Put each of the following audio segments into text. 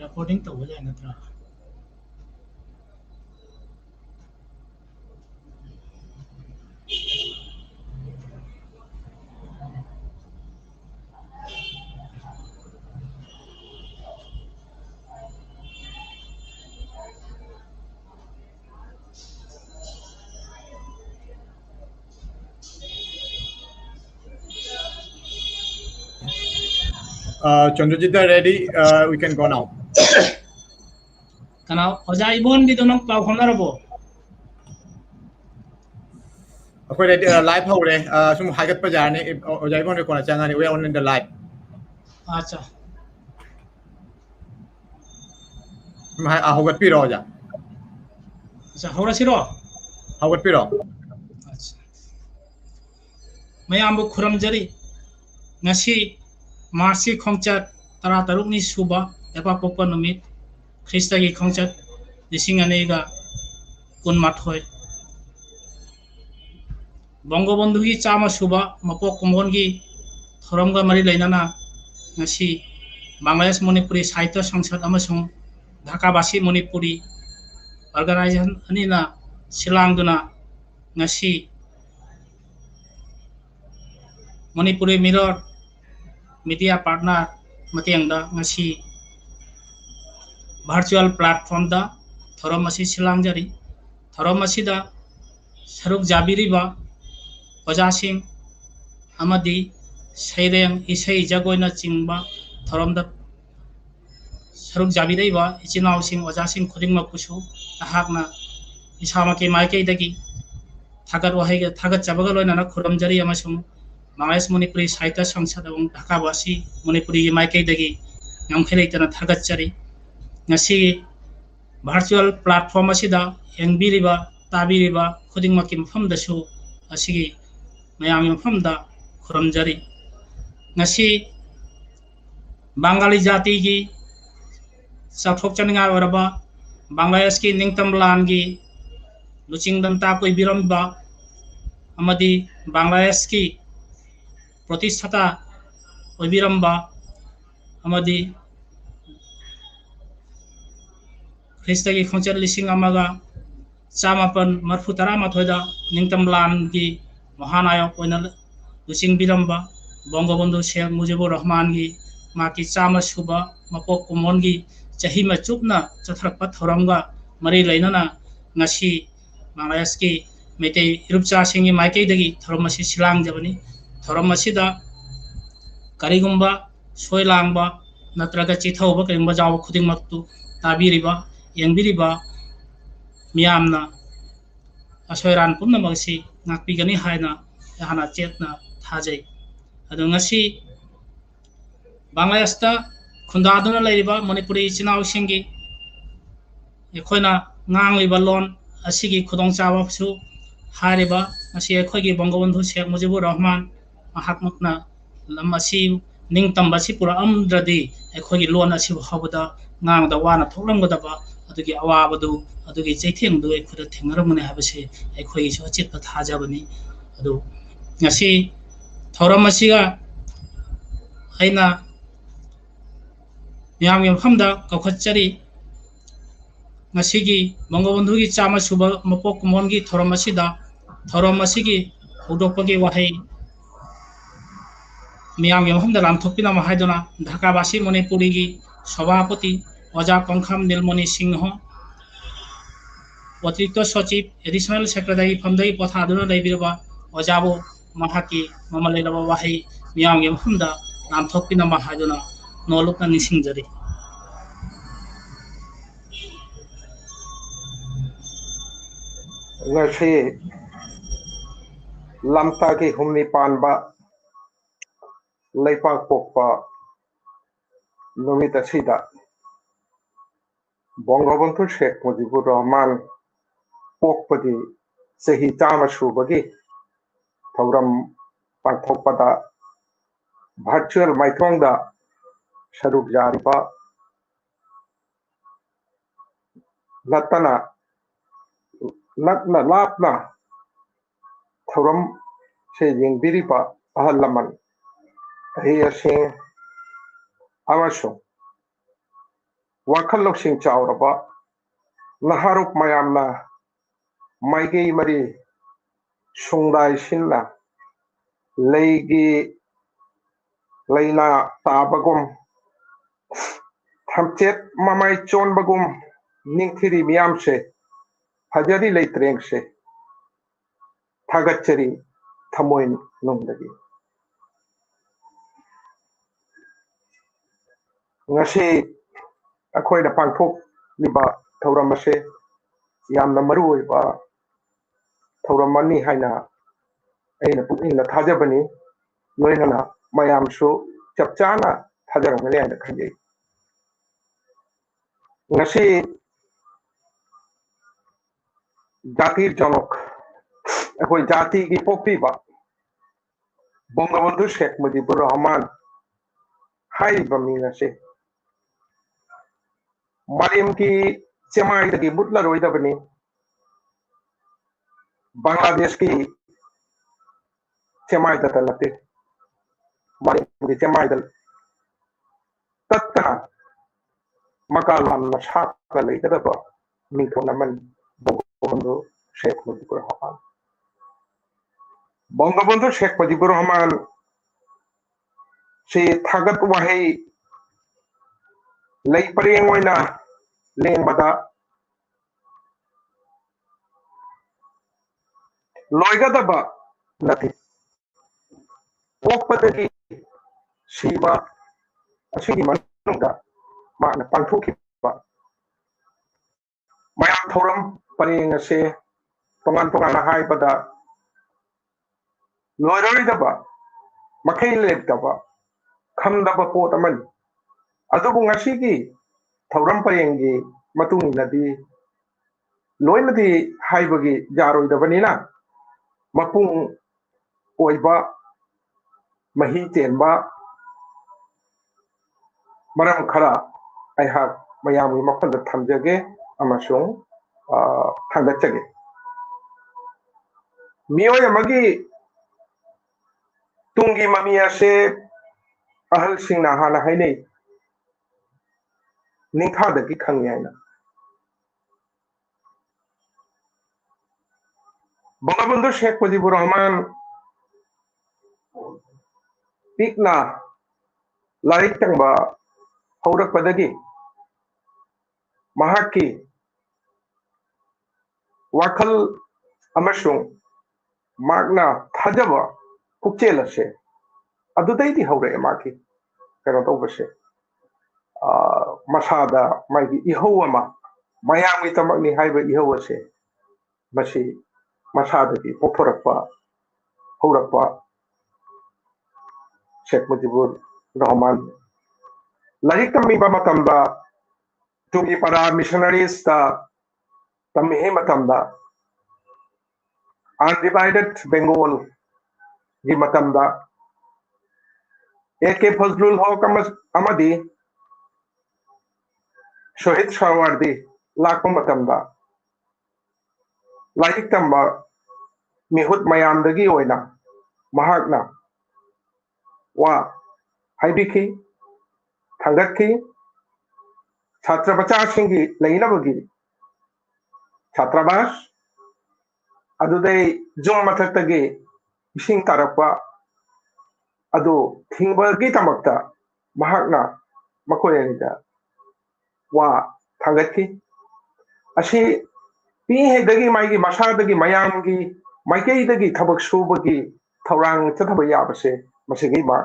recording तो हो जाए नत्रा Chandrajit ready, we can go now. Kana oja ibon di donong pau khomna rabo Okay, live how re sum hagat pa jane ojai bon re kona changani we on in the live. acha Sum hagat pi ro ja. acha hora siro Hagat pi ro. acha mayam bu khuram jari ngasi marsi khongchat tara tarukni suba epa pokpa numit Krista gi khongchat lising anega kun mathoi Bangabandhu की चामा सुबा मपो कुमगन की थोरमगा मरी लेनाना ngasi Bangladesh Manipuri Sahitya Sansad अमसुंग ढाकावासी Manipuri organisation अनिना सिलांगदुना ngasi Manipuri Mirror media partner मतेंगदा ngasi वर्चुअल प्लेटफॉर्म दा थोरम असी सिलांगजरी थोरम असीदा सरुक जाबिरिबा ओजासिंग अमदी सैरेंग इसै जगोइना चिंगबा थोरमदा सरुक जाबिरैबा इचिनावसिंग ओजासिंग खुदिंगमपुसु अहाकना इसामके माइकेदगी थागत वहाइगा थागत चबगा लोइनाना खुरमजरी अमसुंग बांग्लादेश मणिपुरी साहित्य संसद एवं ढाकावासी मणिपुरी माइकेदगी ngамखेलेइतना थागतचरी ngasi वर्चुअल प्लेटफॉर्म असिदा यंगबिरिबा ताबिरिबा खुदिंगमकी मफमदसु असिगी मयामी मफमदा खुरमजरी ngasi बांगाली जाति की चाथोकचनिंगा ओरबा बांग्लादेश की निंगतम लान की लुचिंगदम ताकोई बिरमबा अमदी बांग्लादेश की प्रतिष्ठता ओबिरमबा अमदी ख्रिस्त की खोंचर लिसिंग अमगा चामापन मरफु तरामाथोइदा निंगतम लान की महानायक ओइना लुचिंग बिरमबा बंगबंधु शेख मुजिबुर रहमान की माकी चामा सुबा मपोक कुमोन की चही में चुपना चथरपत थोरमगा मरी लेनाना ngasi बांग्लादेश की मेटे इरुपचा सिंगी माइकेदगी थोरम असी सिलांग जबनी थोरम असीदा करिगुंबा सोयलांगबा नत्रगा चिथौबा करिंबा जाव खुदिंगमक्तु ताबिरिबा यंगबिरिबा मियामना असोयरान पुनमगसी नाकपिगनी हायना हाना चेतना थाजै अदु ngasi बांग्लादेशता खुंदादुना लेरिबा Manipuri इचिनावसिंगी एखोइना ngangliba lon asigi khudongchabasu hariba asi ekhoigi bangabandhu sheikh mujibur rahman mahakmakna lamasi ningtamba si pura amdradi ekhoigi lon asi habada ngangda wana thoklamgadaba adugi awabadu adugi cheithengdu ekhuda thengaramune habase ekhoigi so chitpa thajabani adu ngasi thoramasiga aina miyamgi mafamda kaukhatchari ngasiगी Bangabandhu की चामा सुबा मपोक कुमोन की थोरम असिदा थोरम असिगी उदोपगी वहाई मियाम यमहमदा लामथोपिना महायदना ढाकावासी मणिपुरी की सभापति ओजा कंखाम नीलमणि सिंह अतिरिक्त सचिव एडिशनल सेक्रेटरी फमदगी पथादुना लेबिरबा ओजाबो महाकी ममलेलबा वहाई मियाम यमहमदा लामथोपिना महायदना नोलुकना निसिंगजरी ngasi lamta ki humni panba leipak pokpa numita sida bangabandhu sheikh mujibur rahman pokpadi sehi chama subagi thauram panthokpada virtual maithongda saruk jariba latana lapna theorem से यंगबिरिबा अहल लमन अहियसिंग अमसुंग वाखल लौसिंग चावरबा नहारुक मयामना माइगई मरी सुंगदाई सिन्ना लेगी लेना ताबगुम थमचेत ममाई चोनबगुम निंगथिरी मियाम से हजरी लेत्रेंग से थागच्चरी थमोइन नुंगदगी ngasi akhoi da pangthok liba thauram ase yamna maru oiba thauram mani haina aina pukning la thajabani loinana mayam su chapchana thajaramani aina khanjei ngasi jati janok akhoi jati gi pokpiba Bangabandhu Sheikh Mujibur Rahman haiba mi ngasi Marim ki chemai dagi butla roida bani Bangladesh ki chemai da talate Marim ki chemai dal tatta makalam na shaka leida ba mingko naman Bangabandhu Sheikh Mujibur Rahman Bangabandhu Sheikh Mujibur Rahman si thagat wahi lay pareng oina leng bada loigadaba nati okpadagi siba asigi manungda mana pangthukiba mayam thoram pareng ase tongan haibada loiroidaba makai lepdaba khamdaba pot aman adubu ngasigi thoram parengi matung nadi loinadi haibagi jaroidabanina mapung oiba mahi tenba maram khara aihak mayami mafalda thamjage amasung thangachage miyoy amagi tungi mami ase ahal singna hana hainei ningthadagi khangyaina Bangabandhu Sheikh Mujibur Rahman pikna larik tangba haurakpadagi mahaki wakhal amasung magna thajaba pukchel ase adudaidi haure maki kano tawbase masada magi ihau ama mayami tamakni haiba ihau ase masi masadagi pokhorakpa haurakpa Sheikh Mujibur Rahman larik tamiba matamda tugi para missionaries ta tamihe matamda undivided Bengal gi matamda AK Fazlul Haq amadi Shohid Shawardi lakpa matamda larik tamba mihut mayamdagi oina mahakna wa haibiki thangakki chhatra bachasingi leinabagi chhatrabas adudai jung mathaktagi ising tarakpa adu thingbagi tamakta mahakna makoyanida wa thangakki asi pi hedagi maigi masadagi mayamgi maikeidagi thabak subagi thaurang chathaba yabase masigi ma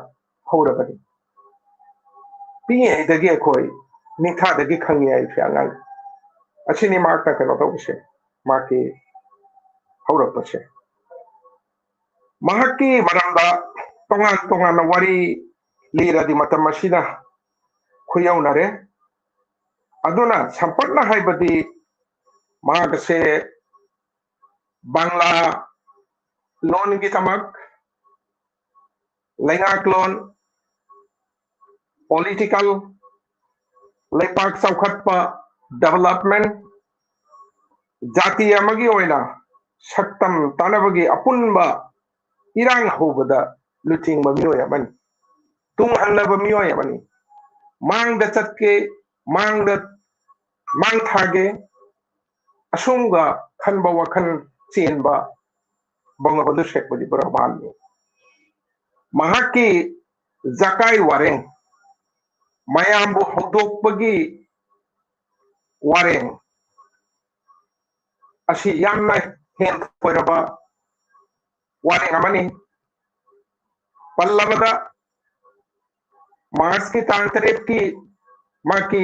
haurabani pi hedagi akoi ningthadagi khangya ifyangal asini markta kano tawbase maki haurapase mahaki maramda tongan wari liradi matam masina khuyaunare aduna sampatna haibadi magase Bangla loan gi tamak lengak loan political lepak saukhatpa development jati amagi oina saktam tanabagi apunba irang hobada luting ba miyoy aman tung hanlaba miyoy amani mang da chatke मांग मांग थागे असुंगा खनबा वखन चेनबा बंगबंधु शेख मुजीबुर रहमान ने महाकी जकाई वारें मयामबु हौदोकपगी वारें असी यामना हेन थोरबा वारें अमनी पल्लबदा मार्च की तांग तरेब की माकी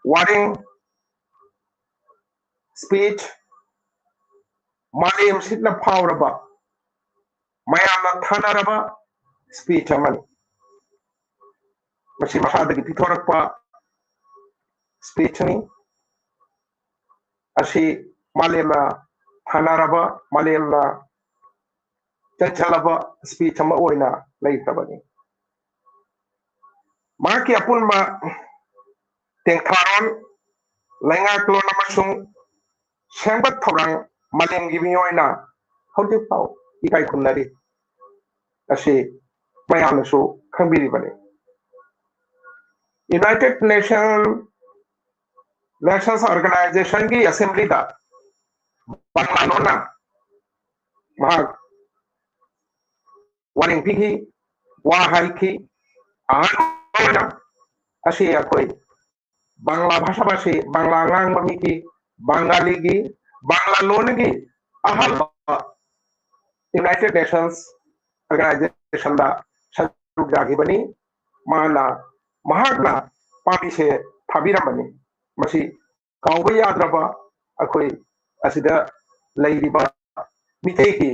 वारें स्पीच मालेम सिटना फावरबा मयामना थानरबा स्पीच अमनी मसी मसादगी पिथोरकपा स्पीच नि असी मालेमना थानरबा मालेमना चंचलबा स्पीच अमा ओइना लैतबनी माकी अपुनबा तेंथारोन लैंगाक्लोन अमसुंग सेंबत थौरांग मालेमगी मियोइना हौजिफाव इकाई खुन्नरी असी मयामनसु खंबिरिबनी यूनाइटेड नेशंस ऑर्गेनाइजेशन की असेंबली दा बांग्लालोना महाग वारिंग पिगी वाहाइकी आहाना असी अखोई बांग्ला भाषा भाषी बांग्ला ngang बमीकी बांगाली की बांग्ला लोन की अहल यूनाइटेड नेशंस ऑर्गेनाइजेशन दा सदुक जागी बनी माना महागना पापी से थाबिरमनी मसी काउबा याद्रबा अखोई असिदा लैरिबा मितेकी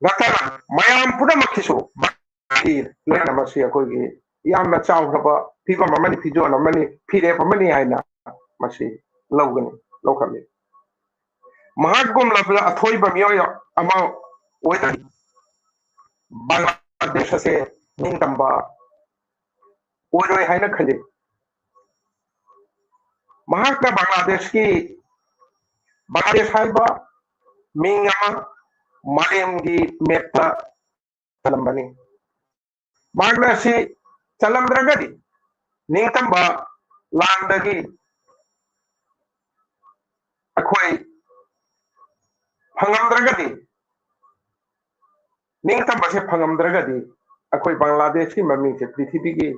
नतना मयाम पुनमखिसु बाकीर लेना मसी अखोई यामना चाउरबा फिबम अमनी फिजोन अमनी फिरेप अमनी हाइना मसी लौगनी लौखमी महागुम लबला अथोई बमियो अमा ओइदनी बांग्लादेश से निंगतंबा ओइरोय हाइना खले महागना बांग्लादेश हाइबा मिंगमा मालेमगी मेपता चलंबनी मागना से चलंद्रगदी निंगतंबा लांदगी अखोई फंगमद्रगदी निंगतंबा से फंगमद्रगदी अखोई बांग्लादेश की मम्मी से पृथ्वी की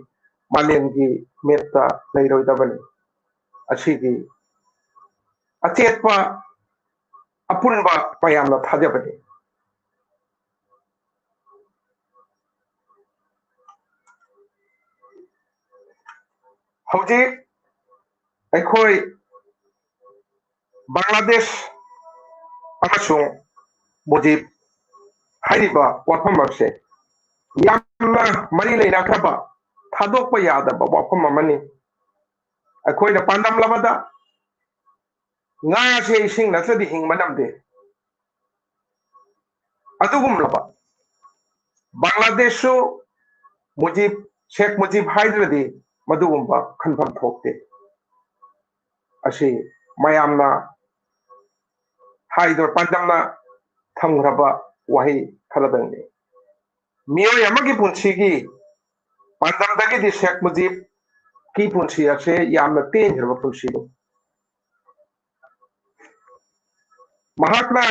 मालेमगी मेपता लैरोइदबनी असीगी अचेतपा अपुनबा मयामना थाजबनी हौजे अखोई बांग्लादेश अमसुंग मुजीब हाइरिबा वाफम अबसे यामना मरी लेनाखबा थादोकपा यादबा वाफम अमनी अखोइना पांडम लबदा nga se ising natladi hingmanamde adugum laba Bangladeshu Mujib Sheikh Mujib Haidradi madugumba khanfam thokte asi mayamna haidor pandamna thamgraba wahi khaladangni miyo yamagi punchigi pandamdagi di Sheikh Mujib ki punchi ase yamna tenjrba punchi महात्मा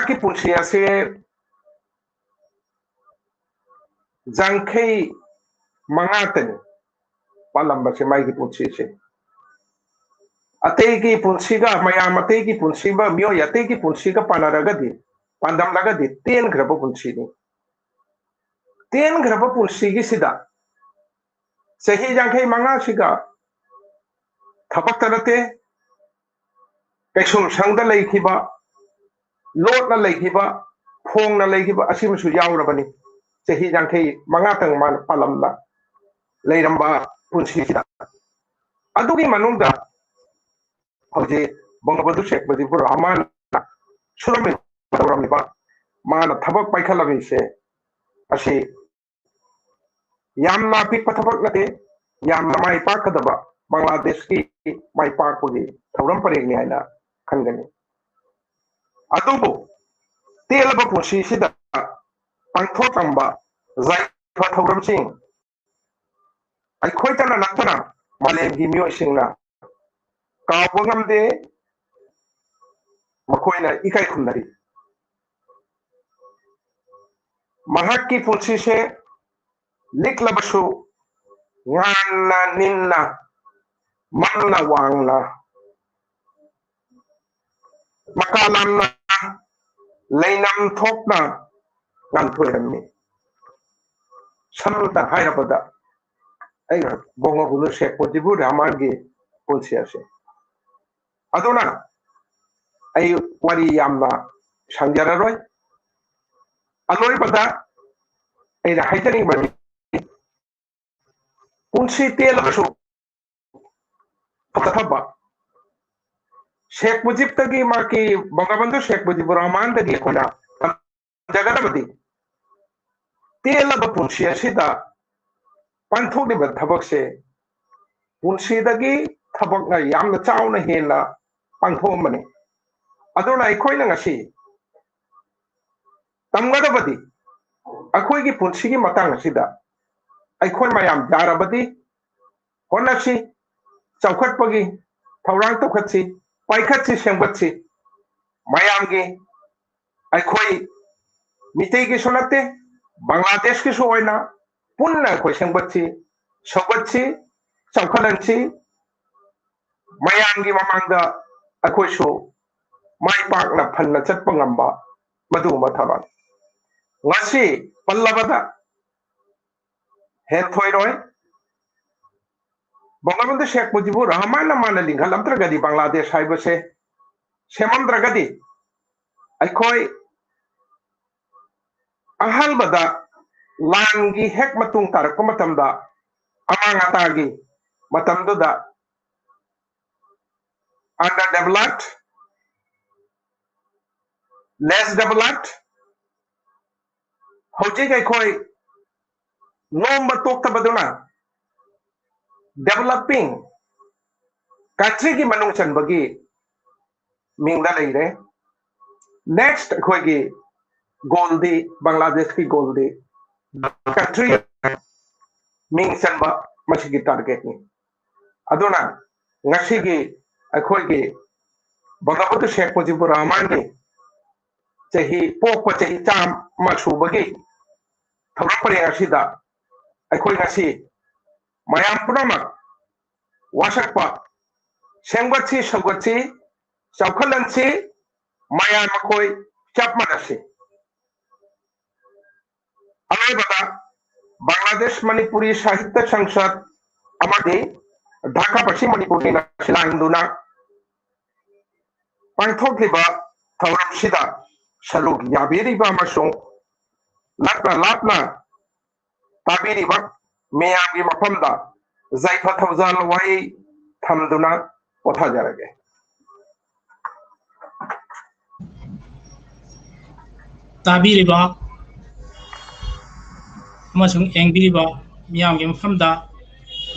की पुंसिया से जंखई मंगातन पालंब से माई की पुंसी से अतई की पुंसी का मयाम अतई की पुंसी बा मियो यतई की पुंसी का पानारगदी पांदम लगदी तेन ग्रब पुंसी ने तेन ग्रब पुंसी की सिदा सही जंखई मंगा सिगा थपक तरते कैसुम संग लेखिबा लोटना लेखिबा फोंगना लेखिबा असिमसु यावरबनी चही जांखै मंगा तंग मान पालमला लेरंबा पुंसिदा अदुगी मनुंगदा हौजे बंगबंधु शेख मुजीबुर रहमान सुरमी तौरमिबा मान थबक पाइखलबी से असी यामना पिक थबक नते यामना माई पाकदबा बांग्लादेश की माई पाकपुगी थौरम परेगनी हाइना खंगनी अदुबु तेलबा पुंसी सिदा पांथोतंबा जाय थौरमसिंग ꯑꯩꯈꯣꯏꯇꯅ ꯅꯠꯇꯅ ꯃꯥꯂꯦꯝꯒꯤ ꯃꯤꯑꯣꯏꯁꯤꯡꯅ ꯀꯥꯎꯕ ꯉꯝꯗꯦ ꯃꯈꯣꯏꯅ ꯏꯀꯥꯏ ꯈꯨꯝꯅꯔꯤ ꯃꯍꯥꯛꯀꯤ ꯄꯨꯟꯁꯤꯁꯦ ꯂꯤꯛꯂꯕꯁꯨ ꯉꯥꯟꯅ ꯅꯤꯟꯅ ꯃꯝꯅ ꯋꯥꯡꯅ ꯃꯀꯥ ꯂꯥꯝꯅ ꯂꯩꯅꯝ ꯊꯣꯛꯅ ꯉꯥꯟꯊꯣꯏꯔꯝꯃꯤ ꯁꯝꯅ ꯍꯥꯏꯔꯕꯗ ꯑꯩꯅ ꯕꯣꯡꯒꯣꯕꯟꯙꯨ ꯁꯦꯈ ꯃꯨꯖꯤꯕꯨꯔ ꯔꯍꯃꯥꯟꯒꯤ ꯄꯨꯟꯁꯤ ꯑꯁꯤ ꯑꯗꯨꯅ ꯑꯩ ꯋꯥꯔꯤ ꯌꯥꯝꯅ ꯁꯥꯡꯖꯔꯔꯣꯏ ꯑꯂꯣꯏꯕꯗ ꯑꯩꯅ ꯍꯥꯏꯖꯅꯤꯡꯕꯗꯤ ꯄꯨꯟꯁꯤ ꯇꯦꯜꯂꯕꯁꯨ ꯐꯒꯠꯊꯕ ꯁꯦꯈ ꯃꯨꯖꯤꯕꯇꯒꯤ ꯃꯥꯒꯤ ꯕꯣꯡꯒꯣꯕꯟꯙꯨ ꯁꯦꯈ ꯃꯨꯖꯤꯕꯨꯔ ꯔꯍꯃꯥꯟꯗꯒꯤ ꯑꯩꯈꯣꯏꯅ ꯇꯝꯖꯒꯗꯕꯗꯤ ꯇꯦꯜꯂꯕ ꯄꯨꯟꯁꯤ ꯑꯁꯤꯗ ꯄꯥꯡꯊꯣꯛꯂꯤꯕ ꯊꯕꯛꯁꯦ ꯄꯨꯟꯁꯤꯗꯒꯤ ꯊꯕꯛꯅ ꯌꯥꯝꯅ ꯆꯥꯎꯅ ꯍꯦꯟꯅ ꯄꯥꯡꯊꯣꯛꯑꯝꯕꯅꯤ ꯑꯗꯨꯅ ꯑꯩꯈꯣꯏꯅ ꯉꯁꯤ ꯇꯝꯒꯗꯕꯗꯤ ꯑꯩꯈꯣꯏꯒꯤ ꯄꯨꯟꯁꯤꯒꯤ ꯃꯇꯥꯡ ꯑꯁꯤꯗ ꯑꯩꯈꯣꯏ ꯃꯌꯥꯝ ꯌꯥꯔꯕꯗꯤ ꯍꯣꯠꯅꯁꯤ ꯆꯥꯎꯈꯠꯄꯒꯤ ꯊꯧꯔꯥꯡ ꯇꯧꯈꯠꯁꯤ ꯄꯥꯏꯈꯠꯁꯤ ꯁꯦꯝꯒꯠꯁꯤ ꯃꯌꯥꯝꯒꯤ ꯑꯩꯈꯣꯏ ꯃꯤꯇꯩꯒꯤꯁꯨ ꯅꯠꯇꯦ ꯕꯪꯒ꯭ꯂꯥꯗꯦशꯀꯤꯁꯨ ꯑꯣꯏꯅ ꯄꯨꯟꯅ ꯑꯩꯈꯣꯏ ꯁꯦꯝꯒꯠꯁꯤ ꯁꯧꯒꯠꯁꯤ ꯆꯥꯎꯈꯠꯍꯟꯁꯤ ꯃꯌꯥꯝꯒꯤ ꯃꯃꯥꯡꯗ ꯑꯩꯈꯣꯏꯁꯨ ꯃꯥꯏ ꯄꯥꯛꯅ ꯐꯟꯅ ꯆꯠꯄ ꯉꯝꯕ ꯃꯗꯨꯒꯨꯝꯕ ꯊꯕꯛ ꯉꯁꯤ ꯄꯜꯂꯕꯗ ꯍꯦꯟꯊꯣꯏꯔꯣꯏ ꯕꯣꯡꯒꯣꯕꯟꯙꯨ ꯁꯦꯈ ꯃꯨꯖꯤꯕꯨꯔ ꯔꯍꯃꯥꯟꯅ ꯃꯥꯅ ꯂꯤꯡꯈꯠꯂꯝꯗ꯭ꯔꯒꯗꯤ ꯕꯪꯒ꯭ꯂꯥꯗꯦश ꯍꯥꯏꯕꯁꯦ ꯁꯦꯝꯃꯝꯗ꯭ꯔꯒꯗꯤ ꯑꯩꯈꯣꯏ ꯑꯍꯥꯟꯕꯗ ꯂꯥꯟꯒꯤ ꯍꯦꯛ ꯃꯇꯨꯡ ꯇꯥꯔꯛꯄ ꯃꯇꯝꯗ ꯑꯃꯥꯡ ꯑꯇꯥꯒꯤ ꯃꯇꯝꯗꯨꯗ ꯑꯟꯗꯔ ꯗꯦꯚꯂꯞed ꯂꯦꯁ ꯗꯦꯚꯂꯞed ꯍꯧꯖꯤꯛ ꯑꯩꯈꯣꯏ ꯅꯣꯝꯕ ꯇꯣꯛꯇꯕꯗꯨꯅ ꯗꯦꯚꯂꯞꯄꯤꯡ ꯀꯟꯇ꯭ꯔꯤꯒꯤ ꯃꯅꯨꯡ ꯆꯟꯕꯒꯤ ꯃꯤꯡꯗ ꯂꯩꯔꯦ ꯅꯦꯛꯁ ꯑꯩꯈꯣꯏꯒꯤ ꯒꯣꯜꯗꯤ ꯕꯪꯒ꯭ꯂꯥꯗꯦशꯀꯤ ꯒꯣꯜꯗꯤ ꯀꯟꯇ꯭ꯔꯤ ꯃꯤꯡ ꯆꯟꯕ ꯃꯁꯤꯒꯤ ꯇꯥꯔꯒꯦꯠꯅꯤ ꯑꯗꯨꯅ ꯉꯁꯤꯒꯤ ꯑꯩꯈꯣꯏꯒꯤ ꯕꯣꯡꯒꯣꯕꯟꯙꯨ ꯁꯦꯈ ꯃꯨꯖꯤꯕꯨꯔ ꯔꯍꯃꯥꯟꯒꯤ ꯆꯍꯤ ꯄꯣꯛꯄ ꯆꯍꯤ 100 ꯁꯨꯕꯒꯤ ꯊꯧꯔꯝ ꯄꯔꯦꯡ ꯑꯁꯤꯗ ꯑꯩꯈꯣꯏ ꯉꯁꯤ ꯃꯌꯥꯝ ꯄꯨꯝꯅꯃꯛ ꯋꯥꯁꯛꯄ ꯁꯦꯝꯒꯠꯁꯤ ꯁꯧꯒꯠꯁꯤ ꯆꯥꯎꯈꯠꯍꯟꯁꯤ ꯃꯌꯥꯝ ꯑꯩꯈꯣꯏ ꯆꯞ ꯃꯥꯟꯅꯁꯤ ꯑꯔꯣꯏꯕꯗ ꯕꯪꯒ꯭ꯂꯥꯗꯦश ꯃꯅꯤꯄꯨꯔꯤ ꯁꯥꯍꯤत्य संसद अमदी ढाका पश्चिम मणिपुरनि सिलांदुना पांथोक्लिबा थौरमसिदा सलुग याबिरिबा अमसुंग लापना लापना ताबिरिबा मेयामगी मफमदा जायफा थौजाल वाई थमदुना पोथाजरगे ताबीरिबा अमसुंग एंगबिरिबा मियामगी मफमदा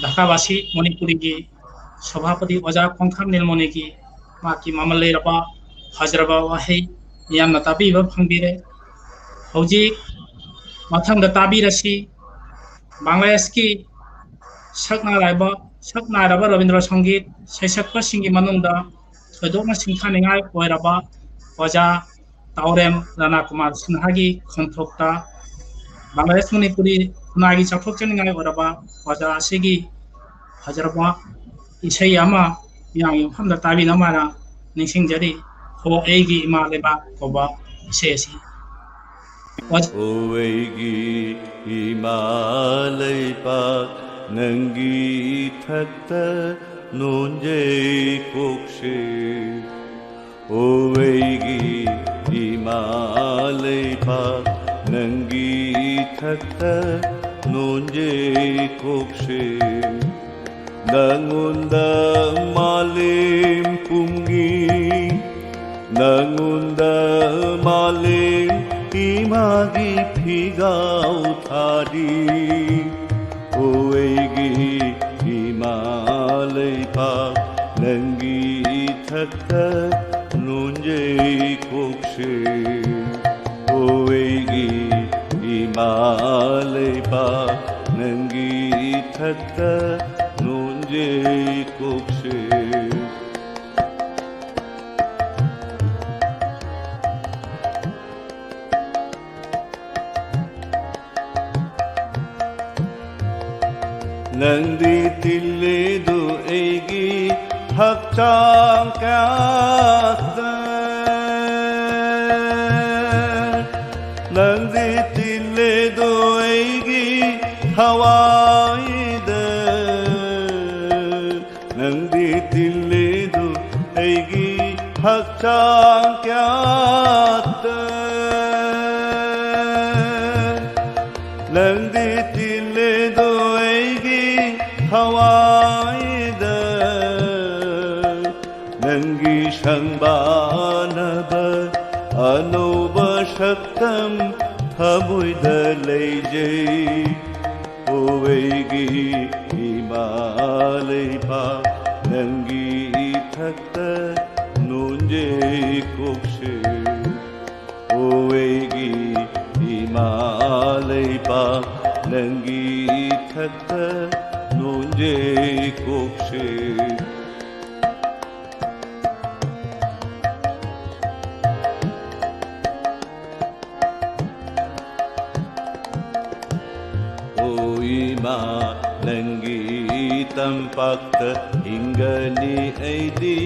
ढाकावासी मणिपुरी की सभापति ओजा खोंखाम नीलमणि की माकी ममल लेरबा फजरबा वही यामना ताबीबा फंगबिरे हौजिक मथंगदा ताबीरसी बांग्लादेश की सकनाराबा रविंद्र संगीत सैसक्पसिंगी मनुंगदा थोदोकना सिंथानिङाय ओइरबा ओजा तावरेम राणा कुमार सिन्हा की खंथोक्ता बांग्लादेश मणिपुरी खुनागी चाथोकचनिङाय ओइरबा ओजा असिगी फजरबा इसई अमा मियामगी मफमदा ताबीनमाना निंसिंगजरी हो एगी इमा लेबा कोबा इसेसी ओवेगी हिमालय पाक नंगी थक्त नोंजे कोक्षे ओवेगी हिमालय पाक नंगी थक्त नोंजे कोक्षे नंगुंदा मालेम पुंगी नंगुंदा मालेम इमागी फिगाउ थारी ओएगी हिमालय पाक नंगी थक्त नुंजे कोक्षे ओएगी हिमालय पाक नंगी ꯊꯛꯇ ꯅꯣꯟꯖꯩ ꯀꯣꯛꯁꯦ ꯅꯪꯗꯤ ꯇꯤꯜꯂꯦꯗꯨ ꯑꯩꯒꯤ ꯍꯛꯆꯥꯡ ꯀꯌꯥꯗ ꯅꯪꯗꯤ ꯇꯤꯜꯂꯦꯗꯨ ꯑꯩꯒꯤ ꯊꯋꯥꯏꯗ ꯅꯪꯗꯤ ꯇꯤꯜꯂꯦꯗꯨ ꯑꯩꯒꯤ ꯍꯛꯆꯥꯡ ꯀꯌꯥꯗ ꯅꯪꯗꯤ ꯇꯤꯜꯂꯦꯗꯨ 하와이다 ನಂಗಿ ಸಂಬಾನಬ ಅನುಬ ಶಕ್ತಂ ಥಬುಯ್ದ ಲೈಜೈ ಓವೈಗಿ ಹಿಮಾಲಯ ನಂಗಿ ಥಕ್ತ ನುಂಜೈ ಕೋಕ್ಷೆ ಓವೈಗಿ ಹಿಮಾಲಯ ನಂಗಿ ಥಕ್ತ नुंजे कोक्षे ओइमा नंगी तंपक्त इंगनी ऐदी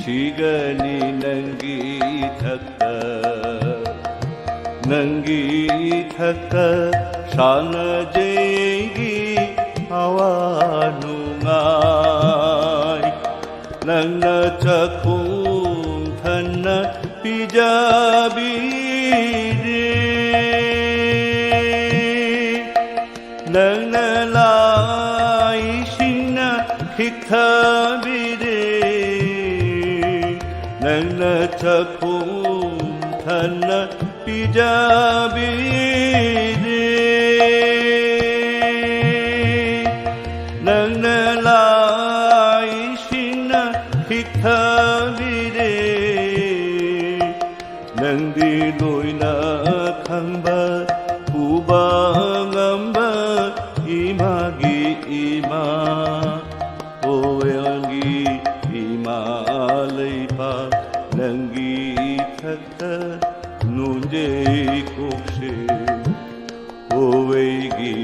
शिगनी नंगी थक्त शान जेगी 하와누가이 낭나 차쿵탄나 비자비리 낭나 라이신나 킥타비리 낭나 차쿵탄나 비자비리 नंदी लोइना खंबा उबांगंबा इमागी इमा ओयांगी इमालयपा नंगी थक्ता नुंजे कोक्षे ओवेगी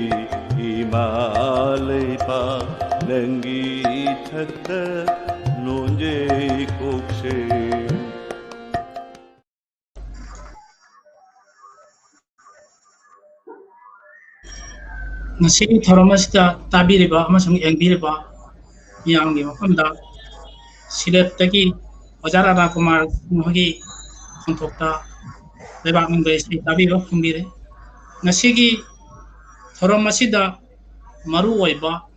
इमालयपा नंगी थक्ता नुंजे कोक्षे ngasi thoram asida tabiriba amasung engbiriba miyamgi mafamda silettagi ojarara kumar mogi khonthokta lebak mingbai sei tabiro khumbire ngasigi thoram asida maru oiba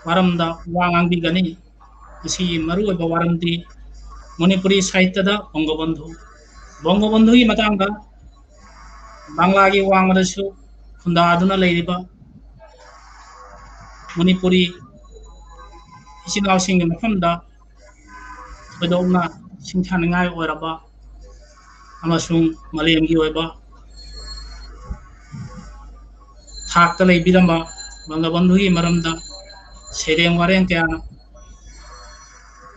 waramda wangangi gani ngasi maru oiba waramdi manipuri sahitya da bangabandhu gi matangda bangla gi wangmadasu khunda aduna leiriba manipuri isinau sing mafamda thodokna singthaningai oiraba amasung malemgi oiba thakta leibiramba bangabandhu gi maramda sereng wareng kyana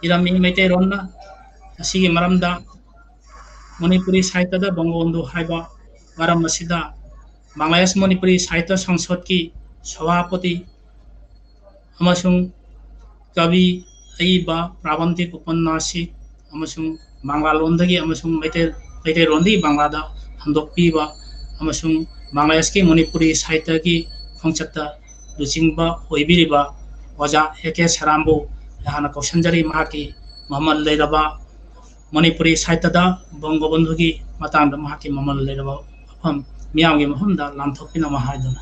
irami mete ronna asigi maramda manipuri sahitya da bangabandhu haiba waram asida Bangladesh Manipuri Sahitya संसद की सभापति अमसुंग कवि अईबा प्राबंधिक उपन्यासिक अमसुंग बांग्ला लोंदगी अमसुंग मैते लोंदगी बांग्लादा हंदोकपीबा अमसुंग बांग्लादेश की मणिपुरी साहित्य की खोंचत्ता लुचिंगबा ओइबिरिबा ओजा एके सरामबो यहाना कौशंजरी माकी ममल लेरबा मणिपुरी साहित्यदा बंगबंधु की मतंग माकी ममल लेरबा हम मियामगे महमदा लांथोपिना महादना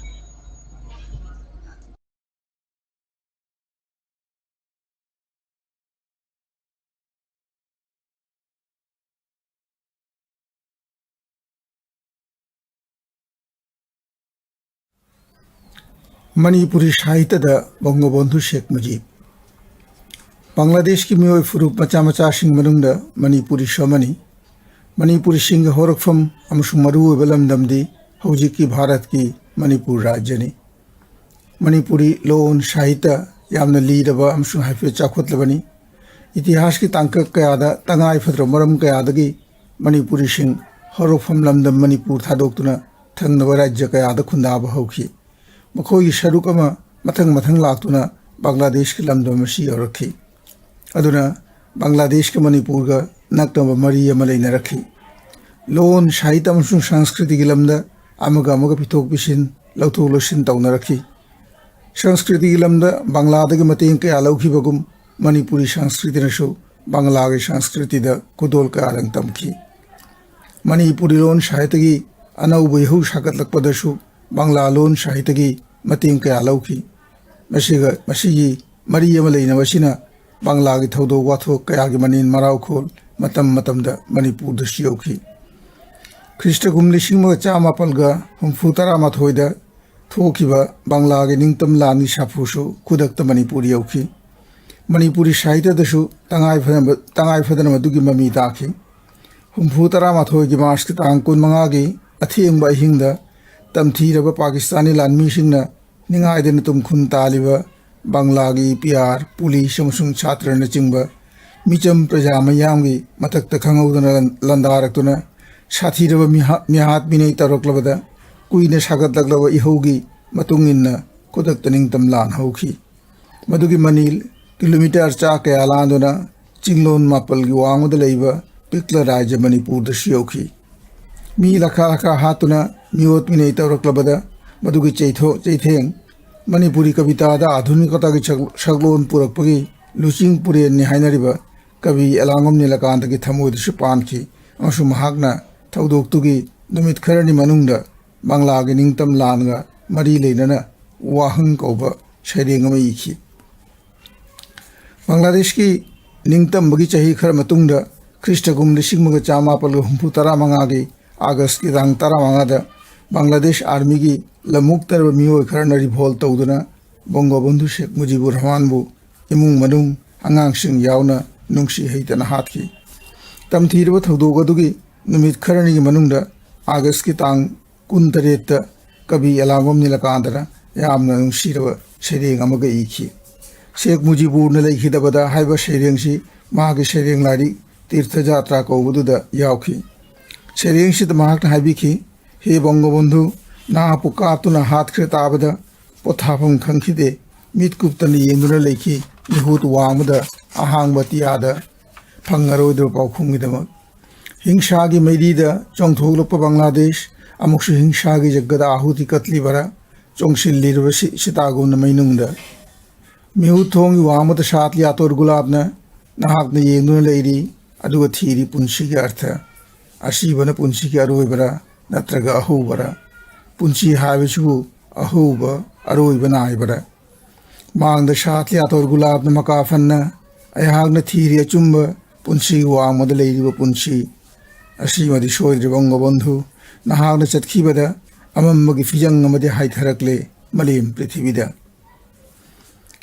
मणिपुरी साहित्य बंगबंधु शेख मुजीब बांग्लादेश की मियोय फुरुक मचा मचा सिंह मनुंग मणिपुरी समनी मणिपुरी सिंह होरकफम अमसुंग मरु ओइबा लमदमदी हौजिकी भारत की मणिपुर राज्य ने मणिपुरी लोन साहित्य यामना लीरबा अमसुंग हाइफे चाखोतलबनी इतिहास की तांकक कयादा तंगाई फद्र मरम कयादगी मणिपुरी सिंह हरोफम लमदम मणिपुर थादोक्तुना थंगनबा राज्य कयादा खुंदाबा हौखि मखोगी सरुक अमा मथंग मथंग लाक्तुना बांग्लादेश की लमदम असी यौरखि अदुना बांग्लादेश के मणिपुर का नक्तब मरी अमा लेनरखि लोन साहित्य अमसुंग संस्कृति की लमदा अमगा अमगा पिथोक पिसिन लौथोक लौसिन तौनरखि संस्कृति की लमदा बांग्लादेश मतें कया लौखिबगुम मणिपुरी संस्कृति नसु बांग्ला की संस्कृति द कुदोल कयादंग तमखि मणिपुरी लोन साहित्य की अनौब यहू सागतलकपदसु बांग्ला लोन साहित्य की मतें कया लौखि मसिगी मरी अमा लेनबसिना बांग्ला की थौदोक वाथोक कया की मनिन मरावखोल मतम मतमदा मणिपुर द सियौखि ख्रीष्टकुम 1954 थोखिबा बांग्ला की निंगतम लानी साफुसु खुदक्त मणिपुरी यौखि मणिपुरी साहित्य दसु तंगाई फदन मदुगी ममी ताखि 1954 की मार्च की तांग 15 की अथेंब अहिंग तमथीरब पाकिस्तानी लानमीसिंगना निंगाइदन तुमखुन तालिबा बांग्ला की पीआर पुलिस अमसुंग छात्रन चिंब मिचम प्रजा मयामगी मथक्त खंगौदना लंदारक्तुना साथीरब मिहात मिनै तौरक्लबदा कुइने सागतलक्लब इहौगी मतुंगिन्ना खुदक्त निंगतम लान हौखि मदुगी मनील किलोमीटर चा कया लांदुना चिंगलोन मापल की वांगद लेबा पिक्ला राज्य मणिपुर द सियौखि मी लखा लखा हातुना मियोत मिनै तौरक्लबदा मदुगी चैथेंग मणिपुरी कविता दा आधुनिकता की सगलोन पुरक्पगी लुचिंग पुरेन नि हाइनरिबा कवि एलांगम नीलकांत की थमोदसु पानखि अमसु महागना थौदोक्तुगी नुमित खरनि मनुंगदा बांग्ला की निंगतम लानगा मरी लेनना वाहंग कौबा सैरेंग अमा इखि बांग्लादेश की निंगतम बगी चही खर मतुंगदा ख्रीष्टकुम 1955 की अगस्त की तांग 15 बांग्लादेश आर्मी की लमुक्तर मियोय खरना रिभोल तौदुना बंगबंधु शेख मुजिबुर रहमानबु इमुंग मनुंग अंगांगसिंग यावना नुंगसी हैतना हाथखि तमथीरब थौदोगदुगी नुमित खरनि की मनुंगदा अगस्त की तांग 19 कवि एलांगम नीलकांतना यामना नुंगसीरब सैरेंग अमगा इखि शेख मुजिबुर ने लेखिदबदा हाइबा सैरेंगसी मागी सैरेंग लारी तीर्थ यात्रा कौबदुदा यावखि सैरेंगसिद माहाकना हाइबिखि हे बंगबंधु नापु कातुना हाथख्रे ताबदा पोथाफम खंखिदे मितकुप्तन येंदुना लेखि निहुत वांगदा अहांगबतियादा फंगरोइदो पाउखुंगिदमक हिंसा की मैरीदा चोंथोगलप बांग्लादेश अमुक्सु हिंसा की जगदा आहुति कतलीबरा चोंगसिल्लिरब सितागुन मैनुंगदा मिहुथोंगी वामद सातली आतोर गुलाबना नहाकना येंदुना लेरी अदुगा थीरी पुंसी के अर्थ असीबना पुंसी के अरोइबरा नत्रगा अहोबरा पुंसी हाइबसु अहोब अरोइबना आइबरा मांगदा सातली आतोर गुलाबना मकाफन्ना अयहाकना थीरी अचुंब पुंसी वामद लेरीब पुंसी असीमदि सोइद्रि बंगबंधु नहाकना चतखिबदा अमम्मगी फिजंग अमदि हाइथरक्ले मलेम पृथ्वीदा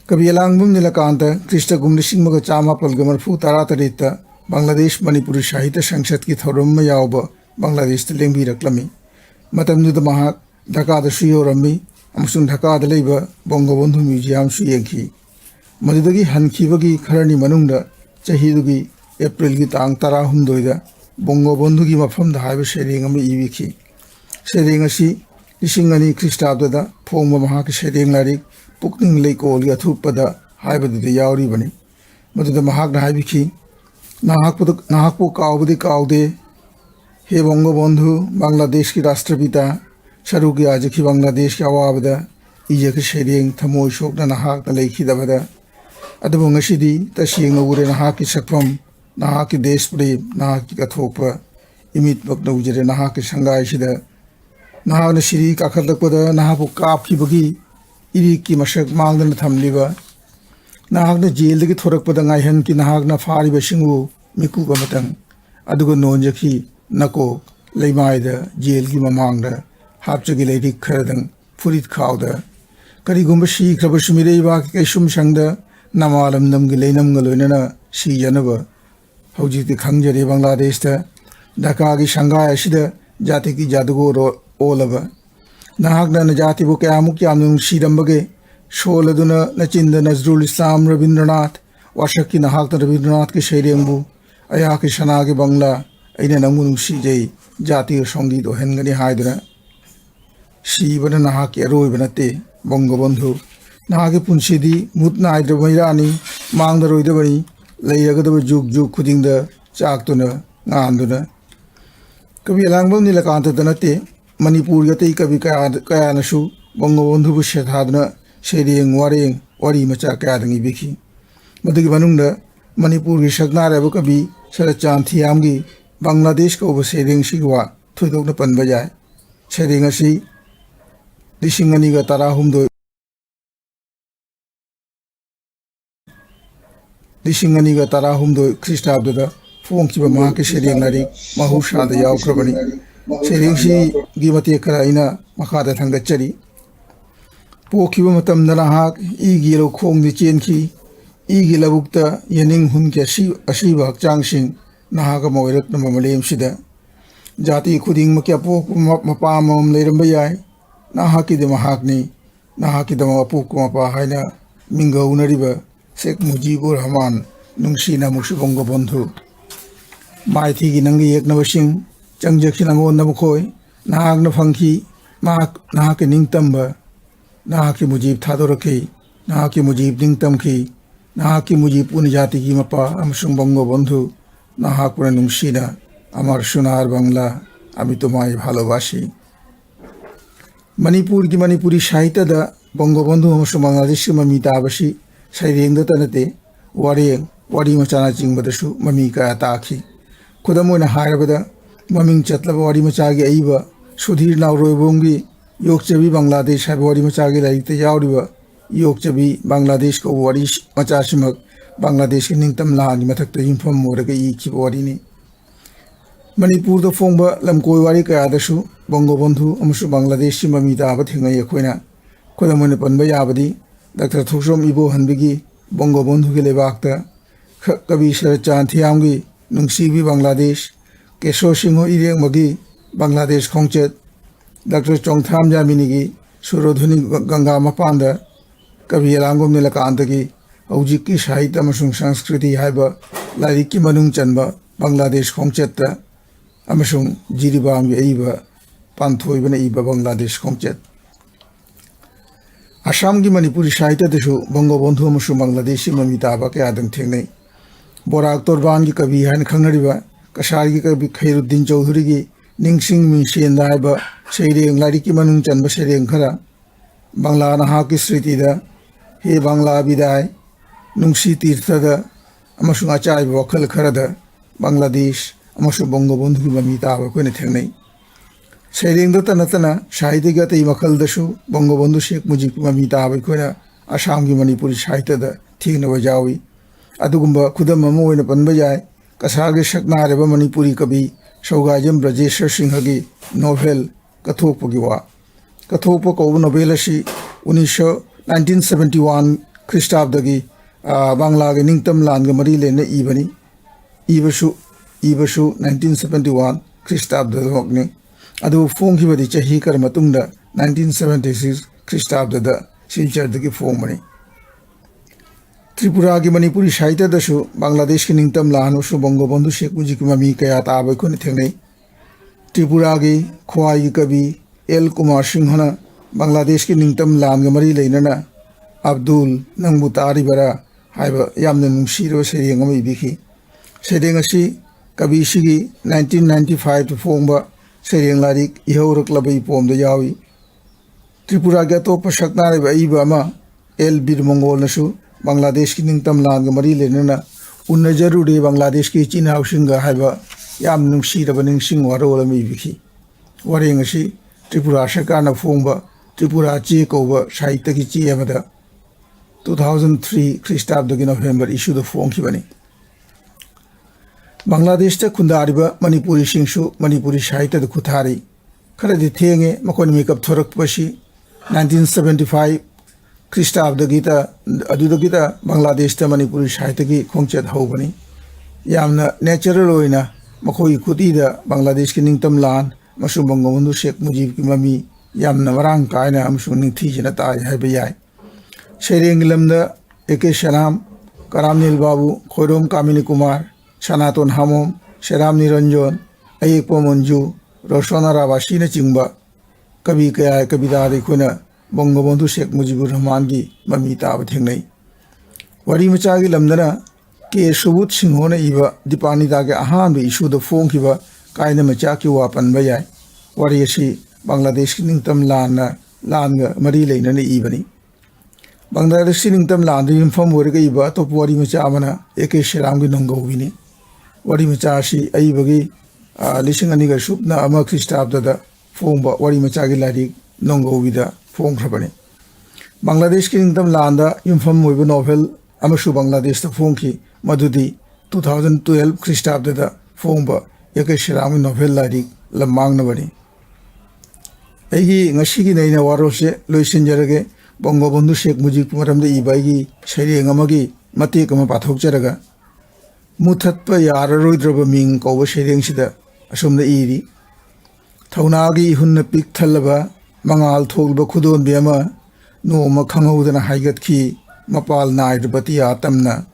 कवि एलांगम नीलकांत ख्रीष्टकुम 1954 बांग्लादेश मणिपुरी साहित्य संसद की थौरम यावब बांग्लादेश लेंबीरक्लमी मतमदुदा महाक ढाकादा सुयोरम्मी अमसुंग ढाकादा लेबा बंगबंधु म्यूजियम सु येंखि मदुदगी हनखिबगी खरनि मनुंगदा चहीदुगी एप्रिल की तांग 18 बंगबंधु की मफमदा हाइबा सैरेंग अमा इबिखि सैरेंग असी 2002 ख्रीष्टाब्ददा फोंगबा महाक सैरेंग लारिक पुकनिंग लेकोल अथुपदा हाइबदुदा यावरिबनी मदुदा महाकना हाइबिखि नाहकपु काउबदि काउदे हे बंगबंधु बांग्लादेश की राष्ट्रपिता सरुकी आजखि बांग्लादेश की अवाबदा इजखि सैरेंग थमोय सोकना नाहकना लेखिदबदा अदुबु ngasiदी तसेंग उरे नाहकि सकफम नाहकि देश प्रेम नाहकि कथोकपा इमित बकना उजरे नाहकि संगायसिदा नाहकना सिरी काखलकपदा नाहकु कापखिबगी इरी की मशक मांगदन थमलिबा नाहकना जेलदगी थोरकपदा ngaihन की नाहकना फारिबा सिंगु मिकुबा मतंग अदुगा नोंजखि नको लेमायदा जेल की ममांगदा हापचगी लेरी खरदंग फुरित खावदा करिगुंबा सीख्रबा सुमिरेबा कैसुम संगदा नमालम नमगी लेनमगा लोइनना सीजनबा हौजिति खंगजरे बांग्लादेश ढाका की संगाय असिदा जाति की जादुगो ओलबा नाहकना जातिबु कयामुक यामनु सीरंबगे सोलदुना नचिंद नजरुल इस्लाम रविंद्रनाथ वाशक की नहाक रविंद्रनाथ के शैरेंबू अया के सना के बंगला अने नंगु नुसीजै जातीय संगीत ओहनगनी हाइदुना सीबन नहाक की अरोइब नते बंगबंधु नहाक की पुंसीदी मुत नाइद्र मैरानी मांगदरोइदबनी लैरगदब जुग जुग खुदिंग चाकतुना गांदुना कवि अलांगबम नीलकांत नते मणिपुर गतई कवि कयानसु बंगबंधु शेथादुना शेरेंग वारेंग वारी मचा कयादंगी बिखी मदुगी मनुंगदा मणिपुर की सकनारब कवि शरदचांद थियामगी बांग्लादेश कौब शेरेंग सिगवा थुदोकना पनबा याय शेरेंग असि 2019 ख्रीष्टाब्ददा फोंखिबा महाके शेरेंग लारिक महौसादा यावख्रबनी शेरेंग सिगी मतेक खरा अइना मखादा थांगचरी पोखिबा मतमदा नहाक इगी लौखोंगदि चेनखी इगी लबुक्ता यनिंग हुनके असीबा हक्चांगसिंग नहाका मोइरक्नबा मलेमसिदा जाति खुदिंग मके अपोक मपामम लेरंबा याय नहाकीदि महाकनी नहाकीदम अपोक मपा हाइना मिंगौनरिबा शेख मुजीबुर रहमान नुंसीना मुसु बंगबंधु माइथीगी नंगी एकनबसिंग चंगजखिन अंगोन नबखोय नहाकना फंखी नहाके निंगतंबा नहाकी मुजीब थादोरखी नहाकी मुजीब निंगतमखी नहाकी मुजीब पुन जाति की मपा अमसुंग बंगबंधु नहाकुना नुंसीना अमर सुनार बांग्ला आमी तोमाय भालोबासी मणिपुर की मणिपुरी साहित्य बंगबंधु अमसुंग बांग्लादेश ममी ताबसी सैरेंग तनते वारेंग वारी मचाना चिंबदसु ममी कया ताखी खुदम ओइना हायरबदा ममिंग चतलब वारी मचागी अइबा सुधीर नावरोइबोंगी योगचबी बांग्लादेश है वारी मचागी लाइते यावरिबा योगचबी बांग्लादेश को वारी मचासिमक बांग्लादेश की निंगतम लांगी मथक्ता युंफम मोरगा इखिबा वारीनी मणिपुर द फोंबा लमकोय वारी कयादसु बंगबंधु अमसु बांग्लादेश की ममी ताबा थिंगै अखोइना खुदम ओइना पनबा याबदी डॉक्टर थोसोम इबो हनबिगी बंगबंधु के लेबाकता कवि शरदचांद थियामगी नुंसीबी बांग्लादेश केशो सिंह इरेंगमगी बांग्लादेश खोंचेत डॉक्टर चोंगथाम जामिनीगी सुरोधुनी गंगा मपांदा कवि अलांगोम नीलकांतगी हौजिकी साहित्य अमसुंग संस्कृति हाइबा लाइरिक की मनुंग चनबा बांग्लादेश खोंचेत्ता अमसुंग जिरिबाम अइबा पांथोइबना इबा बांग्लादेश खोंचेत असम की मणिपुरी साहित्य बंगबंधु बांग्लादेशी ममी ताबा कयादंग थेंगनै बोराक तोरबान की कवि है खंगरिबा कसार की कवि खैरुद्दीन चौधरी की निंगसिंग मिंगसेन हाइबा सैरेंग लाइरिक की मनुंग चनबा सैरेंग खरा बांग्ला नहा की स्मृतिदा हे बांग्ला विदाय नुंसी तीर्थदा अमसुंग अचाइबा वखल खरादा बांग्लादेश अमसुंग बंगबंधु की ममी ताबा कोइना थेंगनै सैरेंग नतना साहित्य की अतई मखलदसु बंगबंधु शेख मुजीब की ममी ताबा कोइना असम की मणिपुरी साहित्य थेंगनबा यावी अदुगुंबा खुदम अमा ओइना पनबा याय कसारगे सकनारेबा मणिपुरी कवि सौगाजम ब्रजेश्वर सिंह की नोवेल कथोपगी वा कथोप कौब नोवेल 1971 ख्रीष्टाब्दगी बांग्ला के निंगतम लान के मरी लेने इबनी इबसु 1971 ख्रीष्टाब्दने अदु फोंखिबदी चही कर मतुंगदा 1976 ख्रीष्टाब्ददा सिलचरदगी फोंबनी त्रिपुरा की मणिपुरी साहित्य बांग्लादेश की निंगतम लानसु बंगबंधु शेख मुजीब की ममी कया ताब अखोइना थेंगनै त्रिपुरा की ख्वाई कवि एल कुमार सिंहना बांग्लादेश की निंगतम लान के मरी लेना अब्दुल नंगबु तारिबरा हाइबा यामना नुंसीरबा सैरेंग अमा इबिखी सैरेंग असि कवि सिगी 1995 फोंबा सैरेंग लाइरिक इहौरक्लबा इपोमदा यावी त्रिपुरा के अतोप सकनारेबा अइबा अमा एल बीर मंगोलनसु बांग्लादेश की निंगतम लान के मरी लेना उन्नजरुरे बांग्लादेश की चिनाउसिंगा हाइबा याम नुंसीरबा निंगसिंग वारोल अमा इबिखी वारेंग असि त्रिपुरा सरकारना फोंबा त्रिपुरा चे कौबा साहित्य की चे अमदा 2003 ख्रीष्टाब्दगी नवेम्बर इशुदा फोंखिबनी बांग्लादेश खुंदारिबा मणिपुरी सिंसु मणिपुरी साहित्य खुथारी खरदी थेंगे मकोन मेकअप थोरकपसी 1975 ख्रीष्टाब्दगीता अदुदगीता बांग्लादेश मणिपुरी साहित्य की खोंचेत हौबनी यामना नेचुरल ओइना मखोई खुतीदा बांग्लादेश की निंगतम लान मसु बंगबंधु शेख मुजीब की ममी यामना मरांग कायना अमसु निंगथीजना ताय हाइबा याय Shereng lamda Eke Shanam, Karamnil Babu, Khorom Kamini Kumar, Sanaton Hamom, Sheram Niranjon, Ayekpo Monju, Roshona Rabashina Chingba, Kabi Kaya Kabida Kuna, Bongobondu Sheikh Mujibur Rahman gi Mamita Bathingnai. Wari Machagi Lamdana, Ke Subut Singhona Iba, Dipani Dage Ahan, the issue the phone kiba, Kaina Machaki Wapan Bayai, Wari Yashi, Bangladesh Ningtam Lana, Langa, Marile Nani Ibani. Bangladesh Ningtam Land, the inform Wariga Iba, Top Wari Machamana, Eke Shirangi Nongo Vini. Wari Machashi, Aibagi, Lishinganiga Shupna, Amakista Abdada, Fomba, Wari Machagi Ladi, Nongo Vida, Fong Krabani. Bangladesh Kingdom Landa, inform with novel, Amashu Bangladesh the Fonki, Madudi, 2012 Christa Abdada, Fomba, Eke Shirami novel Ladi, Lamang Navani. Egi Nashiki Naina Warose, Luisin Jarage, Bongobundu Sheikh Mujib Maram the Ibagi, Shari Ngamagi, Matikama Pathok Jaraga, Mutatpa Yara Rudraba Ming, Koba Shading Shida, Asum the Iri, Taunagi Hunna Pik Talaba, Mangal Tolba Kudon Biama, no Makango than a Higat Ki, Mapal Night, Batia Tamna,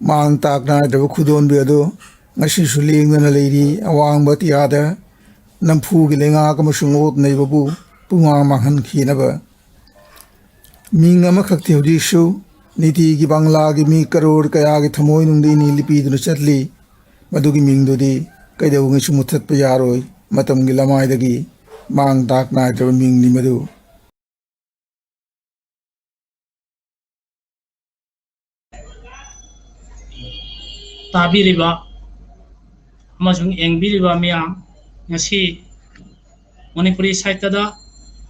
Mang Tak Night of Kudon Biado, Nashishuling than a lady, Awang Batiada, Nampu Gilinga Kamasumot Neighborbu, Puma Mahan Kinaba. Ming Amakakti Hodishu, Niti Gibangla Gimi Karor Kayagi Tamoin Dini Lipid Chatli, Madugi Ming Dodi, Kaidawishumutat Payaroi, Matam Gilamai Mang Tak Night of Ming Nimadu. Tabiriba Amazung Engbiriba Miam, Nasi Manipuri Saitada,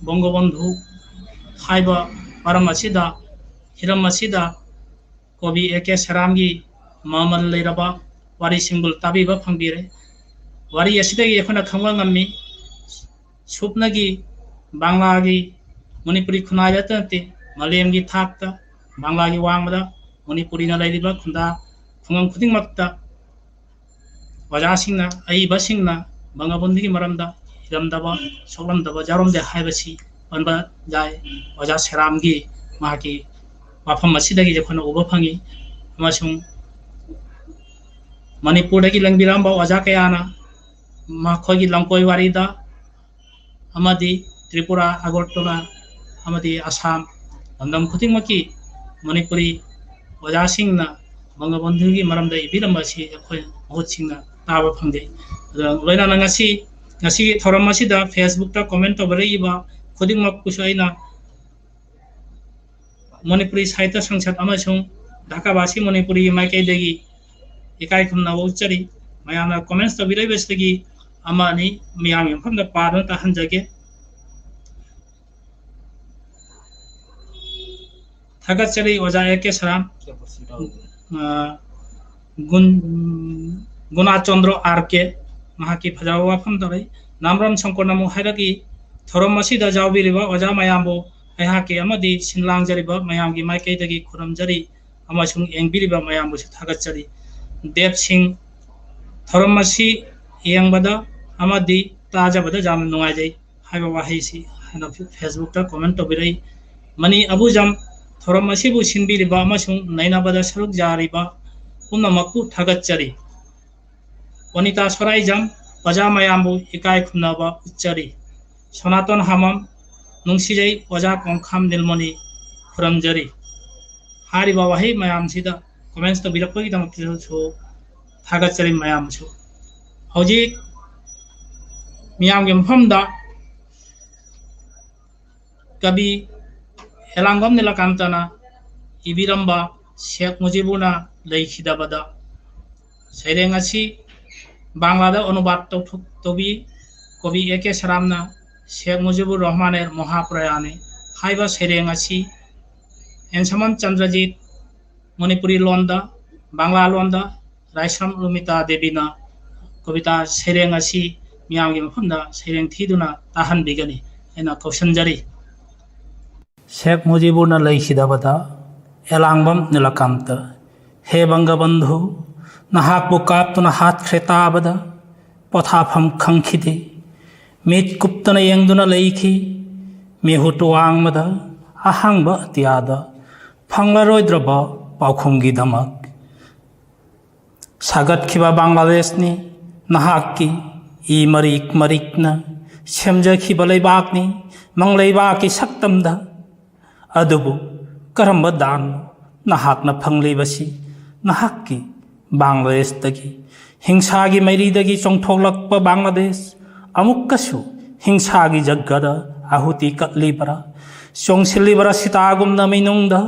Bongobondu, Haiba, Paramasida, Hiramasida, Kobi Eke Saramgi, Mamal Leraba, Wari Single Tabiba Pambire, Wari Yasidagi Yakuna Kangami, Supnagi, Banglagi, Manipuri Kunayatante, Malemgi Takta, Banglagi Wangada, Manipurina Ladiba Kunda, Kungang Kuding Makta, Wajasingna, Aibasingna, Bangabundigi Maramda, Hiramdaba, Solamdaba, Jarom de Haibasi, Banba Jai, Wajas Haramgi, Maki, Wapam Masidagi Jakona Ubapangi, Masung Manipuraki Langbiramba, Wajakayana, Makogi Lankoi Warida, Amadi, Tripura, Agortola, Amadi, Assam, Andam Kutimaki, Manipuri, Wajasingna, Bangabundugi Maramda, Ibiramasi, Hotsingna, Tava Pande. Lena Nangasi, Nasi Thoramasida, Facebook, comment over Iba, Kuding Makusaina, Manipuri Saita Sangsat Amasung, Dakabasi Manipuri, Maike Degi, Ikai Kumna Uchari, Mayana comments the Virabestagi, Amani, Miami from the Pardon Tahanjake. Tagatsari was a Kesram Gunachandro Arke, Mahaki Pajawa from the Namram Sankonamu Hadaki, Thoromasida Jawi River, Ojamayambo, Ahaki Amadi, Sinlang Jariba, Mayamgi, Maike Degi, Kuramjari, Amashung, Engbiriba, Mayambu, Tagatsari, Dev Singh, Thoromasi, Yangbada, Amadi, Tajabada Jam Noaje, Hivawahisi, and Facebook comment of Mani Abu Jam. Thoramasibu Sinbi Bamasung, Nainabada Saruk Jariba, Unamaku Tagachari. Onita Soraijam, Pajamayambu, Ikai Kunaba, Uchari. Sonaton Hamam, Nungsijay, Wajak on Kam Nilmoni, Kuramjari. Haribawahi, Mayam Sida, comments to Bilapogam to Tagachari Mayamsu. Hoji Miamgam Hamda Gabi. Elangam nila kantana Ibiramba Sheikh Mujibuna Leikhidabada Serengasi Banglada Onubat Tobi Kobi Eke Saramna Sheikh Mujibur Rahmaner Mohaprayane Haiba Serengasi Ensaman Chandrajit Manipuri Londa Bangla Londa Raisam Rumita Debina Kobita Serengasi Miamgim Hunda Sereng Tiduna Tahan Bigani Ena Koshanjari Sheikh Mujibur na Leikhidabada, Elangam Nilakanta, He Bangabandhu, Nahak Bukap to Nahat Kretabada, Pothapam Kankiti, Meet Kuptana Yangduna Leiki, Mihutuang Mada, ꯑꯍꯥꯡꯕ ꯑꯇꯤꯌꯥꯗ ꯐꯪꯂꯔꯣꯏꯗ꯭ꯔꯕ ꯄꯥꯎꯈꯨꯝꯒꯤꯗꯃꯛ ꯁꯥꯒꯠꯈꯤꯕ ꯕꯪꯒ꯭ꯂꯥꯗꯦꯁꯅꯤ ꯅꯍꯥꯛꯀꯤ E ꯃꯔꯤꯛ ꯃꯔꯤꯛꯅ ꯁꯦꯝꯖꯈꯤꯕ ꯂꯩꯕꯥꯛꯅꯤ ꯃꯪꯂꯩꯕꯥꯛꯀꯤ ꯁꯛꯇꯝꯗ ꯑꯗꯨꯕꯨ ꯀꯔꯝꯕ ꯗꯥꯟꯅꯣ ꯅꯍꯥꯛꯅ ꯐꯪꯂꯤꯕꯁꯤ ꯅꯍꯥꯛꯀꯤ ꯕꯪꯒ꯭ꯂꯥꯗꯦꯁꯇꯒꯤ ꯍꯤꯡꯁꯥꯒꯤ ꯃꯩꯔꯤꯗꯒꯤ ꯆꯣꯡꯊꯣꯛꯂꯛꯄ ꯕꯪꯒ꯭ꯂꯥꯗꯦꯁ ꯑꯃꯨꯛꯀꯁꯨ ꯍꯤꯡꯁꯥꯒꯤ ꯖꯒꯗ ꯑꯍꯨꯇꯤ ꯀꯠꯂꯤꯕꯔꯥ ꯆꯣꯡꯁꯤꯜꯂꯤꯕꯔꯥ ꯁꯤꯇꯥꯒꯨꯝꯅ ꯃꯩꯅꯨꯡꯗ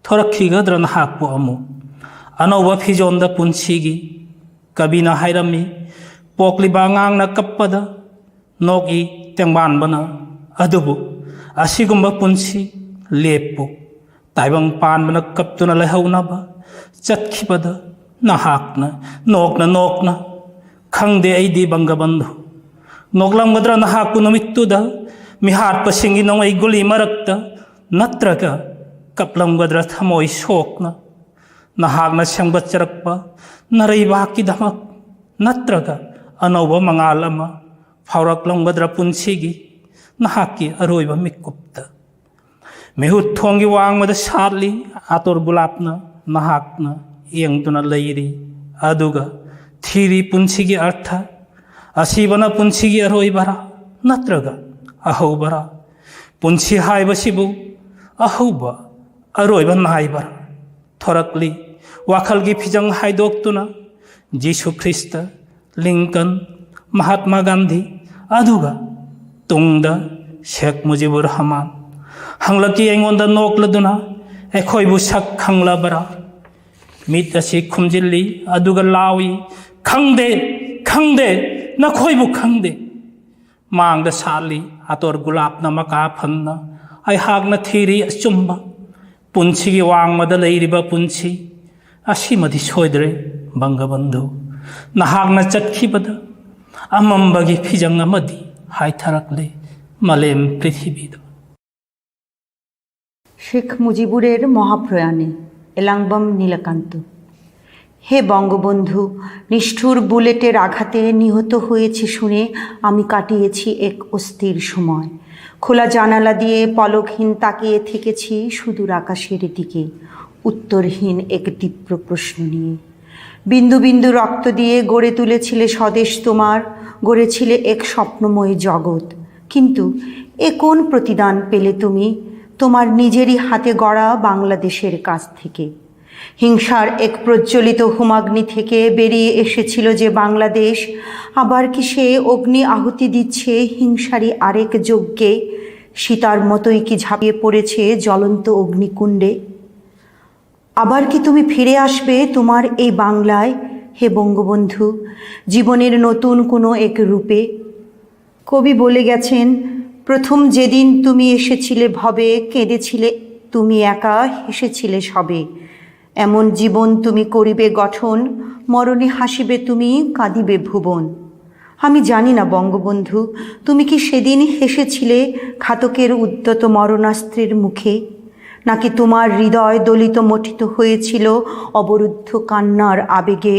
ꯊꯣꯔꯛꯈꯤꯒꯗ꯭ꯔꯥ ꯅꯍꯥꯛꯄꯨ ꯑꯃꯨꯛ ꯑꯅꯧꯕ ꯐꯤꯖꯣꯟꯗ ꯄꯨꯟꯁꯤꯒꯤ ꯀꯕꯤꯅ ꯍꯥꯏꯔꯝꯃꯤ ꯄꯣꯛꯂꯤꯕ ꯑꯉꯥꯡꯅ ꯀꯞꯄꯗ ꯅꯣꯛꯏ ꯇꯦꯡꯕꯥꯟꯕꯅ ꯑꯗꯨꯕꯨ ꯑꯁꯤꯒꯨꯝꯕ ꯄꯨꯟꯁꯤ ꯂꯦꯞꯄꯨ ꯇꯥꯏꯕꯪ ꯄꯥꯟꯕꯅ ꯀꯞꯇꯨꯅ ꯂꯩꯍꯧꯅꯕ ꯆꯠꯈꯤꯕꯗ ꯅꯍꯥꯛꯅ ꯅꯣꯛꯅ ꯅꯣꯛꯅ ꯈꯪꯗꯦ ꯑꯩꯗꯤ ꯕꯪꯒꯕꯟꯙꯨ ꯅꯣꯛꯂꯝꯒꯗ꯭ꯔꯥ ꯅꯍꯥꯛꯄꯨ ꯅꯨꯃꯤꯠꯇꯨꯗ ꯃꯤꯍꯥꯠꯄꯁꯤꯡꯒꯤ ꯅꯣꯡꯃꯩ ꯒꯨꯂꯤ ꯃꯔꯛꯇ ꯅꯠꯇ꯭ꯔꯒ ꯀꯞꯂꯝꯒꯗ꯭ꯔꯥ ꯊꯃꯣꯏ ꯁꯣꯛꯅ ꯅꯍꯥꯛꯅ ꯁꯦꯝꯒꯠꯆꯔꯛꯄ ꯅꯔꯩꯕꯥꯛꯀꯤꯗꯃꯛ ꯅꯠꯇ꯭ꯔꯒ ꯑꯅꯧꯕ ꯃꯉꯥꯜ ꯑꯃ ꯐꯥꯎꯔꯛꯂꯝꯒꯗ꯭ꯔꯥ ꯄꯨꯟꯁꯤꯒꯤ ꯅꯍꯥꯛꯀꯤ ꯑꯔꯣꯏꯕ ꯃꯤꯀꯨꯞꯇ ꯃꯤꯍꯨꯠ ꯊꯣꯡꯒꯤ ꯋꯥꯡꯃꯗ ꯁꯥꯠꯂꯤ ꯑꯇꯣꯔ ꯒꯨꯂꯥꯞꯅ ꯅꯍꯥꯛꯅ ꯌꯦꯡꯗꯨꯅ ꯂꯩꯔꯤ ꯑꯗꯨꯒ ꯊꯤꯔꯤ ꯄꯨꯟꯁꯤꯒꯤ ꯑꯔꯊ ꯑꯁꯤꯕꯅ ꯄꯨꯟꯁꯤꯒꯤ ꯑꯔꯣꯏꯕꯔꯥ ꯅꯠꯇ꯭ꯔꯒ ꯑꯍꯧꯕꯔꯥ ꯄꯨꯟꯁꯤ ꯍꯥꯏꯕꯁꯤꯕꯨ ꯑꯍꯧꯕ ꯑꯔꯣꯏꯕ ꯅꯥꯏꯕꯔꯥ ꯊꯣꯔꯛꯂꯤ ꯋꯥꯈꯜꯒꯤ ꯐꯤꯖꯪ ꯍꯥꯏꯗꯣꯛꯇꯨꯅ Jesus Christ Lincoln Mahatma Gandhi ꯑꯗꯨꯒ ꯇꯨꯡꯗ ꯁꯦꯈ ꯃꯨꯖꯤꯕꯨꯔ ꯔꯍꯃꯥꯟ ꯍꯪꯂꯛꯀꯤ ꯑꯩꯉꯣꯟꯗ ꯅꯣꯛꯂꯗꯨꯅ ꯑꯩꯈꯣꯏꯕꯨ ꯁꯛ ꯈꯪꯂꯕꯔꯥ ꯃꯤꯠ ꯑꯁꯤ ꯈꯨꯝꯖꯤꯜꯂꯤ ꯑꯗꯨꯒ ꯂꯥꯎꯏ ꯈꯪꯗꯦ ꯈꯪꯗꯦ ꯅꯈꯣꯏꯕꯨ ꯈꯪꯗꯦ ꯃꯥꯡꯗ ꯁꯥꯠꯂꯤ ꯑꯇꯣꯔ ꯒꯨꯂꯥꯞꯅ ꯃꯀꯥ ꯐꯟꯅ ꯑꯩꯍꯥꯛꯅ ꯊꯤꯔꯤ ꯑꯆꯨꯝꯕ ꯄꯨꯟꯁꯤꯒꯤ ꯋꯥꯡꯃꯗ ꯂꯩꯔꯤꯕ ꯄꯨꯟꯁꯤ ꯑꯁꯤꯃꯗꯤ ꯁꯣꯏꯗ꯭ꯔꯦ ꯕꯪꯒꯕꯟꯙꯨ ꯅꯍꯥꯛꯅ ꯆꯠꯈꯤꯕꯗ ꯑꯃꯝꯕꯒꯤ ꯐꯤꯖꯪ ꯑꯃꯗꯤ হাইথারাকলে মালেম পৃথিবীতে শেখ মুজিবুরের মহাপ্রয়াণে এলাংবম নীলকান্ত। হে বঙ্গবন্ধু, নিষ্ঠুর বুলেটের আঘাতে নিহত হয়েছে শুনে আমি কাটিয়েছি এক অস্থির সময়। খোলা জানালা দিয়ে পলকহীন তাকিয়ে থেকেছি সুদূর আকাশের দিকে, উত্তরহীন এক তীব্র প্রশ্ন নিয়ে। বিন্দু বিন্দু রক্ত দিয়ে গড়ে তুলেছিলে স্বদেশ তোমার, গড়েছিলে এক স্বপ্নময় জগৎ। কিন্তু এ কোন প্রতিদান পেলে তুমি তোমার নিজেরই হাতে গড়া বাংলাদেশের কাছ থেকে? হিংসার এক প্রজ্বলিত হোমাগ্নি থেকে বেরিয়ে এসেছিল যে বাংলাদেশ, আবার কি সে অগ্নি আহুতি দিচ্ছে হিংসারই আরেক যজ্ঞে? সীতার মতোই কি ঝাঁপিয়ে পড়েছে জ্বলন্ত অগ্নিকুণ্ডে? আবার কি তুমি ফিরে আসবে তোমার এই বাংলায়, হে বঙ্গবন্ধু, জীবনের নতুন কোনো এক রূপে? কবি বলে গেছেন, প্রথম যেদিন তুমি এসেছিলে ভবে, কেঁদেছিলে তুমি একা, হেসেছিলে সবে। এমন জীবন তুমি করিবে গঠন, মরণে হাসিবে তুমি, কাঁদিবে ভুবন। আমি জানি না বঙ্গবন্ধু, তুমি কি সেদিন হেসেছিলে ঘাতকের উদ্যত মরণাস্ত্রের মুখে, নাকি তোমার হৃদয় দলিত মঠিত হয়েছিল অবরুদ্ধ কান্নার আবেগে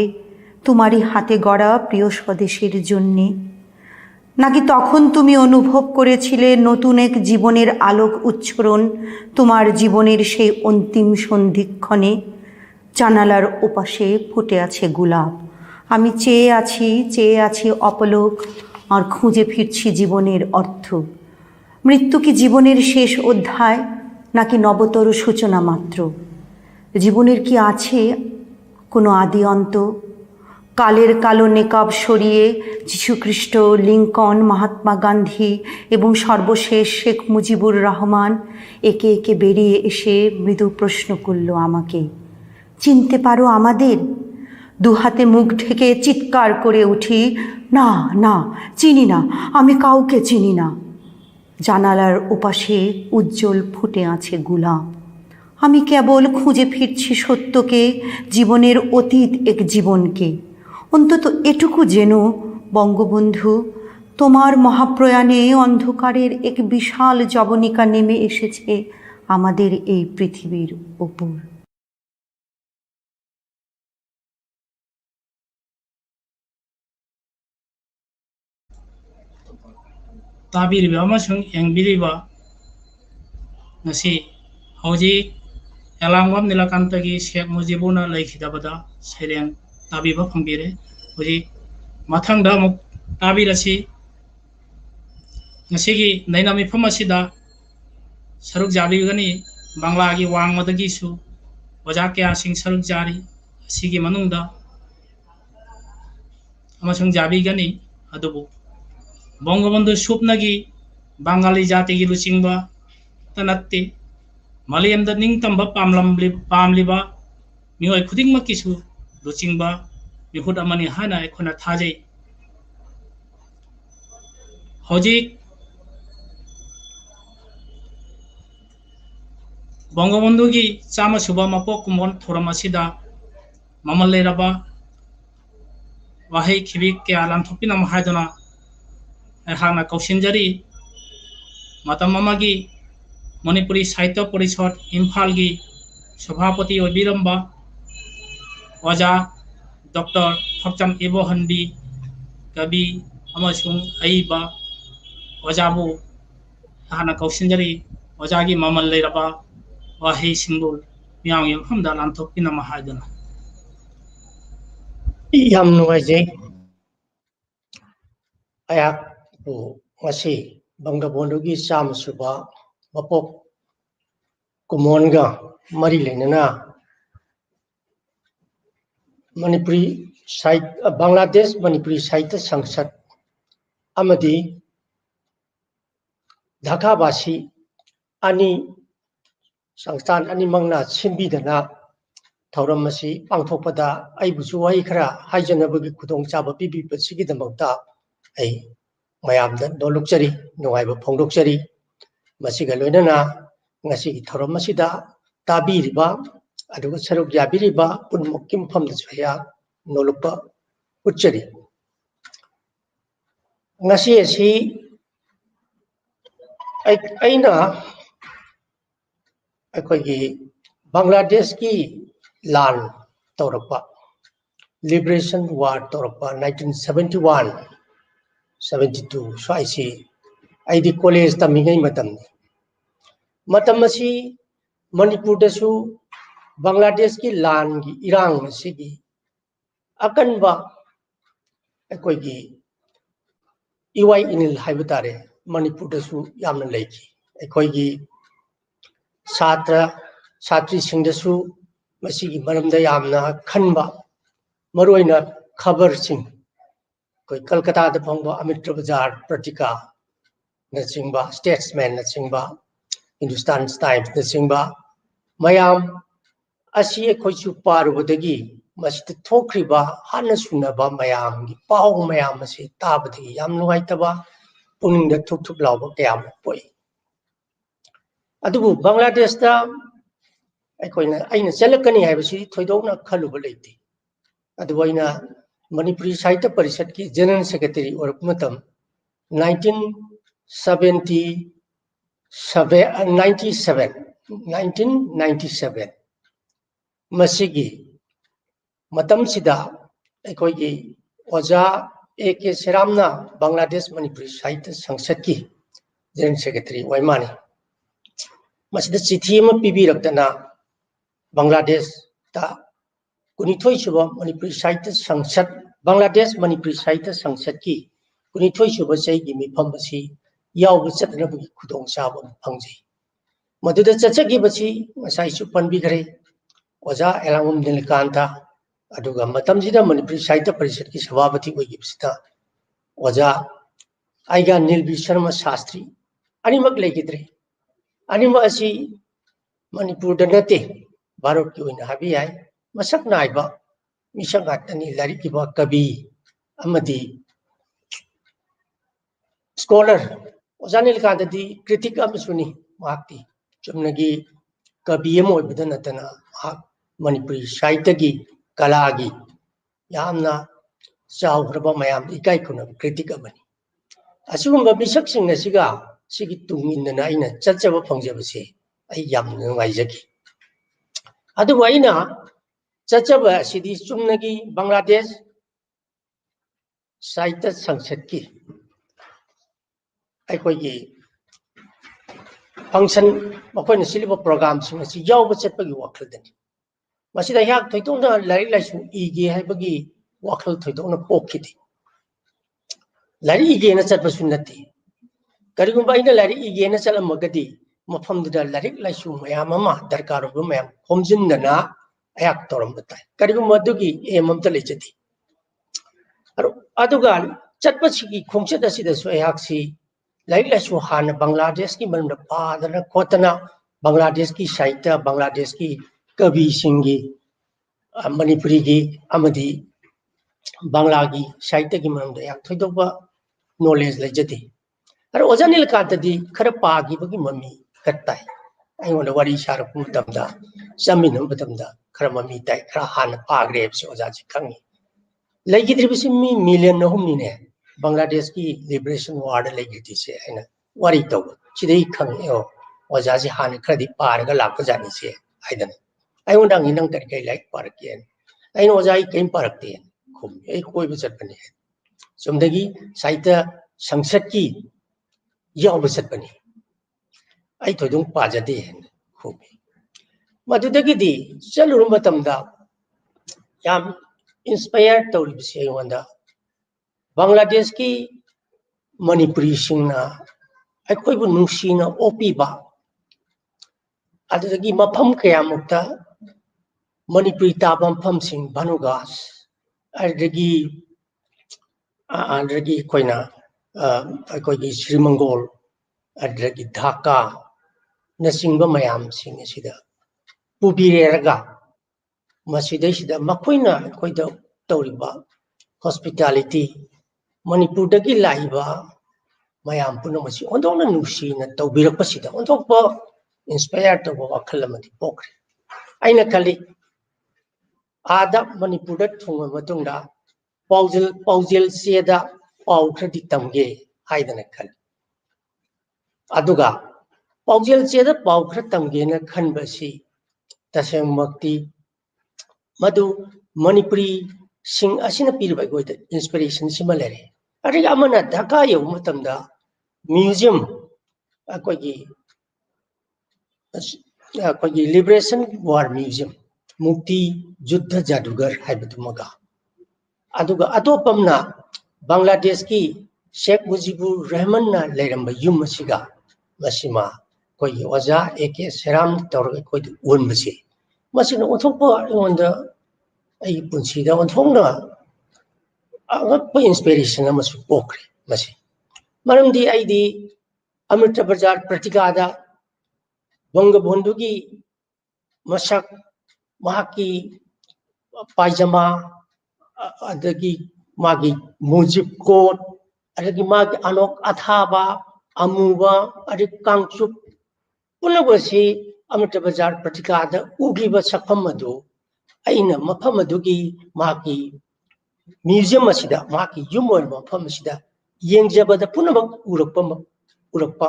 তোমারই হাতে গড়া প্রিয় স্বদেশের জন্যে? নাকি তখন তুমি অনুভব করেছিলে নতুন এক জীবনের আলোক উচ্ছরণ তোমার জীবনের সেই অন্তিম সন্ধিক্ষণে? জানালার ওপাশে ফুটে আছে গোলাপ, আমি চেয়ে আছি অপলক, আর খুঁজে ফিরছি জীবনের অর্থ। মৃত্যু কি জীবনের শেষ অধ্যায়, নাকি নবতর সূচনা মাত্র? জীবনের কি আছে কোনো আদি অন্ত? কালের কালো নেকাব সরিয়ে যীশুখ্রিস্ট, লিঙ্কন, মহাত্মা গান্ধী এবং সর্বশেষ শেখ মুজিবুর রহমান একে একে বেরিয়ে এসে মৃদু প্রশ্ন করল আমাকে, চিনতে পারো আমাদের? দুহাতে মুখ ঢেকে চিৎকার করে উঠি, না না, চিনি না, আমি কাউকে চিনি না। জানালার ওপাশে উজ্জ্বল ফুটে আছে গোলাপ, আমি কেবল খুঁজে ফিরছি সত্যকে, জীবনের অতীত এক জীবনকে। অন্তত এটুকু যেন বঙ্গবন্ধু, তোমার মহাপ্রয়াণে অন্ধকারের এক বিশাল জবনিকা নেমে এসেছে আমাদের এই পৃথিবীর ওপর। ताबीरिबा अमसुंग एंगबिरिबा ngasi hojik elangwam nilakantagi Sheikh Mujibuna laikhidabada sereng tabiba phangbire hojik mathangda amuk tabirasi ngasigi naina mifam asida saruk jabigani bangla gi wangmadagi su oja kya sing saruk jari sigi manungda amasung jabigani adubu bongobandhu supnagi bangali jati gi luchingba tanatti malayamda ningtamba pamliba mioi khudingmakisu luchingba mihut amani hana ekhona thajai hojik bongobandhu gi chama suba mapok kumon thoram asida mamal leiraba wahai khibik ke alam thopinam haidona hana kausinjari matam amagi Manipuri Sahitya Parishad Imphal gi Sabhapati oibiramba Oja Dr. Thakcham Ebo Hanbi Kabi amasung aiba Ojabu hana kausinjari Ojagi mamal leiraba wahai singbul miyang yam hamda lanthopina mahadana yam nuwaje ayak bu ngasi Bangabandhu gi cham suba mapok kumonga mari lenana Manipuri Bangladesh Manipuri Sahitya Sangsad amadi Dhaka basi ani sangstan ani mangna simbidana thauram masi pangthokpada ai busu wai khara haijanabagi khudong chaba pibi pasigi damakta ai mayamda dolukchari nungaiba phongdokchari masiga loinana ngasi thauram masida tabiriba aduga saruk yabiriba punmukki mfamda chaya nolukpa utchari ngasi asi aina akogi Bangladesh ki lan taurakpa liberation war taurakpa 1971 72 swaisi aidi college tamingai matam asi Manipur dasu Bangladesh ki lan gi irang sigi akanba akogi iwai inil haibutare Manipur dasu yamna leiki akogi Satra Satri Singdasu Masigi Maramda Yamna Khanba Maruina Khabar Singh Koi Kolkata the Pongba Amitra Bazar Pratika Natsingba Statesman Natsingba Hindustan Times Natsingba Mayam Asi Koichu Parubadagi Masita Tokriba Hana Sunaba Mayam Pau Mayam Masi Tabati Yam Nuaitaba Puning the Tuk Lauba Kayam Poi Adubu Bangladesh da aina chalakani haibasi thoidokna khaluba leiti adubu aina Manipuri Sahitya Parishad ki General Secretary orapmatam 1997 masigi matam sida akoigi Oja A.K. Seramna Bangladesh Manipuri Sahitya Sangsad ki General Secretary waimani masida chithi ma pibirakdana Bangladesh ta kunithoi suba Manipuri Sahitya Sangsad Bangladesh Manipuri Sahitya Sangsad ki kunithoi suba chai gi mifam basi yawba chatnabagi khudong chaba phangji maduda chachagi basi masai su panbigare Oja Elangum Nilakanta aduga matamjida Manipuri Sahitya Parishad ki sabhabati oigibsita Oja Aiga Nilbi Sharma Shastri animak legidre anima asi Manipur danate Bharot ki oina habi ai masak naiba misak atani larikiba kabi amadi scholar Ojanil kadadi critic amasuni mahakti chumnagi kabi amo bidanatana Manipuri Sahitya gi kalagi yamna chawraba mayam ikai kuna critic amani asugumba misak singna siga sigi tungindana aina chachaba phangjabase ai yam nungaijaki adubu aina chachaba sidi chumnagi Bangladesh Sahitya Sangsad ki aikogi function मखोइन सिलिबा programme सिंग असि यावब चटपगी वाखलदनि मसिदा याक थोइतोंना like लाइसु इगे हाइबगी वाखल थोइतोंना पोखिदि like इगे ना चटपसु नति करिगुंबा इना like इगे ना चलमगदि मफमदुदा like लाइसु मयाम अमा दरकार हो मयाम खोमजिनदना अयाक तोरम बताय करिगुंबा दुगी एममता लेजदि अदुगा चटपसिगी खोंगचत असिदसु अयाकसी लाइक लाइसु हान बांग्लादेश की मनुदा पादना खोतना बांग्लादेश की साहित्य बांग्लादेश की कवि सिंगी मणिपुरी की अमदी बांग्ला की साहित्य की मनुदा याक थोइदोबा नॉलेज लेजदि अरे ओजानिल कांतदी खर पागिबगी मम्मी खत्ताय अइओना वारी सारप मतमदा जमीन मतमदा खर मम्मी ताय खर हान पाग्रेबसे ओजाजी खंगी लेगिद्रिबसि मी मिलियन नहुमनिने बांग्लादेश की लिबरेशन वार लेगिति से हैना वारी तो सिदई खंगे ओ ओजाजी हान खरदी पारगा लाको जानी से हैदन अइओना नंग कर के लाइक पारकेन अइनो ओजाई केम पारकते खुम ए कोई बचतपने सुमदगी साहित्य संसद की याव बचतपने आई थोदुं पाजदे खुम मदुदगिदी चलुर मतमदा याम इंस्पायर तौरिबसे अइओंदा बांग्लादेश की मणिपुरी सिंगना अखोइबु नुंसीना ओपीबा अदुदगी मफम कयामुक्ता मणिपुरी ताबा मफम सिंग भानुगास अदगी कोइना अखोइगी श्रीमंगोल अदगी ढाका नसिंगबा मयाम सिंग असिदा पुबिरेरगा मसिदैसिदा मखोइना अखोइदा तौरिबा हॉस्पिटैलिटी मणिपुर की लाइबा मयाम पुनमसी ओंदोंना नुसीना तौबिरकपसिदा ओंदोकपा इंस्पायर तौबा वाखल अमदि पोखरे आइना खली आदा मणिपुर थुंग मतुंगदा पाउजेल सेदा पाउ खरदि तमगे हाइदना खल अदुगा पाउजेल सेदा पाउ खर तमगेना खनबसी तसेंगमक्ति मधु मणिपुरी सिंग असिना पीरबा गोइदा इंस्पिरेशन सिमा लेरे अरे अमना ढाका यौ मतमदा म्यूजियम अकोगी लिबरेशन वार म्यूजियम मुक्ति युद्ध जादूगर हाइबदुमगा अदुगा अतोपमना बांग्लादेश की शेख मुजीबुर रहमान ना लेरंबा युम मसिगा मसिमा कोई ओजा एके सेराम तौरगा कोई उनबसे मसिना ओथोपा ओंदा आई पुंसीदा ओंथोंना अगप इंस्पिरेशन अमसु पोखरे मसी मरमदी आईदी अमृत बाजार प्रतिकादा बंगबंधु की मसक महाकी पायजामा अदगी मागी मुजिब कोट अदगी मागी अनोक अथाबा अमुबा अदगी कांगचुप पुनबसी अमृत बाजार प्रतिकादा उगिबा सकफम मधु अइना मफम मधुगी मागी म्यूजियम असिदा मागी युम ओर मफम असिदा येंगजबदा पुनमक उरक्पा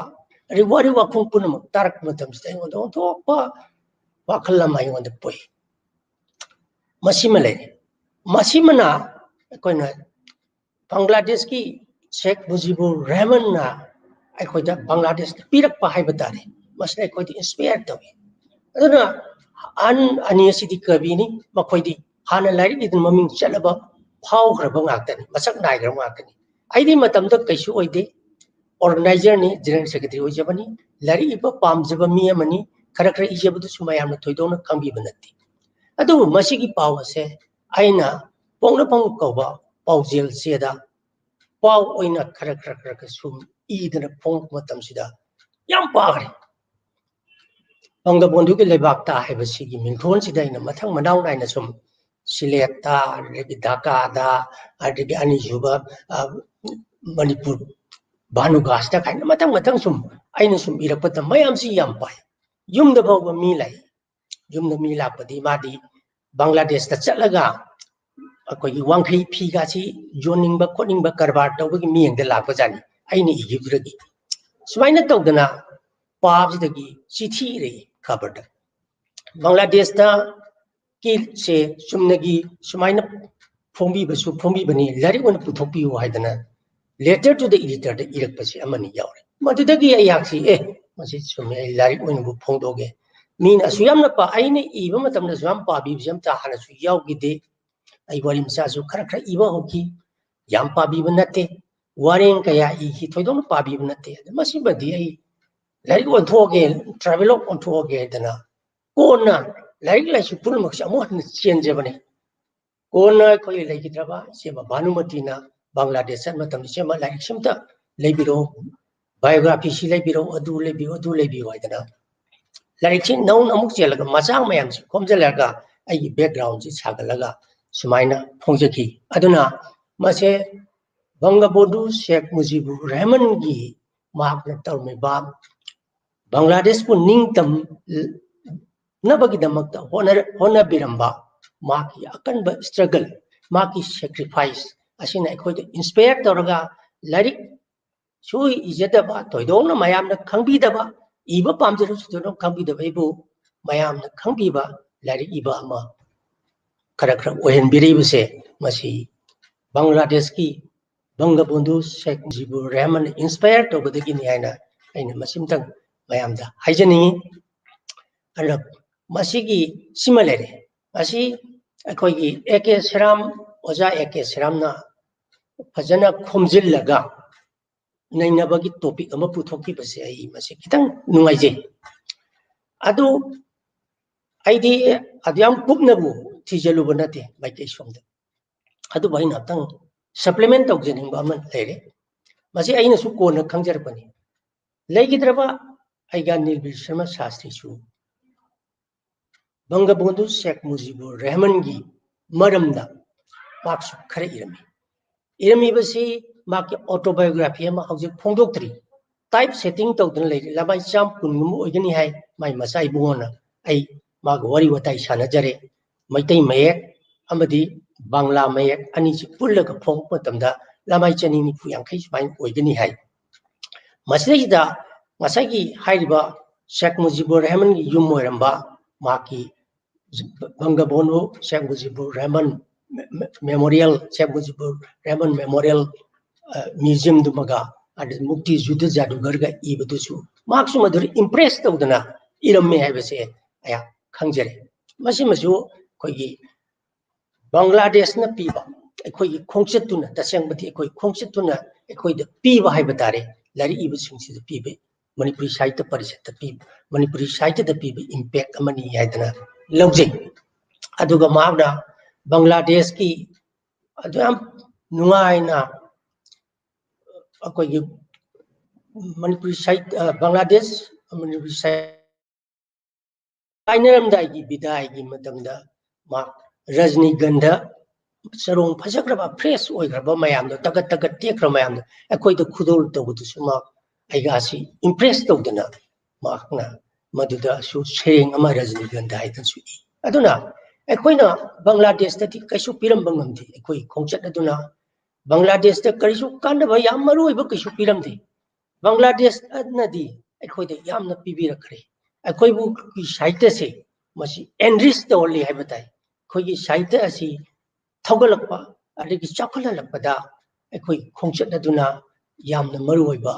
अरे वारी वाखुं पुनमक तारक मतमसिदा अइओंदा ओंथोकपा वाखल अमा अइओंदा पोई मसिमा लेरे मसिमना अखोइना बांग्लादेश की शेख मुजीबुर रहमान ना अखोइदा बांग्लादेश पीरक्पा हाइबा तारे मसिना अखोइदा इंस्पायर तौई अदुना अनी असिदी कविनी मखोइदी हाना लाइरिक इदन ममिंग चलबा फाउग्रबा ngaktani masak naigrab ngaktani aidi matamda kaisu oide organizer ni general secretary ojabani lari iba pamjaba mi amani khara khara ijabadu sumayamna thoidona kambi banati adu masigi paw ase aina pongna pong koba pawjel seda paw oina khara khara sum idana pong matam sida yam pagre bangabondu ke lebakta haibasigi mingthon sida ina mathang manaw naina sum सिलेक्टा Dhaka अनीजुबा Manipur भानुगास्ता खाइन Matang Matang सुम आइन सुम इरकपत मयाम सि याम पाय युमद भव मी लाई युमद मी लापदी मादी बांग्लादेश ता चलगा अकोई वांखै फीगा छि जोनिंगबा खोनिंगबा करबार तौबगी मियंग लाप जानी आइनि इगिब्रगी सुमाइना तौदना पाबजिदगी चिठी रे खबर बांग्लादेश ता की से सुमनगी सुमाइना फोंबी बनी लारिक वन पुथोपियो हाइदना लेटर टू द एडिटर द इरक पसी अमनी यावरे मदुदगी अयाक्सी मसी सुमे लाइक ओइनबु फोंदोगे मीन असुयामना पा आइने इबा मतमना सुयाम पाबी बिजम ता हाना सु यावगिदे आई वारी मसा सु खरा खरा इबा होकी याम पाबी बनते वारें कया ई थोइदों पाबी बनते मसी बदी आई लाइक ओंथोगे ट्रैवल ओंथोगे दना कोना लाइक लाइसु पुनमक से अमो हन चेंज बने कोना खोई लेगिद्रबा सेमा भानुमतीना बांग्लादेश मतम सेमा लाइक सिमता लेबिरो बायोग्राफी सी लेबिरो अदु लेबिरो आइदना लाइक छि नौन अमुक चेलगा मचांग मयाम से खोमजलगा आई बैकग्राउंड से सागलगा सुमाइना फोंजकी अदुना मसे बंगबंधु शेख मुजिबुर रहमान की महाकना तौरमेबा बांग्लादेश को निंगतम नबगिदमक्ता होनबिरंबा माकी अकनब स्ट्रगल माकी सैक्रिफाइस असिना अखोइद इंस्पायर तौरगा लाइक सुई इजदबा तोइदोंना मयामना खंगबिदबा इबा पामजरु सुदों खंगबिदबा इबु मयामना खंगबिबा लाइक इबा अमा खरा खरा ओहेनबिरिबसे मसी बांग्लादेश की बंगबंधु शेख मुजिबुर रहमान इंस्पायर तौबदगिनी हाइना आइना मसिमतंग मयामदा हाइजनी अलग मसीगी सिमलेरे मसी अखोइगी एके सेराम ओजा एके सेरामना फजना खोमजिल्लगा नैनबगी टॉपिक अमा पुथोकी बसे आई मसी खितंग नुंगाइजे अदु आइदी अद्याम कुपनबु थिजलुब नते बाइके सोमदा अदु बाइन हतंग सप्लीमेंट तौजनिंग बामन लेरे मसी आइना सु कोना खंगजरपनी लेगिद्रबा आइगा नीलबीर शर्मा शास्त्री सु बंगबंधु शेख मुजिबुर रहमान की मरमदा मार्क्स खरे इरमी बसी माकी ऑटोबायोग्राफी अमा हौजिक फोंदोक्तरी टाइप सेटिंग तौदन लेरे लबाई चाम कुनगुम ओइगनी हाय माई मसाई बुओना आई माग वरी वताई सानजरे मैतै मयेक अमदी बांग्ला मयेक अनि सि पुल्लगा फोंग मतमदा लबाई चनी निफु यांखै सुमाइन ओइगनी हाय मसलेदा मसागी हाइरिबा शेख मुजिबुर रहमान की युम ओइरंबा माकी Bangabandhu Sheikh Mujibur Rahman Memorial Sheikh Mujibur Rahman Memorial Museum दुमगा अद मुक्ति युद्ध जादूगरगा इबदुसु मार्क्स मधुर इंप्रेस तौदना इरमे हाइबसे आया खंजरे मसी मसु खोगी बांग्लादेश न पीबा खोगी खोंगचतुना तसेंगबदी खोई खोंगचतुना खोई द पीबा हाइबा तारे लारी इबसिंगसि द पीबे मणिपुरी साहित्य परिषद द पीबा मणिपुरी साहित्य द पीबे इंपैक्ट अमनी हाइदना लौजे अदुगा मावना बांग्लादेश की अदम नुआइना अकोई मणिपुरी साहित्य बांग्लादेश मणिपुरी साहित्य की विदाई की मतमदा मा रजनीगंधा सरोंग फजग्रबा फ्रेश ओइग्रबा मयामदो तगत तगत टेक्र मयामदो अकोइद खुदोल तबुदुसु मा आइगासी इंप्रेस तौदना माखना मधुदा सु सेरेंग अमा रजनीगंधा हाइदसु अदुना अखोइना बांग्लादेश तति कैसु पिरम बंगमदि अखोइ खोंचत अदुना बांग्लादेश त करिसु कांदबा याम मरुइबा कैसु पिरमदि बांग्लादेश नदी अखोइद यामना पिबिरखरे अखोइबु की साहित्य से मसी एनरिच तोली हाइबताई खोगी साहित्य असि थौगलकपा अदगी चाखललकपदा अखोइ खोंचत अदुना यामना मरुइबा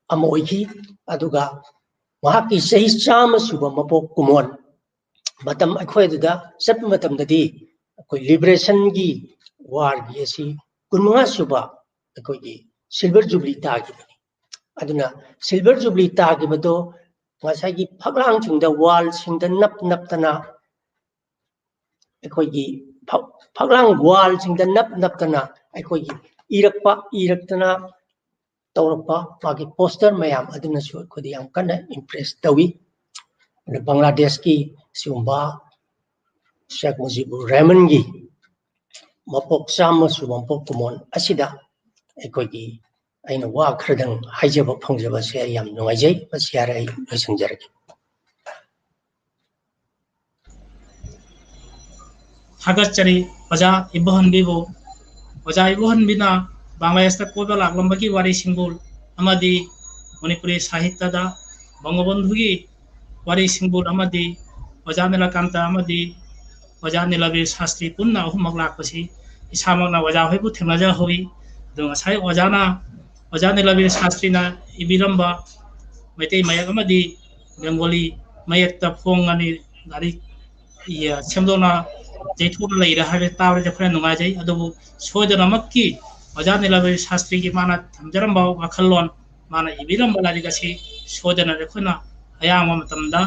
अमा ओइखि अदुगा महाकी सही चाम सुबा मपोक कुमोन मतम अखोइदुदा सप मतमददी अखोइ लिबरेशन की वार की असि कुनमंगा सुबा अखोइगी सिल्वर जुबली तागिबनी अदुना सिल्वर जुबली तागिबदो ngасai phaklang chingda wall singda nap naptana अखोइगी phaklang wall singda nap naptana अखोइगी इरक्तना तौरपा मागी पोस्टर मयाम अदुना सु अखोइदी याम कन्ना इंप्रेस तवी बांग्लादेश की सिउंबा शेख मुजिबुर रहमान की मपोक चाम सुबा मपोक कुमोन असिदा अखोइगी अइना वा खरदंग हाइजबा फंगजबा से याम नुंगाइजै बसियारै लोइसंजरगे हागचरी ओजा इबहनबिबो ओजा इबहनबिना बांग्लादेश तक कोबा लागलंबकी वारी सिंबुल अमदी मणिपुरी साहित्य दा बंगबंधु की वारी सिंबुल अमदी ओजा नीलकांत अमदी ओजा नीलबीर शास्त्री पुन्ना अहुमक लाकपसी इसामकना ओजा होइबु थेंगनाजा होई दो ngасai ओजा नीलबीर शास्त्री ना इबिरंबा मैतै मयक अमदि बेंगोली मयक फोंगनी गारी सेमदोना जैथोना लेरा है ताबे खरा नुगाजै अदुबु सोदनमक्की ओजा नीलाद्रि शास्त्री की माना थमजरम बाव वाखलोन माना इबिरम लारिक असि सोदना रेखना अयाम मतमदा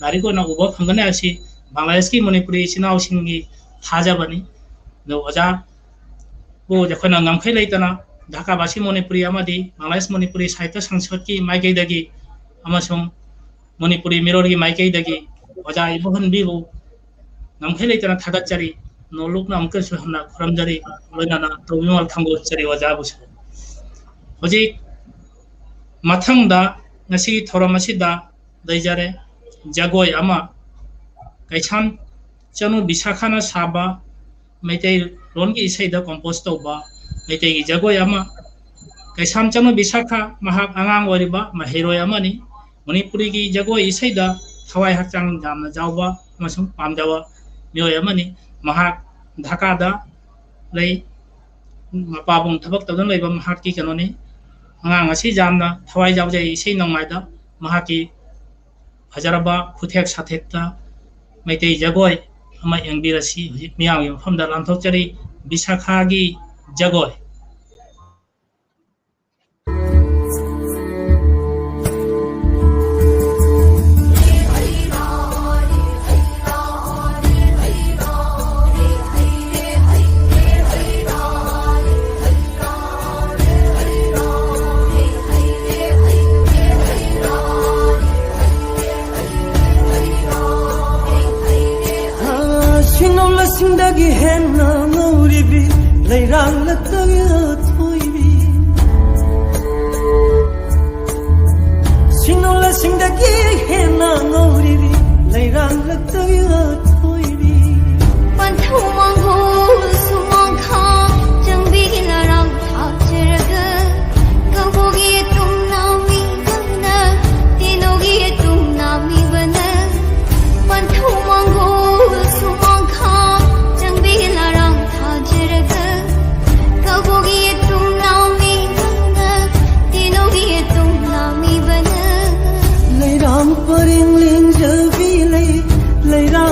लारिकोना उबो फंगने असि बांग्लादेश की मणिपुरी इचिनाव सिंगी थाजाबनी नो ओजा बो जखना ngमखै लेतना ढाका बासी मणिपुरी अमदि बांग्लादेश मणिपुरी साहित्य संसद की माइकैदगी अमसुंग मणिपुरी मिरोर की माइकैदगी ओजा इबोहन बिबो ngमखै लेतना थागतचरी नोलुकना अमकसु हमना खुरमजरी लोइनाना तोबिमल थांगोचरी ओजा बुसु होजि मथंगदा ngasi थोरम असिदा दैजारे जगोय अमा कैछाम चनु विशाखाना साबा मैतै लोनगी इसाइदा कंपोज तौबा मैतै की जगोय अमा कैछाम चनु विशाखा महाक आंगांग ओरिबा महिरोय अमानि मणिपुरी की जगोय इसाइदा थवाय हचांग जामना जावबा अमसुंग पामजावा मियोय अमानि महाक ढाकादा लै मपाबुंग थबक तदन लैबा महाक की कनोनि आंगांग असि जामना थवाय जावजै इसै नंगमायदा महाकी फजरबा खुथेक साथेक्ता मैतै जगोय अमा यंगबिरसी हुजिक Miyagi मफमदा लांथोकचरी विशाखागी जगोय Sindagi henna nguribi leirang latagi athoibi Sinola sindagi henna nguribi leirang latagi athoibi Panthu manghu sumang kha jangbi larang thacheraga kabogi tum nami bana tinogi tum nami bana Panthu manghu sumang kha Leiram paring ling jabi lei leiram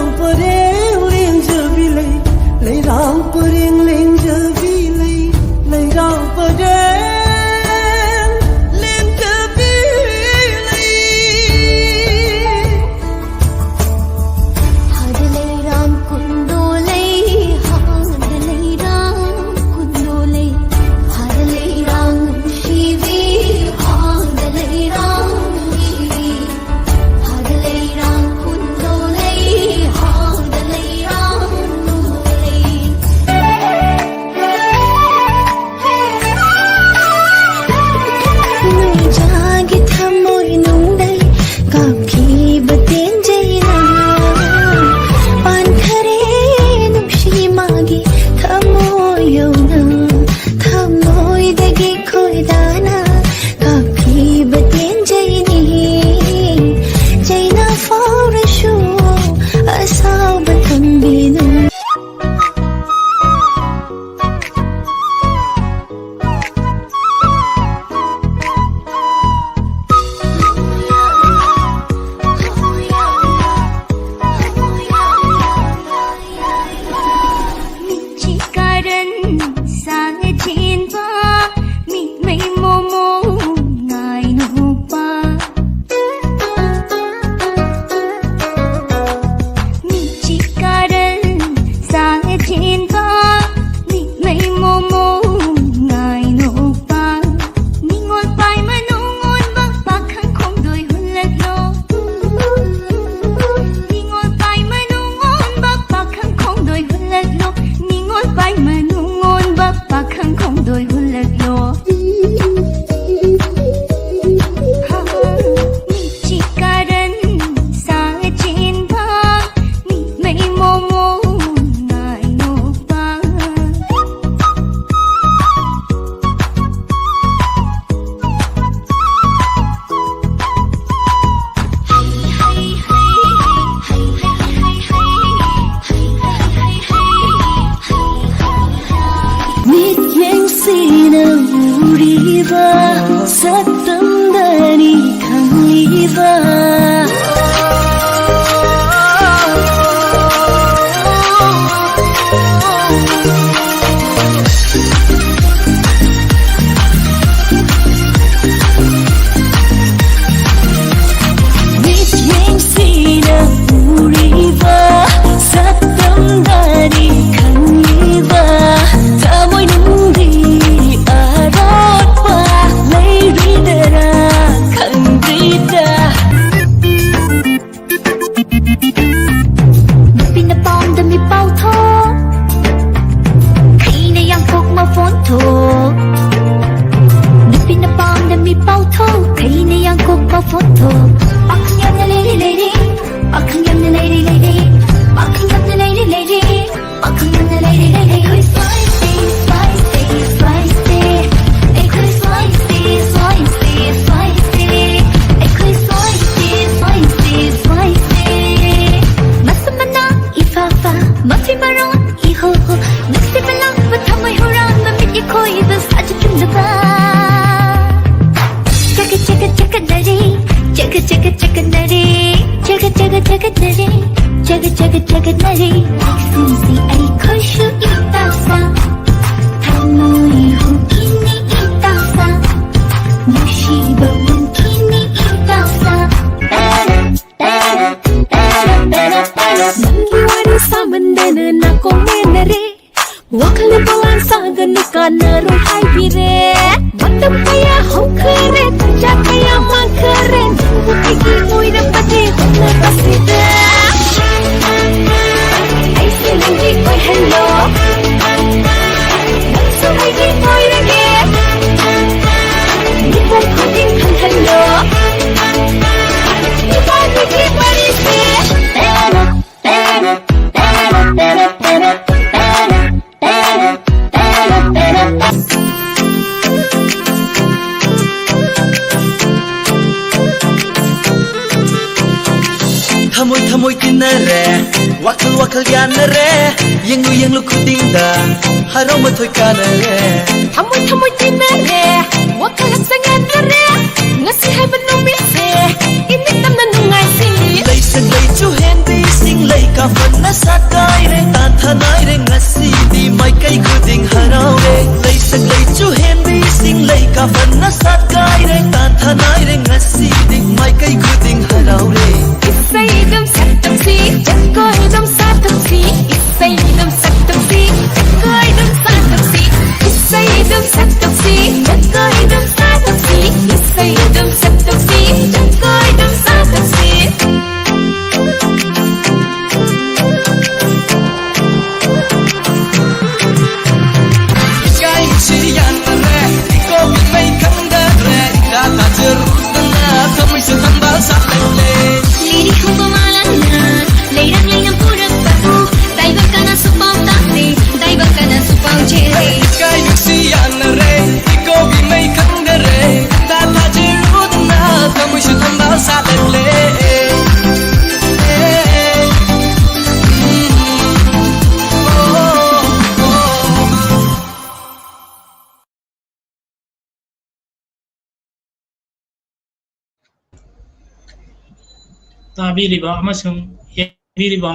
ताबीरिबा अमसुंग येबीरिबा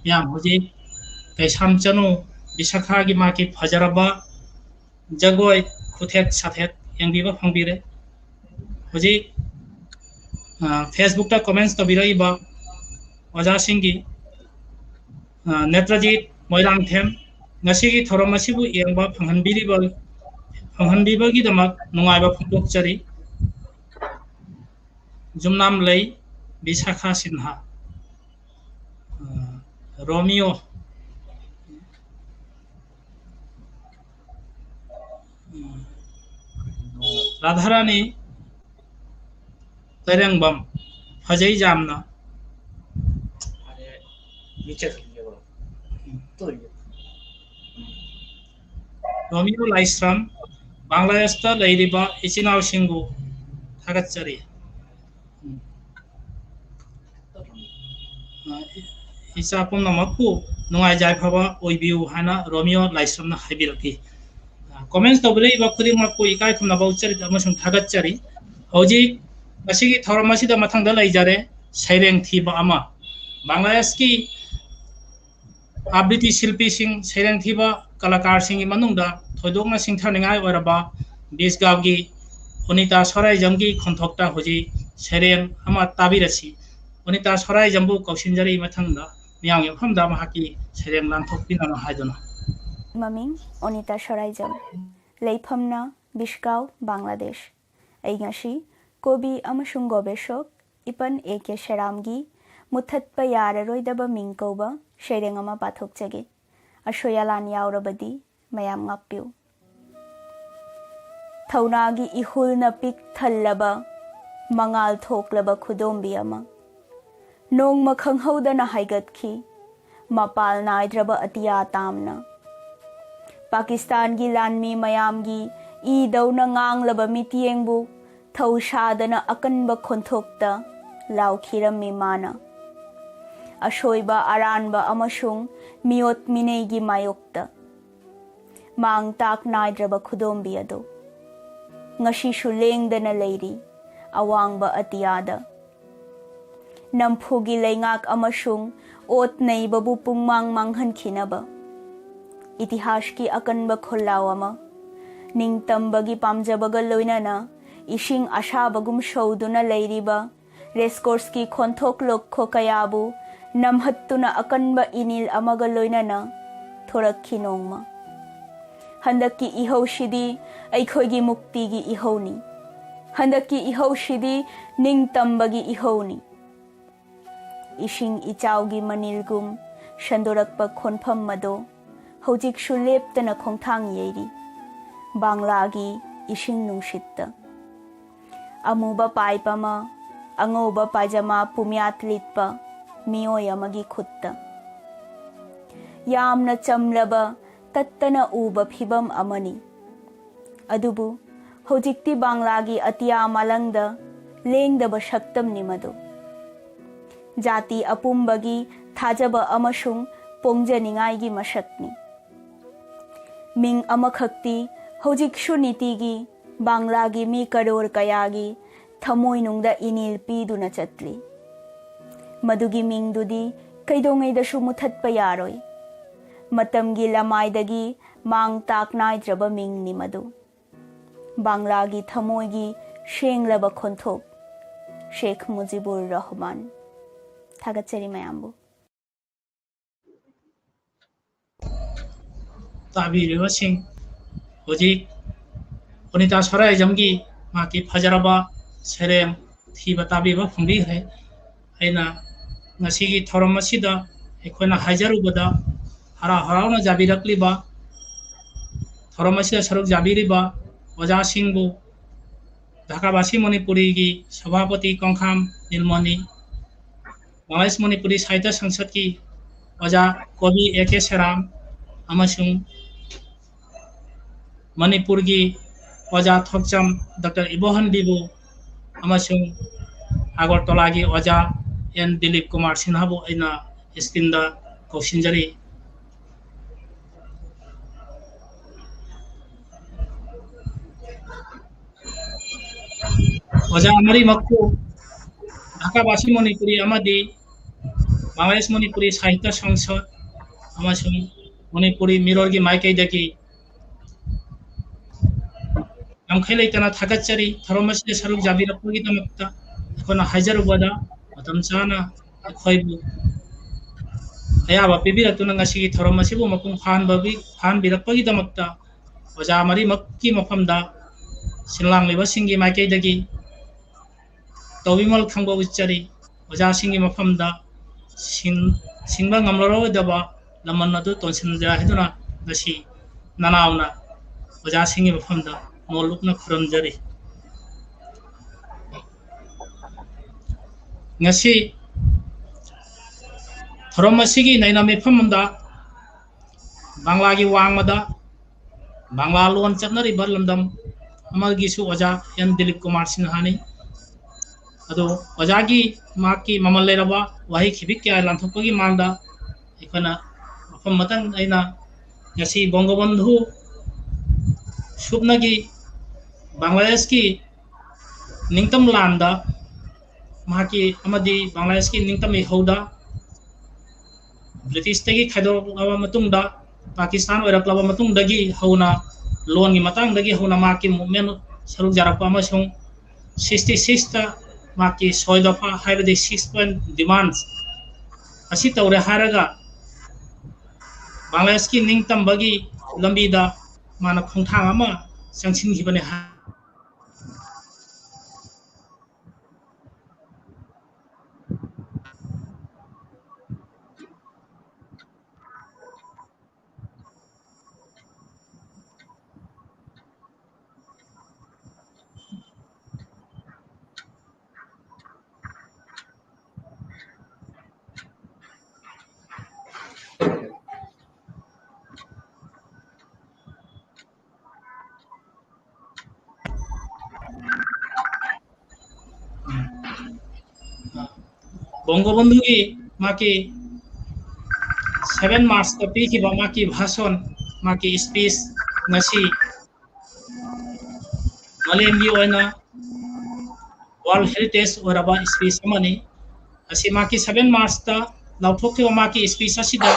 याम हुजी कैसाम चनु विशाखा की माकी फजरबा जगोय खुथेत साथेत यंगबीबा फंगबीरे हुजी Facebook ता comments तबिरइबा ओजा सिंगी Netrajit Moirangthem ngasi थोरम मसिबु यंगबा फंगहनबीबा की दमक नुंगाइबा फुंदोकचरी जुमनाम लई विशाखा सिन्हा रोमियो राधारानी तैरंगबम फजई जामना रोमियो लाइस्राम बांग्लादेश लेरिबा इचिनाव सिंगु थागतचरी इसा पुनमकु नुंगाइ जायफाबा ओइबिउ हाना रोमियो लाइस्रामना हाइबिरकी कमेंट्स तबरे बखुदिंगमकु इकाय खुमना बाउचरी अमसुं थागतचरी हौजी masigi thoromasi da mathang da laijare saireng thiba ama Bangladesh ki abriti silpi sing saireng thiba kalakar sing manungda thoidokna singthaningai oraba bisgaw gi Unita Sorai Jamgi Konthokta Hoji Sereng ama tabirasi Unita Sorai Jambu Kausinjari Mathangda Miyang Yamhamda Mahaki Sereng Lanthokpina Haidona Maming Unita Sorai Jam Leiphamna Bishkau Bangladesh Aigashi Kobi Amashung Gobeshok Ipan Eke Sheramgi Muthatpa Yararoidaba Mingkoba Sereng ama Pathokjagi Ashoyalan Yaurabadi Mayam Ngappiu Thaunagi ihul na pik thallaba mangal thoklaba khudombi ama nong makhanghoda na haigat khi mapal naidraba atiya tamna Pakistan gi lanmi mayam gi I dauna nganglaba mitiengbu thaushadana akanba khonthokta laukhiram mana ashoiba aranba amashung miot minei gi mayokta mang tak naidraba khudombi ado Ngashi lengdana leiri awangba atiyada Namphugi leingak amashung ot nei babu pungmang manghan khinaba Itihash ki akanba khulawama ningtambagi pamjabaga loinana ishing ashabagum shouduna leiriba rescourse ki khonthok lokho kayabu namhattuna akanba inil amaga loinana thorakhi nongma Handaki ihau shidi aikhoigi mukti gi ihauni Handaki ihau shidi ningtambagi ihauni Ishing ichaugi manilgum shandorakpa khonpham mado hojik shuleptana khongthang yeiri Banglagi ishing nungshitta Amuba paipama angoba pajama pumyat litpa miyoy amagi khutta Yamna chamlaba tattana uba phibam amani adubu hojikti banglagi atiya malangda lengdaba shaktam nimadu jati apumbagi thajaba amashung pongjaningai gi masakni ming amakhakti hojik shuniti gi banglagi mi karor kayagi thamoi nungda inil piduna chatli madugi mingdudi kaidongai da shu muthatpa yaroi Matamgi lamaidagi mang tak naidraba mingni madu Banglagi thamoigi shenglaba khonthok Sheikh Mujibur Rahman Thagachari mayambu Tabiriba sing Hoji Unita Sorai Jamgi Maki Fajaraba Sereng Thiba tabiba phungbi hai Aina Ngasigi Thoramasida Ekhoina Hajarubada Hara Harana Jabirakliba Thoramasida Saruk Jabiriba Oja Singbu Dhakabasi Manipuri gi Sabhapati Kongkham Nilmani Bangladesh Manipuri Sahitya Sangsad ki Oja Kobi Eke Seram Amasung Manipur gi Oja Thokcham Dr. Ibohan Bibu Amasung Agartala gi Oja N. Dilip Kumar Sinhabu Aina Iskinda Kausinjari Oja Amari Makku Dhakabasi Manipuri Amadi Bangladesh Manipuri Sahitya Sangsad Amasung Manipuri Mirorgi Maikaidaki Namkhailaitana Thagachari Thoramasida Saruk Jabirakpagi damakta Ekhona Hajarubada Matam chana Ekhoibu Ayaba Pibiratuna ngasigi Thoramasibu mapung phan birakpagi damakta Oja Amari Makki mafamda Sinlang liba singi Maikaidagi Tobimal Khangba Uchari Oja singi mafamda Singba ngamlarawadaba Lamanadu Tonsinja Hiduna Ngasi Nanauna Oja singi mafamda Nolukna Khuramjari Ngasi Thoramasigi Nainami Famanda Banglagi Wangmada Bangla Lon Chatnari Barlandam Amalgisu Oja N. Dilip Kumar Sinhani Ado Ojagi Maki Mamalleraba Wahi Kibikya Lanthopagi Manda Ikana Matang Aina Ngasi Bangabandhu Subnagi Bangladesh ki निंगतम लांदा महाकी अमदी बांग्लादेश की निंगतम इहौदा British तगी खाइदोरक्लबा मतुंगदा Pakistan ओइरक्लबा मतुंगदगी हौना loan की मतंगदगी हौना माकी movement सरुक जारक्पा अमसुंग 66 ता माकी सोयदफा हाइबदि 6 point demands असी तौरे हारगा बांग्लादेश की निंगतमबगी लंबीदा माना खोंथांग अमा संसिनखिबने हा बंगबंधु की माकी 7 मार्च का पीखिबा माकी भाषण माकी speech ngasi malemgi oina world heritage oraba speech amani asi maki 7 march ta lauthokhiba maki speech asida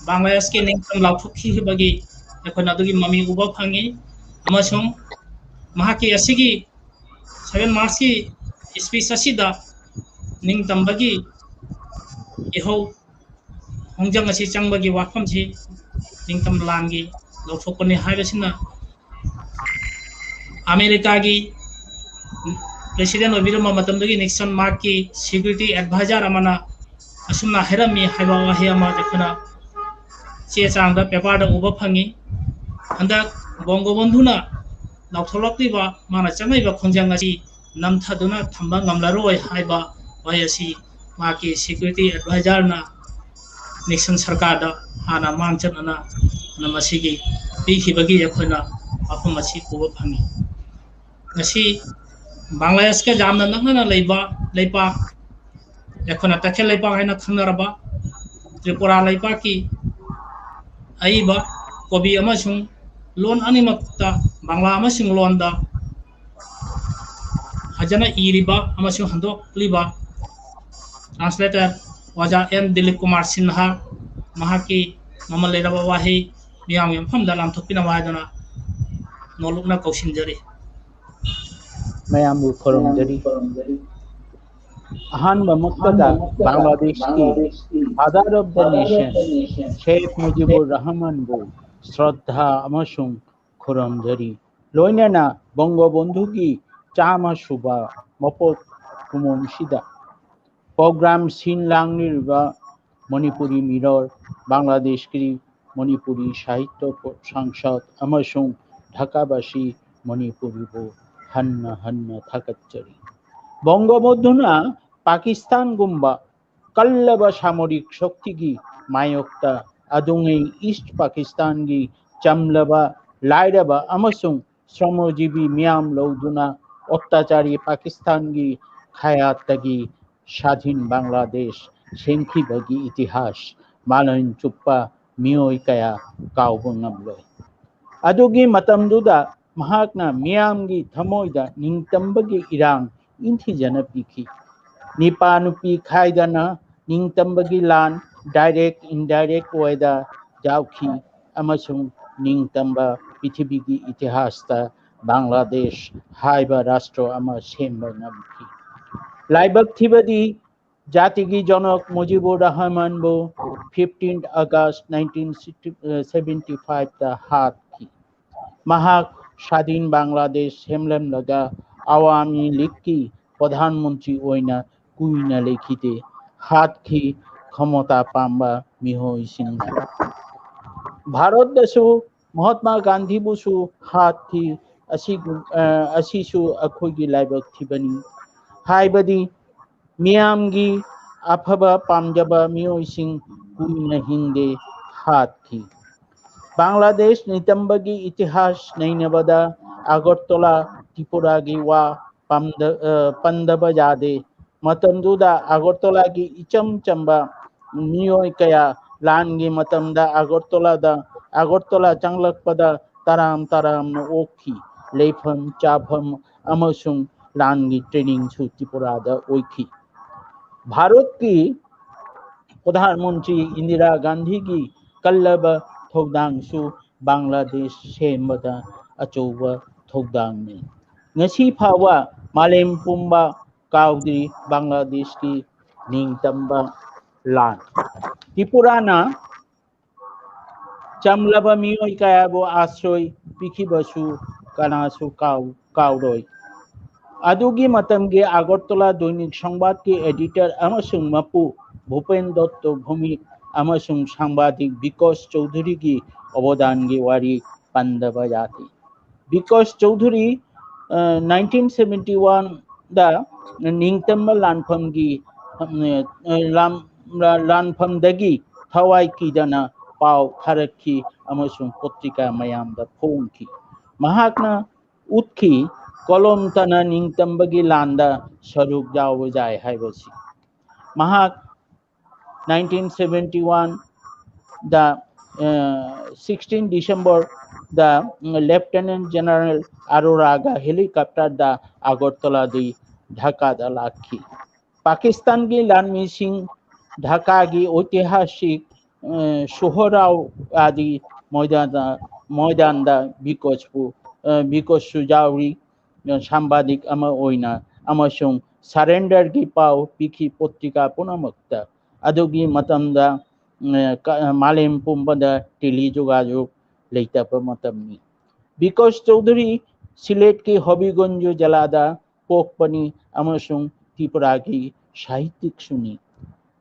bangladesh ke ningtam lauthokhi bagi ekhona dugi mami uba phangi amasung mahaki asigi 7 march ki speech asida ningtam bagi iho hongjang asi changbagi wafam si ningtam langi lauthokoni haibasina America की president ओबिरमा मतमदगी Nixon mark की security adviser अमना असुमना हेरमी हाइबा वाहे अमा जखना चे चांग दा paper दा उबा fungi हंदा बंगबंधुना लाउथलक्तिबा माना चंगैबा खोंजांग असि नमथादुना थंबा ngamlaroi हाइबा YC माकी security adviser ना निक्सन सरकार दा हाना मांगचना नमसिगी पीखिबगी यखना अफम असि उबा fungi ngasi Bangladesh ka jamna nangna leipa ekhona takhel leipa haina khangaraba Tripura leipa ki aiba kobi amasung loan animakta Bangla amasung loan da hajana iriba amasung handok liba translator waja M Dilip Kumar Sinha mahaki mamalera wahi miyam yam famda lam thopina waidana nolukna kausinjari मयामु खुरमजरी अहानबा मक्तदा बांग्लादेश की father of the nation Sheikh Mujibur Rahman बो श्रद्धा अमसुंग खुरमजरी लोइनाना बंगबंधु की चामा सुबा मपोत कुमोमसिदा प्रोग्राम सिनलांगनिरबा मणिपुरी मिरर बांग्लादेश की मणिपुरी साहित्य संसद अमसुंग ढाकाबासी मणिपुरी बो हन्ना हन्ना थाकच्चरी बंगबंधुना पाकिस्तान गुम्बा कल्लबा सामरिक शक्ति की मायोक्ता अदुंगे ईस्ट पाकिस्तान की चमलबा लाइरबा अमसुंग श्रमजीवी मियाम लौदुना अत्याचारी पाकिस्तान की खायातगी स्वाधीन बांग्लादेश सेंखिबगी इतिहास मालन चुप्पा मियोय कया काउबंगमलोय अदुगी मतमदुदा महाकना मियामगी थमोइदा निंगतंबगी इरांग इंथिजना पीखी निपा नुपी खाइदना निंगतंबगी लान डायरेक्ट इनडायरेक्ट वेदा जाउखी अमसुंग निंगतंबा पृथ्वीगी इतिहासता बांग्लादेश हाइबा राष्ट्र अमा सेंबा नमखी लाइबक थिबदी जातिगी जनक मुजिबुर रहमान बो 15 अगस्त 1975 ता हाथ की महाक स्वाधीन बांग्लादेश हेमलम लगा आवामी लीग की प्रधानमंत्री ओइना कुइना लेखिते हाथ की क्षमता पाम्बा मिहोई सिंह भारत देशु महात्मा गांधी बुसु हाथ की असीसु अखोगी लाइबक थिबनी हाइबदी मियामगी अफबा पामजबा मिहोई सिंह कुइना हिंदे हाथ की बांग्लादेश नितंबगी इतिहास नैनबदा अगरतला त्रिपुरा की वा पंदब जादे मतमदुदा अगरतला की इचम चंबा मियोय कया लानगी मतमदा अगरतला चंगलकपदा तराम तराम न ओखी लेफम चाफम अमसुंग लान की ट्रेनिंग सु त्रिपुरा दा ओइखी भारत की प्रधानमंत्री इंदिरा गांधी की कल्लब थौदांगसु Bangladesh सेमबदा अचौबा थौदांगनी ngasi phawa malem pumba kaudi Bangladesh ki ningtamba lan Tripura na chamlaba miyoi kayabo asroy pikibasu kanasu kauroi adugi matamge Agartala Doinik Sangbad ki editor amasung mapu Bhupen Dotto Bhumik amasung sangbadik Bikosh Choudhury ki অবদান ge wari pandaba jati Bikosh Choudhury 1971 da ningtamba lanpham gi lanpham dagi thawai ki dana pau tharakhi amasung potrika mayam da phongki mahakna utki kolom tana ningtamba gi landa saruk jaw jai haibasi mahak 1971 da 16 December the Lieutenant General Aroraga helicopter da Agartala di Dhaka da lakhi Pakistan ki Lanmi Singh Dhaka ki ऐतिहासिक Sohrao adi moidan da Bikosh Sujauri sambadik ama oina amasung surrender ki pau pikhi potrika punamakta adugi matamda malem pumbada tili jogajog leitapa matamni Bikosh Choudhury Silet ki Hobbyganj jalada pokpani amasung Tripura ki sahityik suni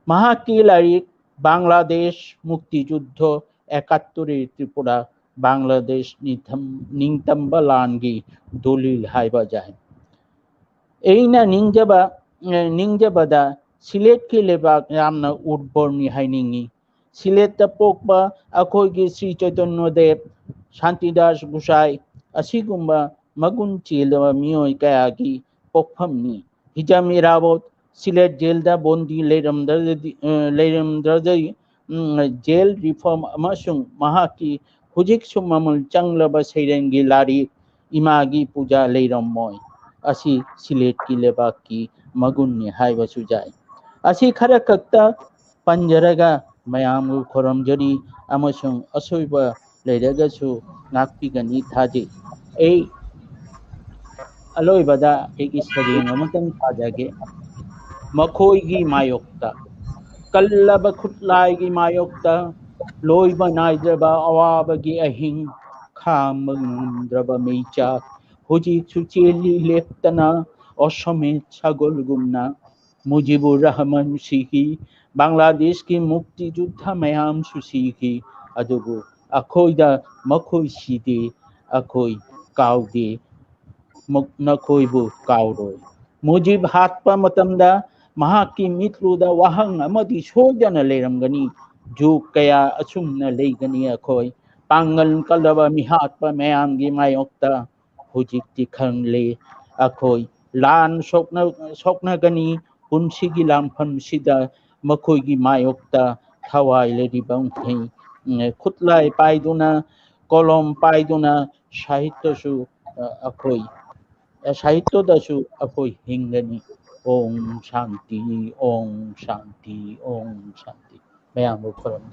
mahaki larik Bangladesh mukti juddho 71 Tripura Bangladesh ningtamba langi dolil haiba jai eina ningjabada Silet ki lebak yamna urborni hainingi Silet ta pokba akhoi gi Sri Chaitanya Dev Shantidas Gosai asigumba magun chilaba miyoi kaya gi pokphamni hijam irawot Silet jail da bondi leiramdadi jail reform amasung mahaki hujik sumamul changlaba seirengi lari imagi puja leirammoy asi Silet ki lebak ki magunni haiba sujai asi khara kakta panjaraga mayamu khoramjari amasung asoiba leiragasu ngakpigani thaje ei aloibada egi sareng amatang thajage makhoi gi mayokta kallaba khutlai gi mayokta loiba naijaba awaba gi ahing khamdraba meicha hoji chucheli leptana osome chagol gumna Mujibur Rahman Sikhi Bangladesh ki mukti juddha mayam susikhi adugu akhoi da makhoi side akhoi kaude nakhoi bu kauroi Mujib hatpa matamda mahaki mitlu da wahang amadi sojana leiramgani juk kaya asumna leigani akhoi pangal kalaba mihatpa mayam gi mayokta hujik ti khangle akhoi lan sokna gani punsigi lampham sida makhoi gi mayokta thawai leribang thei khutlai paiduna kolom paiduna sahitya su akhoi sahitya dasu akhoi hingani om shanti mayam khoram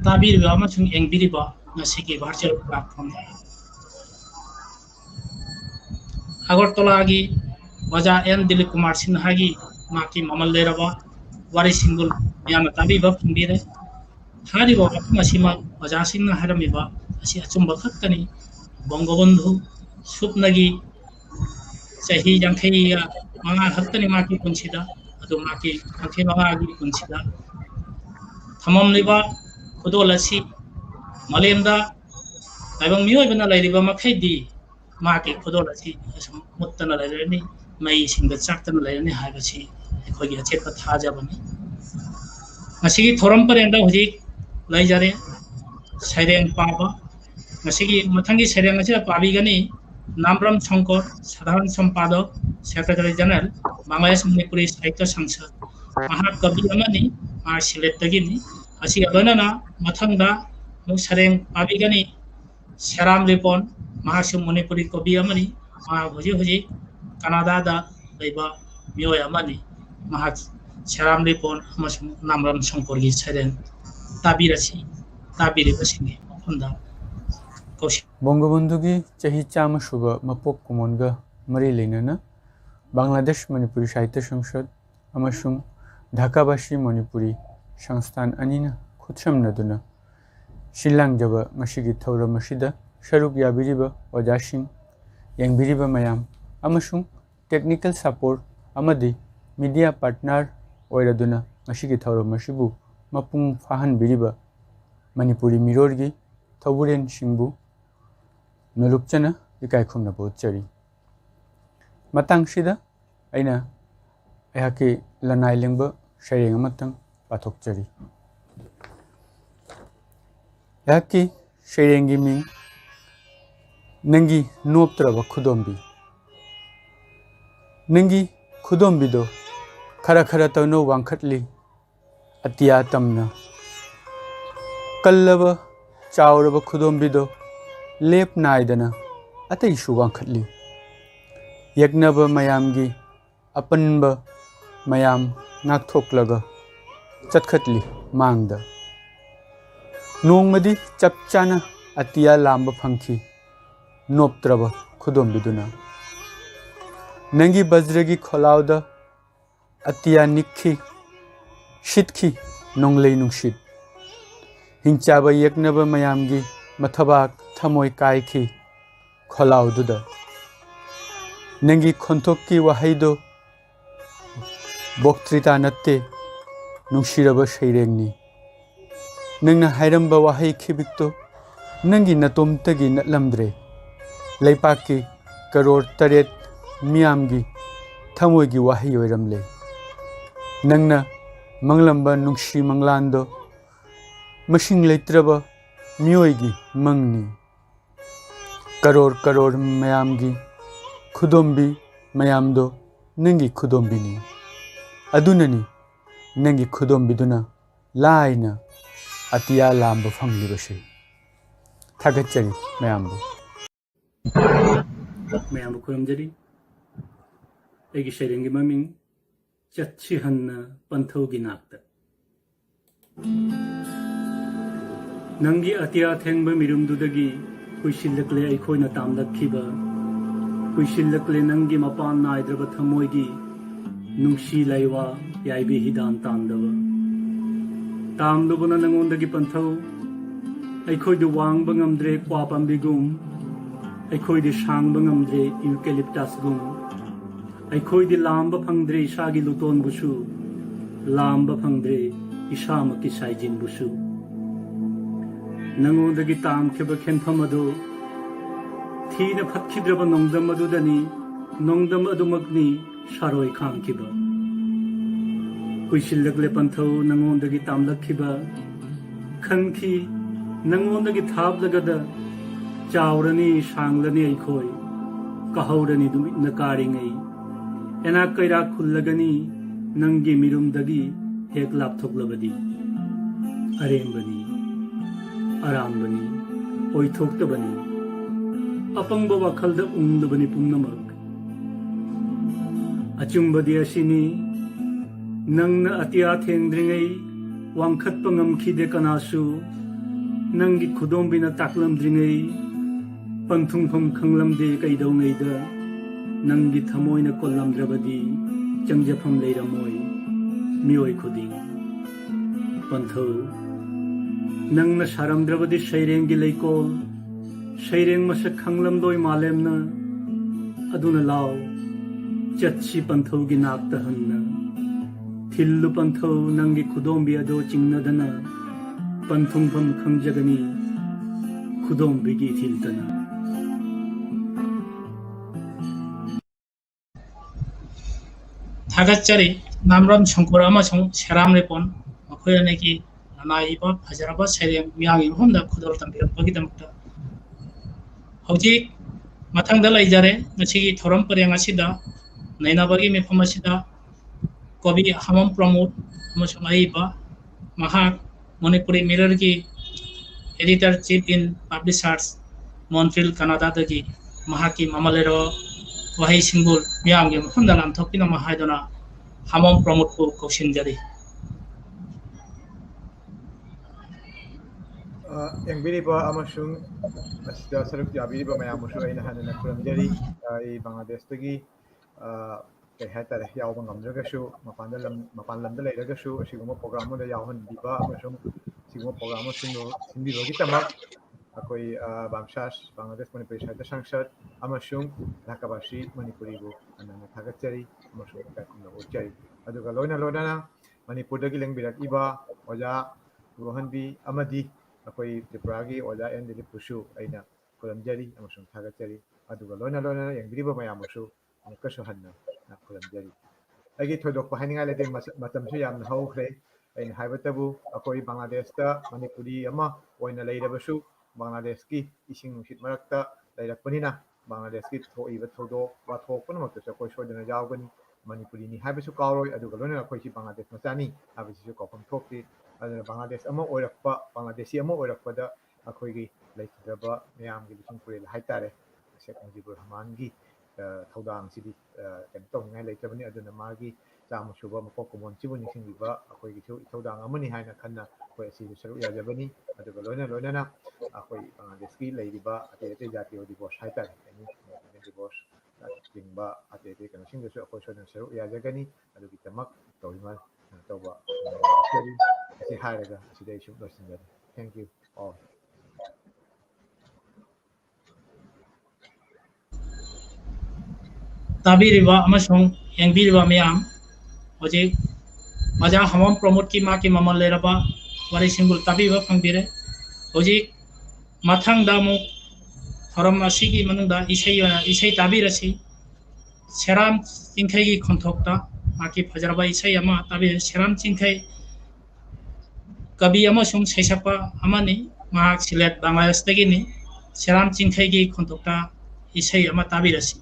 tabiriba amasung engbiriba ngasigi virtual platform Agartala gi Waja N Dilip Kumar Sinha gi maki mamal leraba wari single yama tabiba phungbire hariba amasima Waja Singha haramiba asi achumba khattani Bangabandhu supnagi sahi jankhei manga khattani maki punsida adu maki jankhei manga gi punsida thamam liba khudolasi malemda taibang miyoi bana lairiba makhaidi माके खुदोलसी मुत्तन लेरनी मई सिंग चाक्तन लेरनी हाइबसी एखोगी अचेत थाजाबनी ngasiगी thoram parenda huji laijare saireng paba ngasiगी mathangi saireng ase pabigani namram shankar sadharan sampadok secretary general Bangladesh Manipuri Sahitya Sangsad mahakabi amani mar silet tagini asi adonana mathangda mu sareng pabigani Seram Ripon Mahasum Manipuri Kobi Amani Maha Huji Canada Leba Mio Amani Mahat Seram Ripon Masum Namran Songkorgi Seren Tabirasi Tabiri Basingi Honda Koshi Bangabandhu ki chahi chama shuba mapok kumonga mari lenana Bangladesh Manipuri Sahitya Samsad amasung Dhakabashi Manipuri Sangstan anina khutsamnaduna Shilangjaba masigi thawra masida sharuk yabiriba wajashin yangbiriba mayam amasung technical support amadi media partner oiraduna masigi thawra masibu mapung fahan biriba Manipuri mirorgi thawuren singbu nolukchana ikai khumna bochari matang sida aina ayaki lanai lengba sharing amatang pathokchari yaki sharing mi nangi noptraba khudombi nangi khudombi do khara khara tawno wangkhatli atiya tamna kallaba chawraba khudombi do lep naidana atai shu wangkhatli yaknaba mayamgi apanba mayam nakthoklaga chatkhatli mangda nongmadi chapchana atiya lamba phangki noptraba khudombiduna nangi bajragi kholauda atiya nikhi shitkhi nonglei nungshit hingchaba yaknaba mayamgi mathabak thamoi kaikhi kholaududa nangi khonthokki wahaido boktrita natte nungshiraba shairengni nangna hairamba wahai khibikto nangi natomtagi natlamdre leipaki karor taret miyamgi thamoigi wahai oiramle nangna manglamba nungshi manglando mashing leitraba miyoigi mangni karor karor mayamgi khudombi mayamdo nangi khudombini adunani nangi khudombiduna laina atiya lamba fanglibase thagachari mayambu mayambu khuramjari egi sharengi maming chachi hanna panthogi nakta nangi atiya thengba mirumdudagi kuishillakle aikhoina tamlakhiba kuishillakle nangi mapan naidraba thamoigi nungshi laiwa yaibi hidan tamdaba tamdubuna nangondagi panthau aikhoidu wangba ngamdre kwa pambigum aikhoidi shangba ngamdre eucalyptus gum aikhoidi lamba phangdre isagi luton busu lamba phangdre isamaki saijin busu nangondagi tamkheba khenpham adu thina phatkidraba nongdam adudani nongdam adumakni saroi khangkiba kuishillakle panthau nangondagi tamlakhiba khanki nangondagi thablagada chawrani sanglani aikhoi kahaurani dumitna karingai ena kaira khullagani nangi mirumdagi hek lapthoklabadi arembani arambani oithoktabani apangba wakhalda ungdabani pumnamak achumbadi asini nangna atiya thengdringai wangkhatpa ngamkhide kanasu nangi khudombina taklamdringai panthungpham khanglamde kaidongaida nangi thamoina kollamdrabadi changjapham leiramoi mioi khuding panthau nangna saramdrabadi shairengi leikol shaireng masak khanglamdoi malemna aduna law chachi panthau gi nakta hanna thillu panthau nangi khudombi ado chingnadana panthungpham khangjagani khudombi gi thiltana Thagachari Namram Shankar amasung Seram Ripon makoyanegi naiba hajaraba saireng miyangi honda khudor tambirapagi damta hojik mathangda laijare ngachigi thoram pareng asida nainabagi mifam asida Kobi Hamam Pramod amasung aiba mahak Manipuri Mirror ki editor chief in publishers ꯃꯣꯟꯇ꯭ꯔꯤꯜ ꯀꯅꯥꯗꯥꯗꯒꯤ ꯃꯍꯥꯛꯀꯤ ꯃꯃꯜ ꯂꯩꯔꯕ ꯋꯥꯍꯩꯁꯤꯡꯕꯨ ꯃꯤꯌꯥꯝꯒꯤ ꯃꯐꯝꯗ ꯂꯥꯟꯊꯣꯛꯄꯤꯅꯕ ꯍꯥꯏꯗꯨꯅ ꯍꯥꯃꯣꯝ ꯄ꯭ꯔꯃꯣꯗꯄꯨ ꯀꯧꯁꯤꯟꯖꯔꯤ꯫ ꯌꯦꯡꯕꯤꯔꯤꯕ ꯑꯃꯁꯨꯡ ꯑꯁꯤꯗ ꯁꯔꯨꯛ ꯌꯥꯕꯤꯔꯤꯕ ꯃꯌꯥꯝꯕꯨꯁꯨ ꯑꯩꯅ ꯍꯟꯅ ꯈꯨꯔꯨꯝꯖꯔꯤ꯫ ꯑꯩ ꯕꯪꯒ꯭ꯂꯥꯗꯦꯁꯇꯒꯤ ꯀꯩ ꯍꯥꯏꯇꯥꯔꯦ ꯌꯥꯎꯕ ꯉꯝꯗ꯭ꯔꯒꯁꯨ ꯃꯄꯥꯟ ꯂꯝꯗ ꯂꯩꯔꯒꯁꯨ ꯑꯁꯤꯒꯨꯝꯕ ꯄ꯭ꯔꯣꯒ꯭ꯔꯥꯝ ꯑꯃꯗ ꯌꯥꯎꯍꯟꯕꯤꯕ ꯑꯃꯁꯨꯡ ꯑꯁꯤꯒꯨꯝꯕ ꯄ꯭ꯔꯣꯒ꯭ꯔꯥꯝ ꯑꯃ ꯁꯤꯟꯕꯤꯕꯒꯤꯗꯃꯛ ꯑꯩꯈꯣꯏ ꯕꯥꯝꯁꯥꯁ ꯕꯪꯒ꯭ꯂꯥꯗꯦꯁ ꯃꯅꯤꯄꯨꯔꯤ ꯁꯥꯍꯤꯇ꯭ꯌ ꯁꯪꯁꯠ ꯑꯃꯁꯨꯡ ꯙꯥꯀꯥꯕꯥꯁꯤ ꯃꯅꯤꯄꯨꯔꯤꯕꯨ ꯍꯟꯅ ꯊꯥꯒꯠꯆꯔꯤ ꯑꯃꯁꯨꯡ ꯏꯀꯥꯏ ꯈꯨꯝꯅꯕ ꯎꯠꯆꯔꯤ꯫ ꯑꯗꯨꯒ ꯂꯣꯏꯅꯅ ꯃꯅꯤꯄꯨꯔꯗꯒꯤ ꯂꯦꯡꯕꯤꯔꯛꯏꯕ ꯑꯣꯖꯥ ꯒꯣꯍꯟꯕꯤ ꯑꯃꯗꯤ ꯑꯩꯈꯣꯏ ꯇ꯭ꯔꯤꯄꯨꯔꯥꯒꯤ ꯑꯣꯖꯥ ꯑꯦꯟ ꯗꯤꯂꯤꯞꯄꯨꯁꯨ ꯑꯩꯅ ꯈꯨꯔꯨꯝꯖꯔꯤ ꯑꯃꯁꯨꯡ ꯊꯥꯒꯠꯆꯔꯤ꯫ ꯑꯗꯨꯒ ꯂꯣꯏꯅꯅ ꯌꯦꯡꯕꯤꯔꯤꯕ ꯃꯌꯥꯝꯕꯨꯁꯨ ꯑꯃꯨꯛꯀꯁꯨ ꯍꯟꯅ ꯈꯨꯔꯨꯝꯖꯔꯤ꯫ ꯑꯩꯒꯤ ꯊꯣꯏꯗꯣꯛꯄ ꯍꯥꯏꯅꯤꯡꯉꯥꯏ ꯂꯩꯇꯦ, ꯃꯇꯝꯁꯨ ꯌꯥꯝꯅ ꯍꯧꯈ꯭ꯔꯦ꯫ ꯑꯩꯅ ꯍꯥꯏꯕꯇꯕꯨ ꯑꯩꯈꯣꯏ ꯕꯪꯒ꯭ꯂꯥꯗꯦꯁꯇ ꯃꯅꯤꯄꯨꯔꯤ ꯑꯃ ꯑꯣꯏꯅ ꯂꯩꯔꯕꯁꯨ ꯕꯪꯒ꯭ꯂꯥꯗꯦꯁꯀꯤ ꯏꯁꯤꯡ ꯅꯨꯡꯁꯤꯠ ꯃꯔꯛꯇ ꯂꯩꯔꯛꯄꯅꯤꯅ ꯕꯪꯒ꯭ꯂꯥꯗꯦꯁꯀꯤ ꯊꯣꯛꯏꯕ ꯊꯧꯗꯣꯛ ꯋꯥꯊꯣꯛ ꯄꯨꯝꯅꯃꯛꯇꯁꯨ ꯑꯩꯈꯣꯏ ꯁꯣꯏꯗꯅ ꯌꯥꯎꯒꯅꯤ꯫ ꯃꯅꯤꯄꯨꯔꯤꯅꯤ ꯍꯥꯏꯕꯁꯨ ꯀꯥꯎꯔꯣꯏ, ꯑꯗꯨꯒ ꯂꯣꯏꯅꯅ ꯑꯩꯈꯣꯏꯁꯤ ꯕꯪꯒ꯭ꯂꯥꯗꯦꯁ ꯃꯆꯥꯅꯤ ꯍꯥꯏꯕꯁꯤꯁꯨ ꯀꯥꯎꯐꯝ ꯊꯣꯛꯇꯦ꯫ ꯑꯗꯨꯅ ꯕꯪꯒ꯭ꯂꯥꯗꯦꯁ ꯑꯃ ꯑꯣꯏꯔꯛꯄ, ꯕꯪꯒ꯭ꯂꯥꯗꯦꯁꯤ ꯑꯃ ꯑꯣꯏꯔꯛꯄꯗ ꯑꯩꯈꯣꯏꯒꯤ ꯂꯩꯈꯤꯗ꯭ꯔꯕ ꯃꯌꯥꯝꯒꯤ ꯂꯨꯆꯤꯡ ꯄꯨꯔꯦꯜ ꯍꯥꯏꯇꯥꯔꯦ ꯁꯦꯈ ꯃꯨꯖꯤꯕꯨꯔ ꯔꯍꯃꯥꯟꯒꯤ ꯊꯧꯗꯥꯡꯁꯤꯗꯤ ꯀꯩꯅꯣ ꯇꯧꯅꯤꯡꯉꯥꯏ ꯂꯩꯇꯕꯅꯤ꯫ ꯑꯗꯨꯅ ꯃꯥꯒꯤ ꯆꯥꯝꯃ ꯁꯨꯕ ꯃꯄꯣꯛ ꯀꯨꯝꯑꯣꯟꯁꯤꯕꯨ ꯅꯤꯡꯁꯤꯡꯕꯤꯕ ꯑꯩꯈꯣꯏꯒꯤꯁꯨ ꯏꯊꯧꯗꯥꯡ ꯑꯃꯅꯤ ꯍꯥꯏꯅ ꯈꯟꯅ ꯑꯩꯈꯣꯏ ꯑꯁꯤꯁꯨ ꯁꯔꯨꯛ ꯌꯥꯖꯕꯅꯤ꯫ ꯑꯗꯨꯒ ꯂꯣꯏꯅꯅ ꯑꯩꯈꯣꯏ ꯕꯪꯒ꯭ꯂꯥꯗꯦꯁꯀꯤ ꯂꯩꯔꯤꯕ ꯑꯇꯩ ꯖꯥꯇꯤ ꯗꯤꯚꯣꯔꯁ ꯍꯥꯏꯇꯥꯔꯦ, ꯗꯤꯚꯣꯔꯁ ꯆꯤꯡꯕ ꯑꯇꯩ ꯀꯩꯅꯣꯁꯤꯡꯗꯁꯨ ꯑꯩꯈꯣꯏ ꯁꯣꯏꯗꯅ ꯁꯔꯨꯛ ꯌꯥꯖꯒꯅꯤ꯫ ꯑꯗꯨꯒꯤꯗꯃꯛ ꯇꯧꯔꯤꯕ ꯇꯧꯕ ꯑꯁꯤ ꯍꯥꯏꯔꯒ ꯑꯁꯤꯗ ꯑꯩ ꯁꯨꯝ ꯂꯣꯏꯁꯤꯟꯖꯔꯤ꯫ Thank you all. ꯇꯥꯕꯤꯔꯤꯕ ꯑꯃꯁꯨꯡ ꯌꯦꯡꯕꯤꯔꯤꯕ ꯃꯌꯥꯝ, ꯍꯧꯖꯤꯛ ꯑꯣꯖꯥ ꯍꯥꯃꯣꯝ ꯄ꯭ꯔꯃꯣꯗꯀꯤ ꯃꯥꯒꯤ ꯃꯃꯜ ꯂꯩꯔꯕ ꯋꯥꯔꯤꯁꯤꯡꯕꯨ ꯇꯥꯕꯤꯕ ꯐꯪꯕꯤꯔꯦ꯫ ꯍꯧꯖꯤꯛ ꯃꯊꯪꯗ ꯑꯃꯨꯛ ꯊꯧꯔꯝ ꯑꯁꯤꯒꯤ ꯃꯅꯨꯡꯗ ꯏꯁꯩ ꯇꯥꯕꯤꯔꯁꯤ꯫ ꯁꯦꯔꯥꯝ ꯆꯤꯡꯈꯩꯒꯤ ꯈꯣꯟꯊꯣꯛꯇ ꯃꯥꯒꯤ ꯐꯖꯔꯕ ꯏꯁꯩ ꯑꯃ ꯇꯥꯕꯤꯔꯁꯤ꯫ ꯁꯦꯔꯥꯝ ꯆꯤꯡꯈꯩ ꯀवि ꯑꯃꯁꯨꯡ ꯁꯩꯁꯛꯄ ꯑꯃꯅꯤ, ꯃꯍꯥꯛ ꯁꯤꯂꯦꯠ ꯕꯪꯒ꯭ꯂꯥꯗꯦꯁꯇꯒꯤꯅꯤ꯫ ꯁꯦꯔꯥꯝ ꯆꯤꯡꯈꯩꯒꯤ ꯈꯣꯟꯊꯣꯛꯇ ꯏꯁꯩ ꯑꯃ ꯇꯥꯕꯤꯔꯁꯤ꯫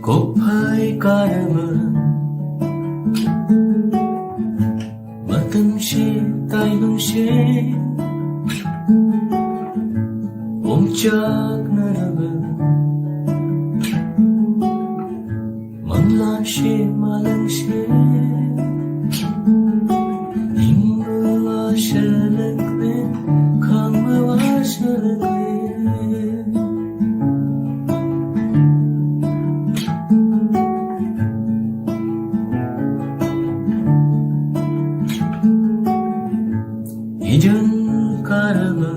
Kophai karama matam she tailum she omchak naraba manlan she malang she ingwa shalakwe khamwa shalakwe Ijan karaba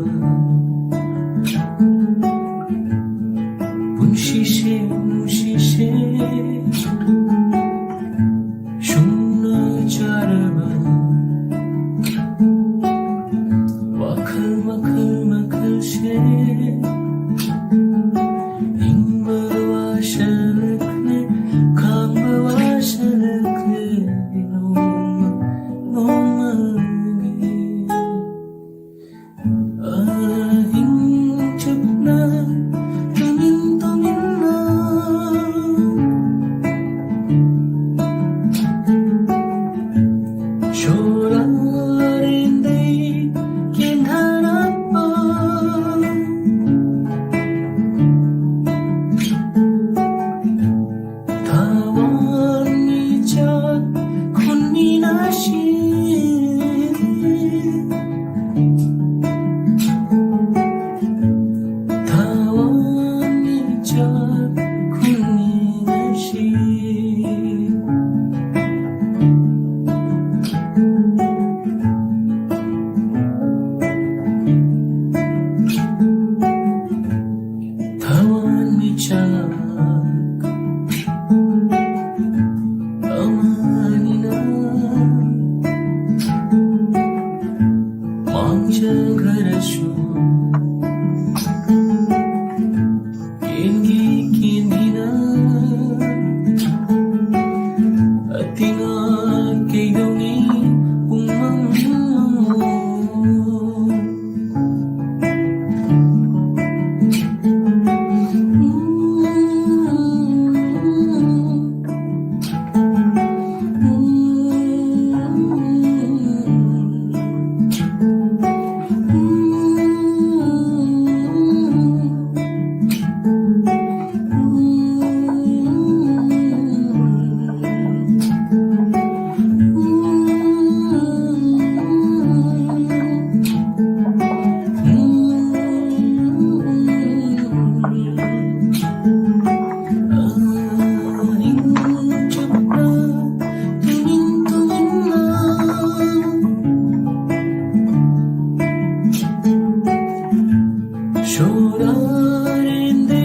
Chorarende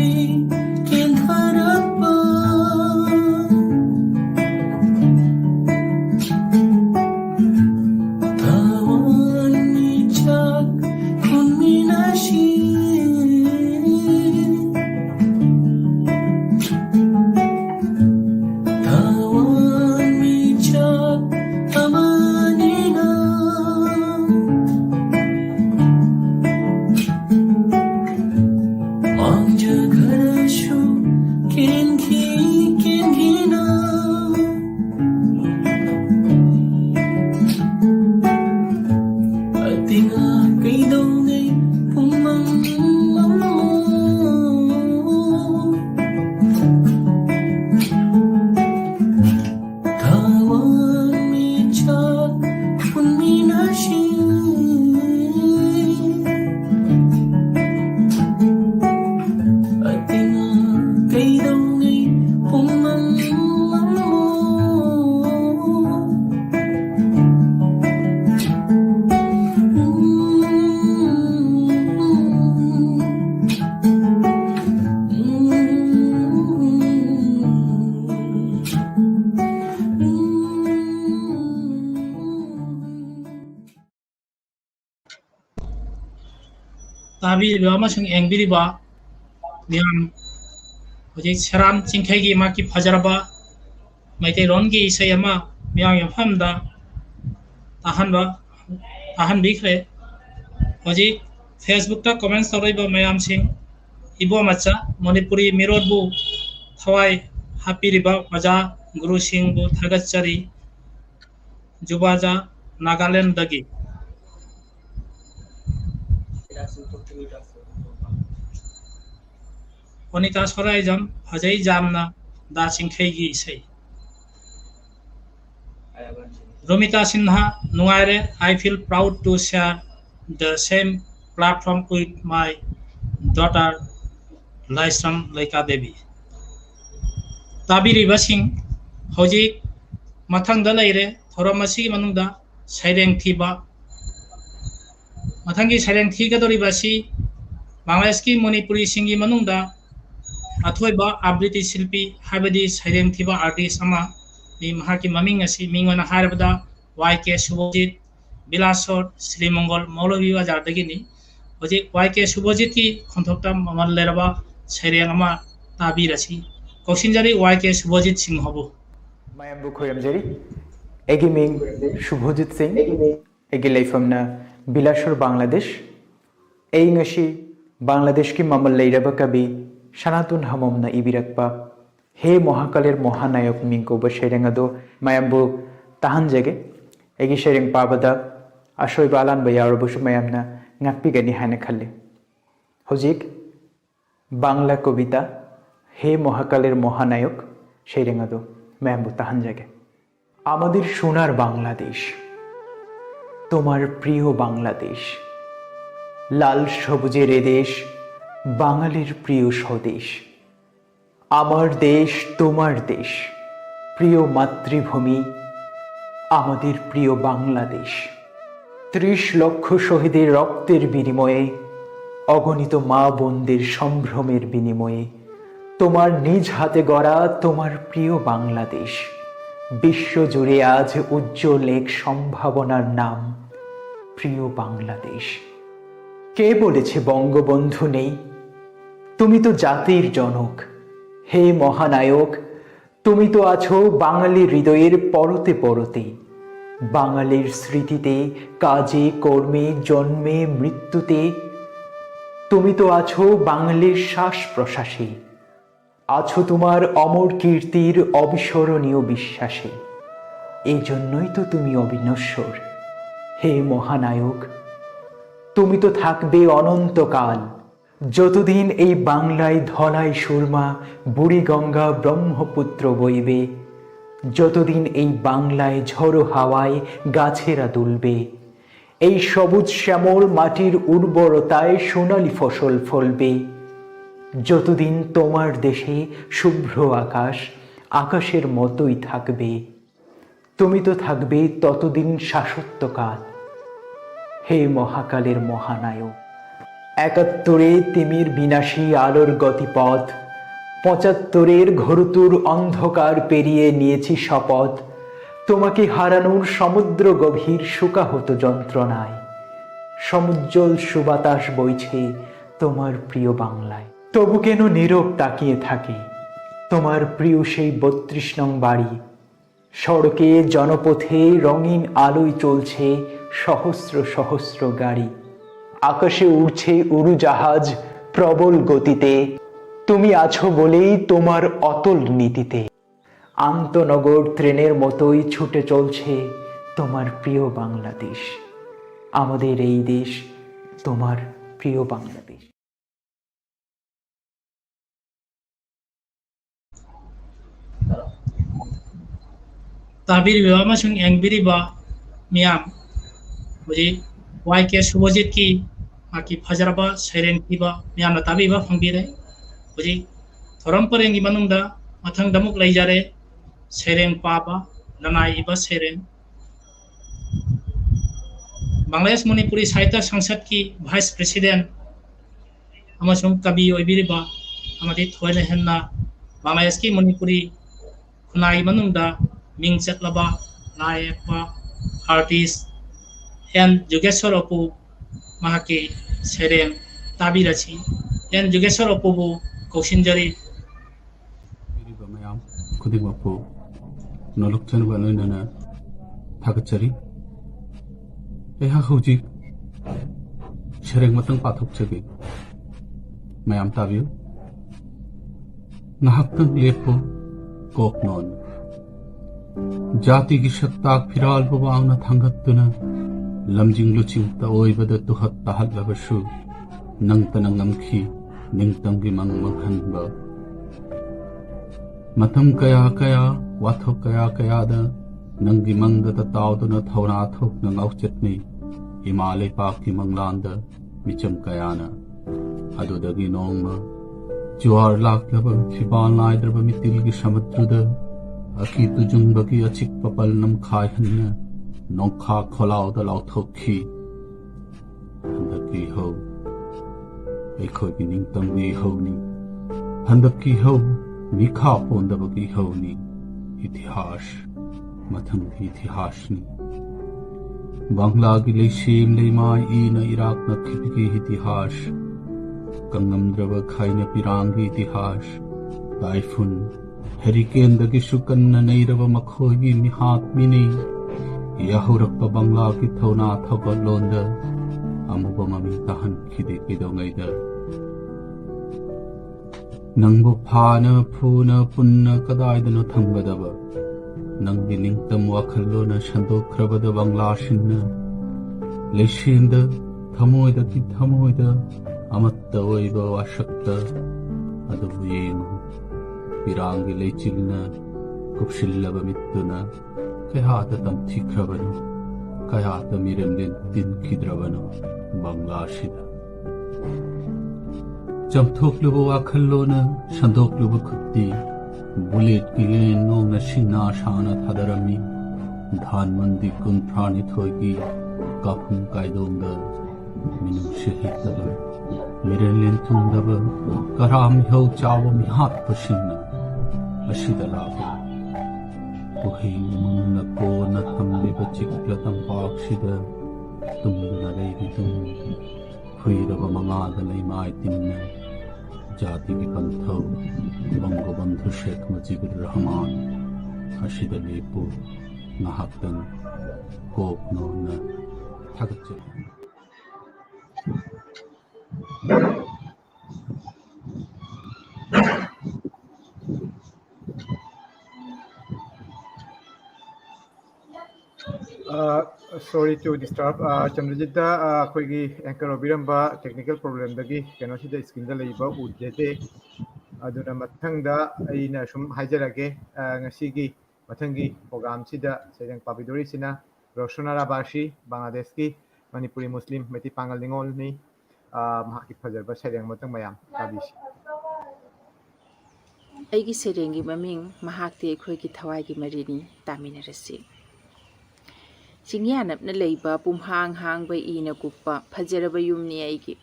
quien harappa Tawan nichak kun minashi Tawan nichak amanina Manjagarashu kenghina Atinga kaidonay pumangmamo Tawan michak punminashi Atinga kaidonay pumangmamo ꯇꯥꯕꯤꯔꯤꯕ ꯑꯃꯁꯨꯡ ꯌꯦꯡꯕꯤꯔꯤꯕ ꯃꯤꯌꯥꯝ ꯍꯧꯖꯤꯛ ꯁꯦꯔꯥꯝ ꯆꯤꯡꯈꯩꯒꯤ ꯃꯥꯒꯤ ꯐꯖꯔꯕ ꯃꯩꯇꯩꯂꯣꯟꯒꯤ ꯏꯁꯩ ꯑꯃ ꯃꯤꯌꯥꯝꯒꯤ ꯃꯐꯝꯗ ꯇꯥꯍꯟꯕꯤꯈ꯭ꯔꯦ ꯍꯧꯖꯤꯛ ꯐꯦꯁꯕꯨꯛꯇ ꯀꯣꯃꯦꯟꯠ ꯇꯧꯔꯤꯕ ꯃꯌꯥꯝꯁꯤꯡ 이보마차 머니푸리 미로부 타와이 하피리바 와자 구루싱부 타갓자리 주바자 나갈랜드기 वनिता सरायजम हजै जामना दासिंखैगी इसे Romita Sinha Nuaire, I feel proud to share the same platform with my daughter Laisam Laika Devi. Tabiri Basing Hoji Matang Dalaire, Thoramasi Manunda, Saireng Tiba Matangi Saireng Tiga Doribasi, Bangladeski Manipuri Singi Manunda, Atoiba Abriti Silpi, Habadi Saireng Tiba artist Ama. Ni mahaki maming asi mingwana harabda YK Subhajit Bilasor Sri Mongol Maulavi Bazar dagini hoji YK Subhajit ki khonthokta mamal leraba saireng ama tabirasi Kausinjari YK Subhajit Singh hobo Mayambu khoyamjari egi ming Subhajit Singh egi leifamna Bilasor Bangladesh ei ngasi Bangladesh ki mamal leraba kabi Sanatun Hamomna ibirakpa He Mohakalir Mohanayok Minko Basherengado, Mayambu Tahanjege, Egi Sharing Pabada, Ashoy Balan Bayarubush Mayamna, Napigani Hanakali. Hojik Bangla Kobita, He Mohakalir Mohanayok, Sharingado, Mayambu Tahanjege. Amadir Shunar Bangladesh, Tomar Priyo Bangladesh, Lal Shobuje Redesh, Bangalir Priyo Shodesh. আমার দেশ তোমার দেশ প্রিয় মাতৃভূমি আমাদের প্রিয় বাংলাদেশ 30 লক্ষ শহীদের রক্তের বিনিময়ে অগণিত মা বোনদের সম্ভ্রমের বিনিময়ে তোমার নিজ হাতে গড়া তোমার প্রিয় বাংলাদেশ বিশ্বজুড়ে আজ উজ্জ্বল এক সম্ভাবনার নাম প্রিয় বাংলাদেশ কে বলেছে বঙ্গবন্ধু নেই তুমি তো জাতির জনক হে মহানায়ক তুমি তো আছো বাঙালির হৃদয়ের পরতে পরতে বাঙালির স্মৃতিতে কাজে কর্মে জন্মে মৃত্যুতে তুমি তো আছো বাঙালির শ্বাস প্রশ্বাসে আছো তোমার অমর কীর্তির অবিস্মরণীয় বিশ্বাসে এই জন্যই তো তুমি অবিনশ্বর হে মহানায়ক তুমি তো থাকবে অনন্তকাল যতদিন এই বাংলায় ধলাই সুরমা বুড়িগঙ্গা ব্রহ্মপুত্র বইবে যতদিন এই বাংলায় ঝড়ো হাওয়ায় গাছেরা দুলবে এই সবুজ শ্যামল মাটির উর্বরতায় সোনালী ফসল ফলবে যতদিন তোমার দেশে শুভ্র আকাশ আকাশের মতোই থাকবে তুমি তো থাকবে ততদিন শাশ্বতকাল হে মহাকালের মহানায়ক একাত্তরে তিমির বিনাশী আলোর গতিপথ, ৭৫-এর ঘোরতুর অন্ধকার পেরিয়ে নিয়েছি শপথ, তোমাকে হারানোর সমুদ্র গভীর শোকাহত যন্ত্রণায়। সমুজ্জ্বল সুবাতাস বইছে তোমার প্রিয় বাংলায়, তবু কেন নীরব তাকিয়ে থাকে তোমার প্রিয় সেই ৩২ নং বাড়ি। সড়কে জনপথে রঙিন আলোয় চলছে সহস্র সহস্র গাড়ি, আকাশে উড়ছে উড়োজাহাজ প্রবল গতিতে, তুমি আছো বলেই তোমার অতল নীতিতে। আন্তনগর ট্রেনের মতোই ছুটে চলছে তোমার প্রিয় বাংলাদেশ, আমাদের এই দেশ তোমার প্রিয় বাংলাদেশ। ताबीरिबा अमसुंग एंगबिरिबा मियाम बुजी YK शुभजित की आकी फजरबा सैरेन कीबा मियाम ताबीबा फंगबिरे बुजी थोरम परेंगी मनुंगदा मथंग दमुक लैजारे सैरेन पाबा लनाई इबा सैरेन बांग्लादेश मणिपुरी साहित्य संसद की वाइस प्रेसिडेंट अमसुंग कवि ओइबिरिबा अमदि थोयने हेन्ना बांग्लादेश की मणिपुरी खुनाई मनुंगदा मिंग चटलबा नायकबा आर्टिस्ट एन जुगेश्वर अपू महाके सेरेन ताबीरची एन जुगेश्वर अपू कौशिनजरी मयाम खुदिमपू नलुक्चन बनोइनना थागचरी एहा हुजी सेरें मतंग पाथोकचगे मयाम ताबियो नाहक्तंग लेपो कोकनोन जाति की शक्ताक फिराल बवांगना थांगत्तुना लमजिंग लुचिंगता ओइबदा तुहत ताहल्लबसु नंगतना ngамखी निंगतंगी मंग मंगहनबा मतम कया कया वाथो कया कयादा नंगी मंगदा तावदुना थौना थोकना ngauchetni हिमालय पाक की मंगलांदा मिचम कयाना अदुदगी नोंगमा जुआर लाक्लबा फिबान लाइद्रबा मितिलगी समुद्रदा अकी तुजुंबगी अचिक पपल नम खाय हन्ना नोखा खोलाव द लाउथोखी हंदकी हो एखोय की निंगतंगी होनी हंदकी हो मिखा पोंदबगी होनी इतिहास मथंग इतिहासनी बांग्ला की लेशीम लेमाय इन इराक न खिपकी इतिहास कंगमद्रब खाइने पिरांगी इतिहास ताइफुन हेरिकेन दगी सुकन्न नैरब मखोगी मिहात मिनी यहुरप बंगला की थौना थबल लोंद अमुब ममी तहन खिदे किदोंगैद नंगबु फान फून पुन्न कदायदनो थंगदब नंगी निंगतम वखल्लोन संदोख्रबद बंगला शिन्न लेशिंद थमोयद की थमोयद अमत्त ओइब वाशक्त अदुबु येंगु पिरांगी लेचिलना कुपशिल्लब मित्तुना कयात तमथिख्रबनु कयात मिरमलिन तिनखिद्रबनु बंगलाशिदा चमथोक्लुबु वाखल्लोना संदोक्लुबु खुत्ती बुलेट किलेन नोंग सिंना शाना थादरमी धानमंदी कुंथ्रानी थोगी काफुम कायदोंग मिनु शहीद मिरलिन तुंदब कराम हो चाव मिहात पशिन्न अशिद लाभ तुही मुन्न को न थम्बे बचिक्ल तंपाक्षिद तुम न रेगी तुम हुईरब मंगाद नैमाय तिन्न जाति की पंथौ बंगबंधु शेख मुजीबुर रहमान अशिद लेपो नाहक्तन कोप known थागचे Sorry to disturb. Chandrajita, akhoi anchor obiramba technical problem dagi keno sida screen da leiba udete aduna mathangda aina sum haijarage ngasi gi mathangi program sida sereng pabidori sina Roshonara Bashi Bangladesh ki Manipuri Muslim meti pangal ningol ni mahaki fajarba sereng matang mayam tabishi ꯑꯩꯒꯤ ꯁꯩꯔꯦꯡꯒꯤ ꯃꯃꯤꯡ ꯃꯍꯥꯛꯇꯤ ꯑꯩꯈꯣꯏꯒꯤ ꯊꯋꯥꯏꯒꯤ ꯃꯔꯤꯅꯤ ꯇꯥꯃꯤꯟꯅꯔꯁꯤ ꯆꯤꯡꯌꯥꯅꯞꯅ ꯂꯩꯕ ꯄꯨꯝꯍꯥꯡ ꯍꯥꯡꯕ ꯏꯅ ꯀꯨꯞꯄ ꯐꯖꯔꯕ ꯌꯨꯝꯅꯤ ꯑꯩꯒꯤ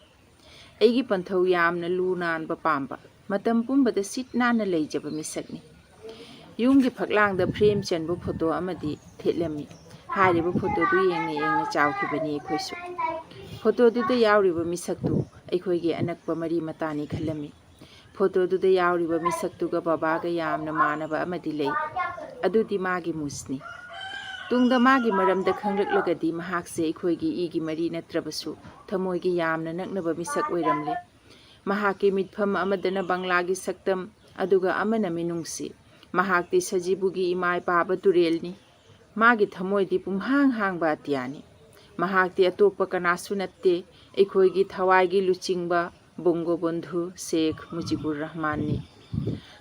ꯑꯩꯒꯤ ꯄꯟꯊꯧ ꯌꯥꯝꯅ ꯂꯨ ꯅꯥꯟꯕ ꯄꯥꯝꯕ ꯃꯇꯝ ꯄꯨꯝꯕꯗ ꯁꯤꯠ ꯅꯥꯟꯅ ꯂꯩꯖꯕ ꯃꯤꯁꯛꯅꯤ꯫ ꯌꯨꯝꯒꯤ ꯐꯛꯂꯥꯡꯗ ꯐ꯭ꯔꯦꯝ ꯆꯟꯕ ꯐꯣꯇꯣ ꯑꯃꯗꯤ ꯊꯦꯠꯂꯝꯃꯤ꯫ ꯍꯥꯏꯔꯤꯕ ꯐꯣꯇꯣꯗꯨ ꯌꯦꯡꯅ ꯌꯦꯡꯅ ꯆꯥꯎꯈꯤꯕꯅꯤ ꯑꯩꯈꯣꯏꯁꯨ꯫ ꯐꯣꯇꯣꯗꯨꯗ ꯌꯥꯎꯔꯤꯕ ꯃꯤꯁꯛꯇꯨ ꯑꯩꯈꯣꯏꯒꯤ ꯑꯅꯛꯄ ꯃꯔꯤ ꯃꯇꯥꯅꯤ ꯈꯜꯂꯝꯃꯤ꯫ ꯐꯣꯇꯣꯗꯨꯗ ꯌꯥꯎꯔꯤꯕ ꯃꯤꯁꯛꯇꯨꯒ ꯕꯕꯥꯒ ꯌꯥꯝꯅ ꯃꯥꯟꯅꯕ ꯑꯃꯗꯤ ꯂꯩ, ꯑꯗꯨꯗꯤ ꯃꯥꯒꯤ ꯃꯨꯁꯅꯤ꯫ ꯇꯨꯡꯗ ꯃꯥꯒꯤ ꯃꯔꯝꯗ ꯈꯪꯂꯛꯂꯒꯗꯤ ꯃꯍꯥꯛꯁꯦ ꯑꯩꯈꯣꯏꯒꯤ ꯏꯒꯤ ꯃꯔꯤ ꯅꯠꯇ꯭ꯔꯕꯁꯨ ꯊꯃꯣꯏꯒꯤ ꯌꯥꯝꯅ ꯅꯛꯅꯕ ꯃꯤꯁꯛ ꯑꯣꯏꯔꯝꯂꯦ꯫ ꯃꯍꯥꯛꯀꯤ ꯃꯤꯠꯐꯝ ꯑꯃꯗꯅ ꯕꯪꯂꯥꯒꯤ ꯁꯛꯇꯝ ꯑꯗꯨꯒ ꯑꯃꯅ ꯃꯤꯅꯨꯡꯁꯤ꯫ ꯃꯍꯥꯛꯇꯤ ꯁꯖꯤꯕꯨꯒꯤ ꯏꯃꯥꯏ ꯄꯥꯕ ꯇꯨꯔꯦꯜꯅꯤ꯫ ꯃꯥꯒꯤ ꯊꯃꯣꯏꯗꯤ ꯄꯨꯝꯍꯥꯡ ꯍꯥꯡꯕ ꯑꯇꯤꯌꯥꯅꯤ꯫ ꯃꯍꯥꯛꯇꯤ ꯑꯇꯣꯞꯄ ꯀꯅꯥꯁꯨ ꯅꯠꯇꯦ, ꯑꯩꯈꯣꯏꯒꯤ ꯊꯋꯥꯏꯒꯤ ꯂꯨꯆꯤꯡꯕ ꯕꯣꯡꯒꯣꯕꯟꯙꯨ ꯁꯦꯈ ꯃꯨꯖꯤꯕꯨꯔ ꯔꯍꯃꯥꯟꯅꯤ꯫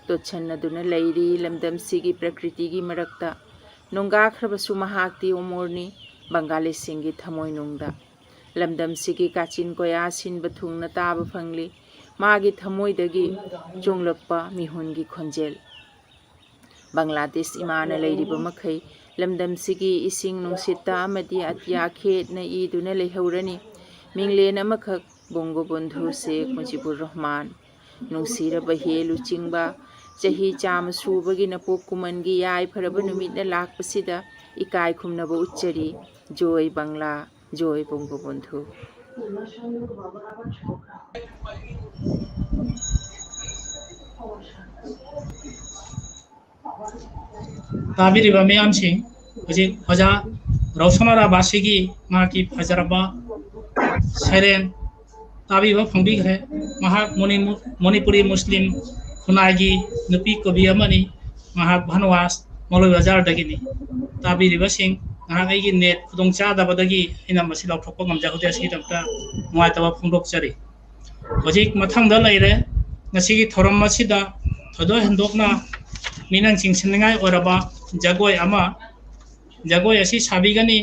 ꯇꯣꯠꯁꯟꯅꯗꯨꯅ ꯂꯩꯔꯤ ꯂꯝꯗꯝꯁꯤꯒꯤ ꯄ꯭ꯔꯀ꯭ꯔꯤꯇꯤꯒꯤ ꯃꯔꯛꯇ꯫ ꯅꯣꯡꯒꯥꯈ꯭ꯔꯕꯁꯨ ꯃꯍꯥꯛꯇꯤ ꯑꯃꯣꯔꯅꯤ ꯕꯪꯒꯥꯂꯤꯁꯤꯡꯒꯤ ꯊꯃꯣꯏꯅꯨꯡꯗ꯫ ꯂꯝꯗꯝꯁꯤꯒꯤ ꯀꯥꯆꯤꯟ ꯀꯣꯌꯥ ꯁꯤꯟꯕ ꯊꯨꯡꯅ ꯇꯥꯕ ꯐꯪꯂꯤ ꯃꯥꯒꯤ ꯊꯃꯣꯏꯗꯒꯤ ꯆꯣꯡꯂꯛꯄ ꯃꯤꯍꯨꯟꯒꯤ ꯈꯣꯟꯖꯦꯜ꯫ ꯕꯪꯒ꯭ꯂꯥꯗꯦꯁ ꯏꯃꯥꯅ ꯂꯩꯔꯤꯕ ꯃꯈꯩ ꯂꯝꯗꯝꯁꯤꯒꯤ ꯏꯁꯤꯡ ꯅꯨꯡꯁꯤꯠꯇ ꯑꯃꯗꯤ ꯑꯇꯤꯌꯥ ꯈꯦꯠꯅ ꯏꯗꯨꯅ ꯂꯩꯍꯧꯔꯅꯤ ꯃꯤꯡꯂꯦꯟ ꯑꯃꯈꯛ ꯕꯣꯡꯒꯣꯕꯟꯙꯨ ꯁꯦꯈ ꯃꯨꯖꯤꯕꯨꯔ ꯔꯍꯃꯥꯟ꯫ ꯅꯨꯡꯁꯤꯔꯕ ꯍꯦ ꯂꯨꯆꯤꯡꯕ, ꯆꯍꯤ 100 ꯁꯨꯕꯒꯤ ꯅꯄꯣꯛ ꯀꯨꯝꯃꯟꯒꯤ ꯌꯥꯏꯐꯔꯕ ꯅꯨꯃꯤꯠꯅ ꯂꯥꯛꯄꯁꯤꯗ ꯏꯀꯥꯏ ꯈꯨꯝꯅꯕ ꯎꯠꯆꯔꯤ꯫ ꯖꯣꯏ ꯕꯪꯂꯥ, ꯖꯣꯏ ꯕꯣꯡꯒꯣꯕꯟꯙꯨ꯫ ताबीरिबा मयामसिंग हजिक ओजा रौसनारा बासिगी माकी फजरबा सेरेन ताबीबा फंबिग्रे महाक मणिपुरी मुस्लिम खुनागी नुपी कवि अमनी महाक भानुवास मौलवी बाजार दगिनी। ताबीरिबा सिंग महाक आइगी नेट खुदोंग चादबदगी इना मसि लौथोकपा ngamjahode asigidamta nuaitaba फोंदोकचरी। हजिक मथंगदा लैरे ngasiगी thoram masida thodo hendokna minang chingsinningai oraba jagoi ama jagoi asi sabigani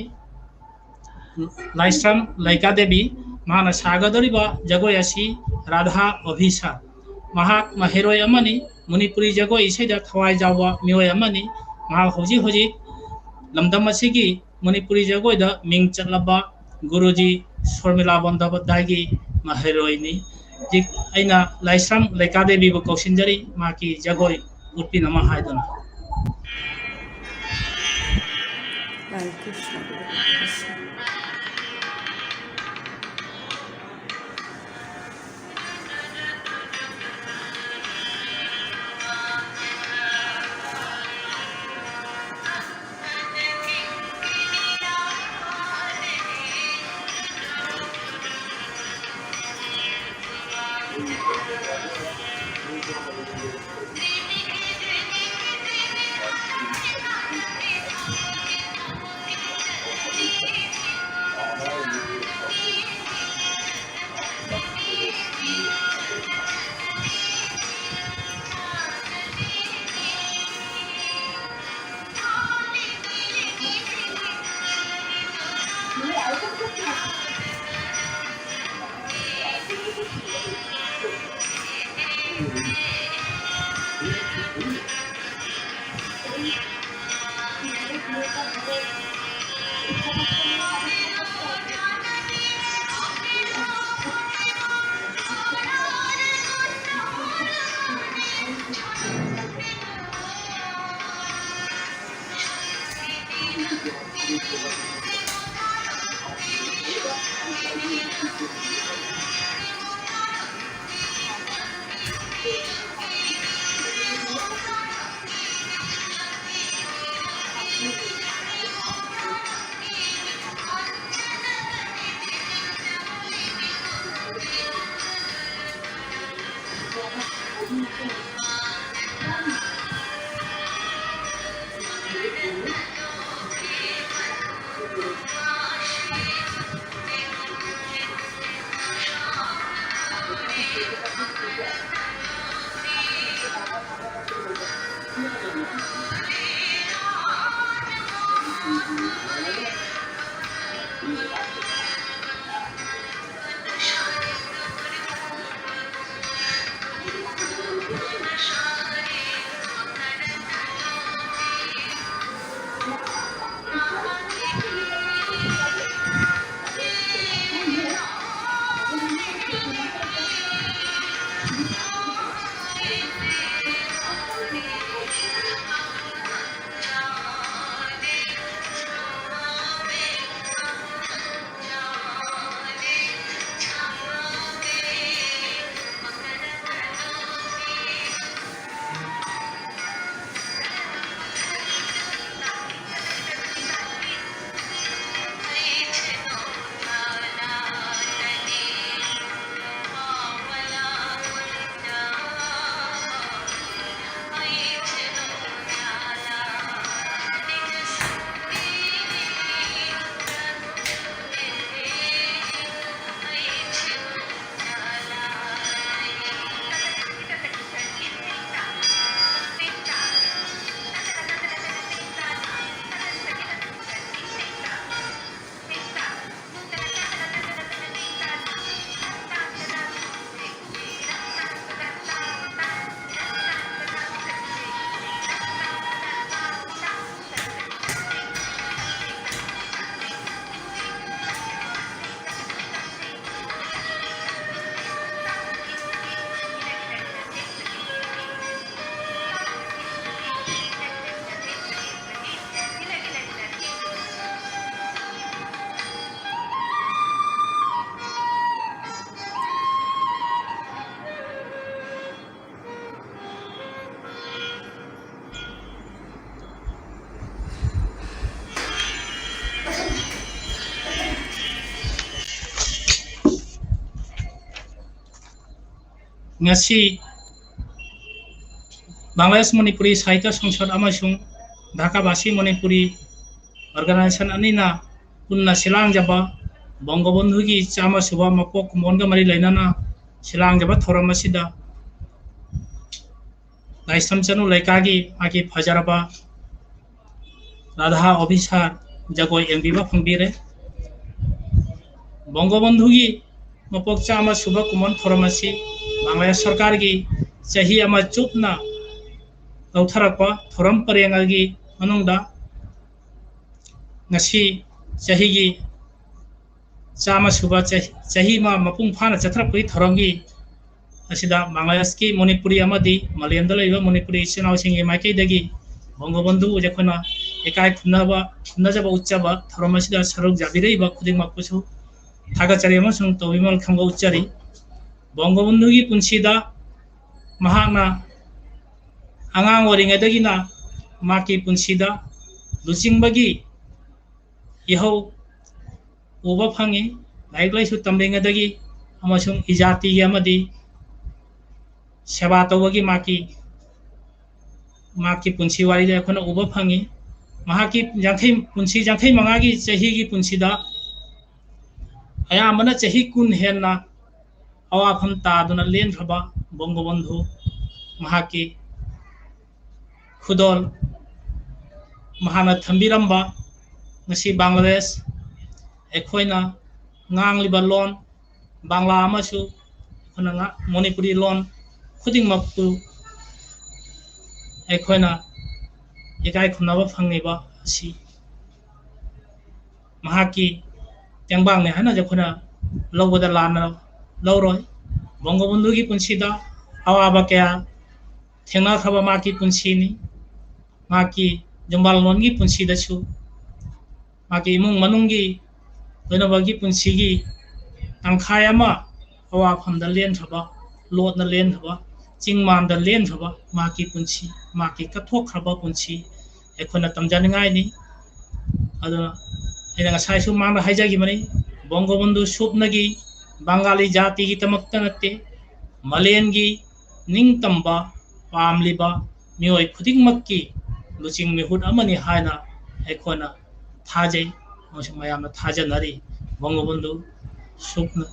Laishram लैका देवी माना सागदरिबा जगोय asi राधा अभिसा महाक माहेरोय अमनी मणिपुरी जगोय इसेदा थवाय जावा मियोय अमनी महा होजी होजी लमदम असिगी मणिपुरी जगोयदा मिंग चलबा गुरुजी शर्मिला बंदोपाध्यायगी माहेरोयनी। जिक अइना लाइस्राम लैका देवी बो कौसिनजरी माकी जगोय उत्पिन अमा हायदना। ngasi Bangladesh Manipuri Sahitya Sangsad amasung Dhaka Basi Manipuri Organization anina punna silang jaba Bangabandhu gi chama suba mapok monga mari lainana silang jaba thoram asida Daisam chanu laikagi aki fajaraba Radha Obhisar jagoi MBba phangbire Bangabandhu gi mapok chama suba kumon thoram asi Bangladesh Sarkar gi chahi ama chupna lautharapa thoram parengagi manungda ngasi chahi gi chama suba chahi ma mapung phana chathrakpui thoramgi asida Bangladesh ki Manipuri amadi Malayamda laiba Manipuri chinau singi maikei dagi Bangabandhu jekhona ekai khunajaba uchaba thoram asida saruk jabireiba khudingmakpusu thagachari amasung tobimal khamba uchari Bangabandhu gi punsida mahakna angang waringadagina maki punsida lucingbagi ihau uba phangi laik laisu tambingadagi amasung ijati amadi seba tawagi maki punsi warida ekhona uba phangi mahaki punsi mangagi chahi gi punsida ayamana chahi kun henna awafam taduna len khaba Bangabandhu mahaki khudol mahana thambiramba ngasi Bangladesh ekhoina ngangliba lon Bangla amasu khona Manipuri lon khudingmaktu ekhoina ekai khunaba phangniba si mahaki tengbang ne hana jekhona lobada lana lauroi Bangabandhu gi punsida awaba kya thengna khaba maki punsini maki jambal non gi punsida chu maki imung manunggi loinabagi punsigi tangkhai ama awa phamda len khaba lotna len khaba chingman da len khaba maki punsi maki kathok khaba punsi ekhona tamjaningai ni ada ina ngasai su mangda haijagi mani Bangabandhu supnagi Bangali jati gi tamakta natte Malayan gi ningtamba pamliba mioi khudingmakki luching mihut amani haina ekhona thajai mosung mayamna thajanari Bangabandhu supna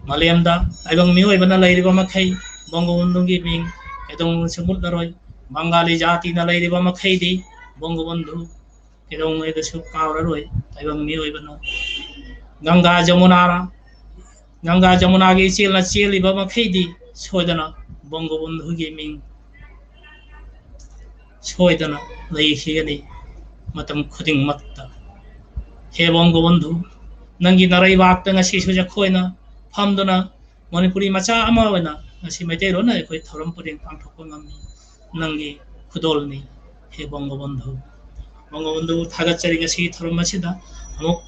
Malayamda aibang mioi bana lairiba makhai Bangabandhu gi ming edong semut daroi Bangali jati na lairiba makhai di Bangabandhu edong edasu kawraroi aibang mioi bana Ganga Jamuna gi chilna chiliba makhai di soidana Bangabandhu gi ming soidana leikhigani matam khudingmakta he Bangabandhu nangi narai wakta ngasi suja khoina phamduna Manipuri macha ama wana ngasi maitekron akhoi thorom puring pangthokpa ngamni nanggi khudolni he bangabandhu thagatchari ngasi thorom asida amuk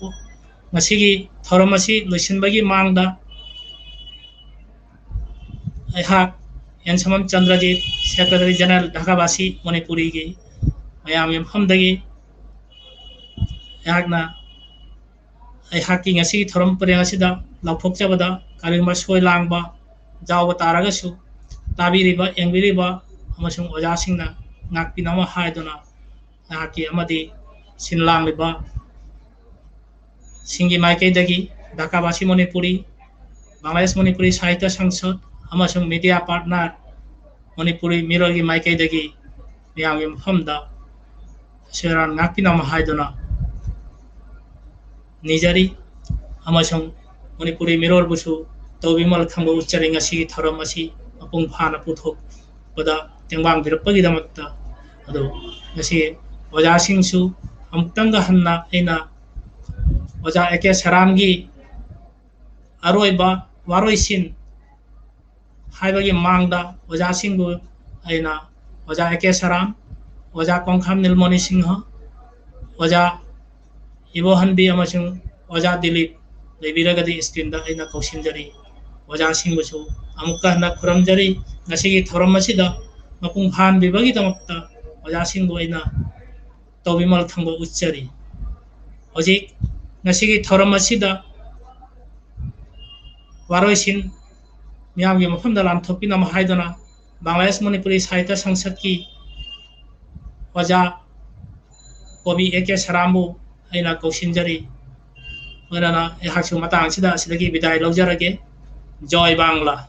ngasi thorom asi loisinbagi mangda aihak Yansamam Chandrajit Secretary General Dhakabasi Manipuri gi mayam hamdagi aihakna aihaki ngasi thorom puring asida lauthokchabada karima soi langba jawba taragasu tabiriba engbiriba amasung ojasingna ngakpinama haiduna aihaki amadi sinlangliba singi maikaidagi Dhakabasi Manipuri Bangladesh Manipuri Sahitya Sangsad amasung media partner Manipuri Mirror gi maikaidagi miyamgi mafamda seran ngakpinama haiduna nijari amasung Manipuri Mirror busu tawbimal thangba uchari ngasi thorom asi mapung phana puthok pada tengbang birapagi damakta ado ngasi ojasingsu amtanga hanna aina oja eke saramgi aroiba waroisin haibagi mangda ojasingbu aina oja eke saram oja kongkham nilmoni singha oja ibohanbi amasung oja dilip leibiragadi screen da aina kausinjari ojasingbusu amukka na khuramjari ngasigi thorom asida mapung phan bibagi damakta ojasingbu aina tawbimal thangba uchari hojik ngasigi thorom asida waroisin miyamgi mafamda lamthokpinama haiduna Bangladesh Manipuri Sahitya Sangsad ki oja kobi eke sarambu aina kausinjari manana ehaksu matang sida sidagi bidai laujarage joy Bangla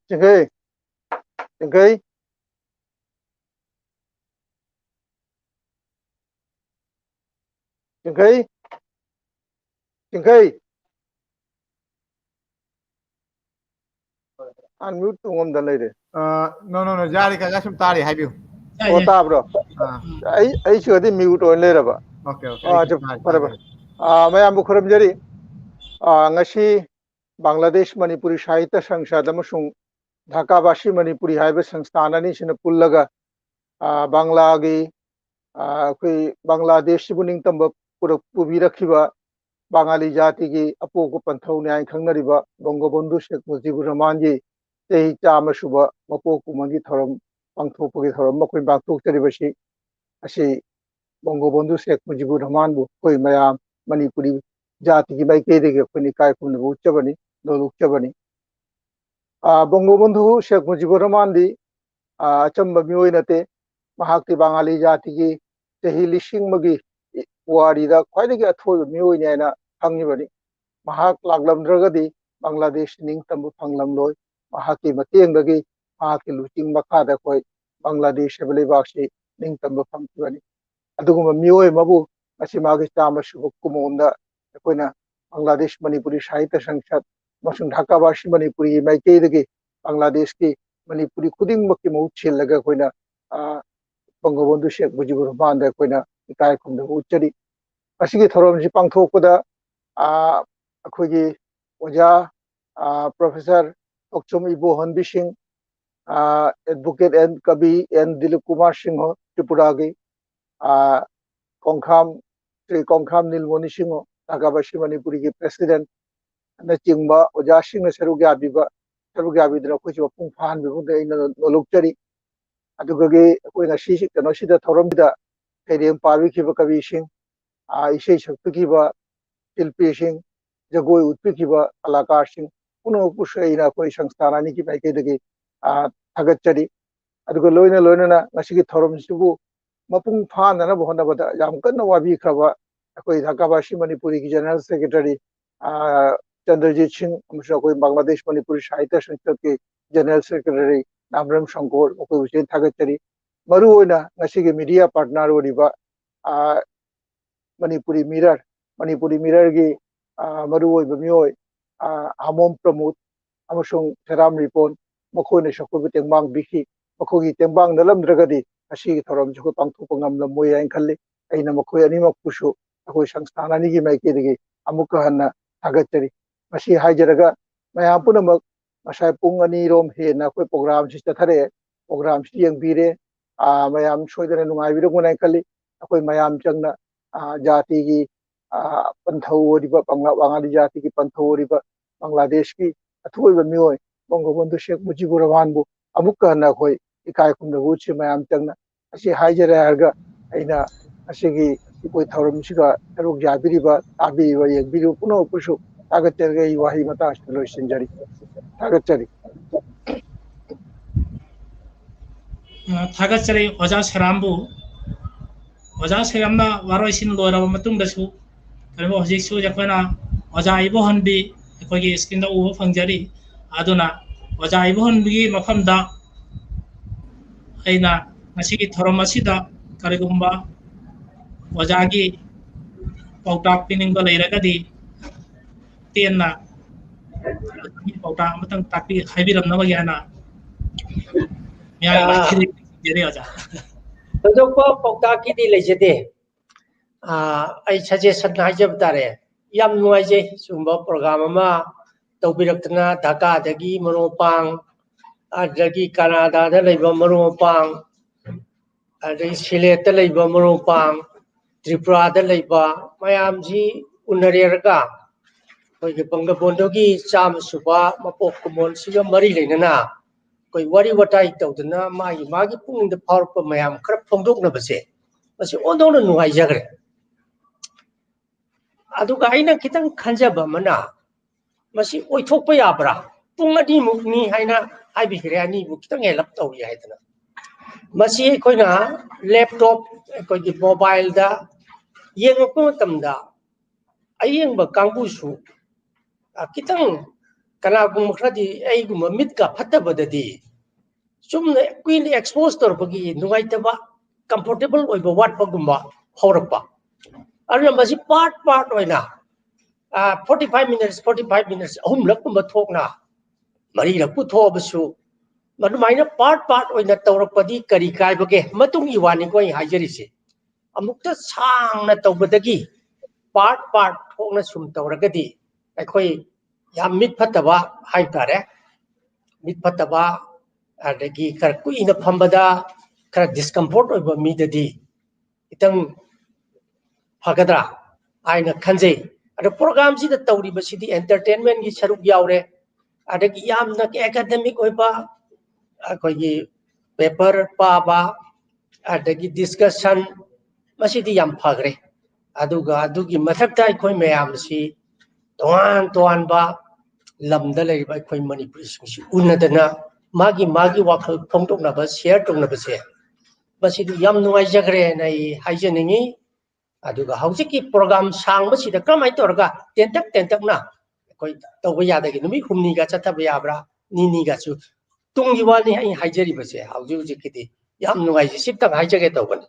Chingkai, Chingkai, Chingkai, Chingkai. Unmute tungom dan lady. No, jari kaga sum tari habiu. Oh, ta bro. Ai sure di mute on later ba. Okay. Barabar. Mayam bu khuram jari. Ngasi Bangladesh Manipuri Sahitya Sangsad amasung Dhakabasi Manipuri haiba sangsthanani sina pullaga Banglagi koi Bangladesh sibu ningtamba purak pubirakhiba Bangali jati gi apoko panthau nyai khangnariba Bangabandhu Sheikh Mujibur Rahman ji tehi chama suba mapoku mangi thorom pangthokpagi thorom makoi bangthokcharibasi asi Bangabandhu Sheikh Mujibur Rahman bu koi mayam Manipuri jati gi maikeidegi khoni kai khumna uchabani dolukchabani Bangabandhu Sheikh Mujibur Rahman di achamba mioi nate mahakti Bangali jati gi tehi lishing magi warida khwaidagi athoi mioi naina hangnibani mahak laglamdragadi Bangladesh ningtambu phanglamloi mahaki matengdagi mahaki luching makhada khoi Bangladesh ebelebakshi ningtambu phangkibani aduguma mioi mabu asimagi chama subuk kumonda akoina Bangladesh Manipuri Sahitya Sangsad masung Dhakabasi Manipuri maikeidagi Bangladesh ki Manipuri khudingmakki mahut sillaga akoina Bangabandhu Sheikh Mujibur Rahman da akoina ikai khumda uchari asigi thoromji pangthokpada akhoi oja Professor Okchum Ibohan Bishing Advocate and Kabi and Dilip Kumar Singh Tripuragi Kongkham Sri Kongkham Nilmoni Singh Dhakabasi Manipuri ki President na chingba oja sing na sarugi abidra ko chiba pung phan bi bunda ina nolokchari adugage ko na shi kano sida thorom da kaidem pawi ki ba kabi sing isei shakti ki ba tilpi sing jagoi utpi ki ba alakar sing uno pusai na ko sangsthana ni ki bai ke dege thagachari adugo loina na ngasi ki thorom sibu mapung phan na bohna bada yam kanna wabi khaba ko Dhakabasi Manipuri ki General Secretary Chandrajit Singh amsa koi Bangladesh Manipuri Sahitya Sangsad ke General Secretary Namram Shankor koi usen thagachari maru oina ngasi ki media partner oriba Manipuri Mirror gi maru oi bamioi Amom Pramod amasung Theram Ripon makoi na shakoi tengmang biki मखोगी तेंबांग नलमद्रगदी असी theorem जो पांगथोप ngamlamoy hain khalli aina makhoi animak pusu akoi संस्थान अनिगी माइकेदगी अमुक हन्ना थागतरी मसी हाइजरगा मयाम पुनमक मसाय पुंग अनि रोम हेना कोई programme सि चथरे programme सि यंगबिरे मयाम सोइदने नुंगाइबिरो गुनाय खली अखोई मयाम चंगना जाति की पंथौरिबा बांगाली जाति की पंथौरिबा बांग्लादेश की अथोइबा मियोय बंगबंधु शेख मुजिबुर रहमानबु अमुक हन्ना कोई इकाय खुंदबु छि मयाम चंगना असी हाइजरे हरगा अइना असिगी कोई थौरम सिगा तरुक जाबिरिबा ताबिरिबा यंगबिरो पुनो पुसु तागतरगे वाही मता लोइसिनजरी तागतरी थागतरी ओजा सेरामबु ओजा सेरामना वारोइसिन लोरबा मतुंगदसु करिबो हजिसु जखना ओजा इबोहनबी अखोगी स्क्रीन दा उबो फंगजरी अदुना ओजा इबोहनबी मफमदा अइना ngasi thorom asida karigumba ojagi pautak piningba leiragadi tienna pautak matang takpi haibiramna bagana miyai mathiri jere oja todokpa pautak ki di lejede ai suggestion haijab tare yam nuaije sumba program ama tawbiraktna Dhaka dagi Moropang adagi Canada da leiba Moropang adai Sylhet leiba Moropang Tripura da leiba mayam ji unarerga koi ge Bangabandhu gi cham suba mapok kumon siga mari leinana koi wari watai tawdana magi pung da power pa mayam khar phongdok na base base ondona nuai jagre aduga aina kitang khanjaba mana masi oithokpa yabra pung ani mukni haina haibigre ani bu kitang help tawi haidana masi koina laptop koi gi mobile da yengpa tamda ayengba kangbu su kitang kana gum khradi ai gum mit ka phattaba dadi sumne queen expose tor bagi nuai taba comfortable oiba wat bagumba horakpa arna masi part oina 45 minutes ahum lakkumba thokna mari lakpu thobasu madumaina part oina tawrakpadi kari kai bage matung iwani koi haijari se amukta sangna tawbadagi part thokna sum tawragadi aikoi yam mit phataba haitare mit phataba adagi kar kuina phambada kar discomfort oiba midadi itang hagadra aina khanjei ada program si da tawri ba sidi entertainment gi saruk yaure adagi yamna academic oiba akoi gi paper pa ba adagi discussion masidi yam phagre aduga adugi mathakta aikoi mayam si toan ba lamda leiba aikoi manipur si unadana magi wakhal phongtokna ba share tokna ba se basidi yam nuai jagre nai haijeningi aduga haujiki program sang basida kramai torga tentak na koi tawba yadagi numi humni ga chathaba yabra ni ga chu tungi wani ai haijari base hauji kiti yam nuai ji siptang haijage tawban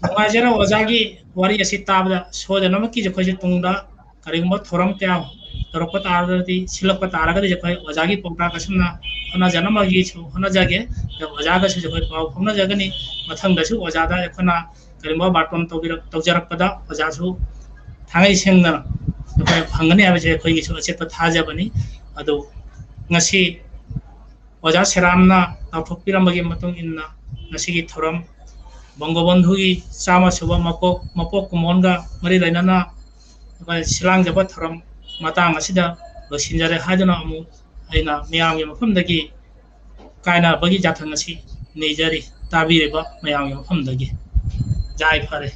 Wajara wajagi wari asi tabda soda namaki jekoi tungda karigma thoram kya torokpa taradi silakpa taragadi jekoi wajagi pokta kasumna hana janama gi chu hana jage wajaga su jekoi pau phomna jagani mathang dasu wajada ekhona karigma baton tawjarakpada wajasu thangai sengna jekoi phangani abe jekoi gi chu achepa thajabani adu ngasi waja seramna tawthokpiramagi matung inna ngasi gi thoram Bangabandhu gi chama suba mapok kumonga mari lainana silang jaba thoram matang asida losinjare hadana amu aina miyam gi mafamdagi kaina bagi jathang asi nejari tabireba miyam gi mafamdagi jai phare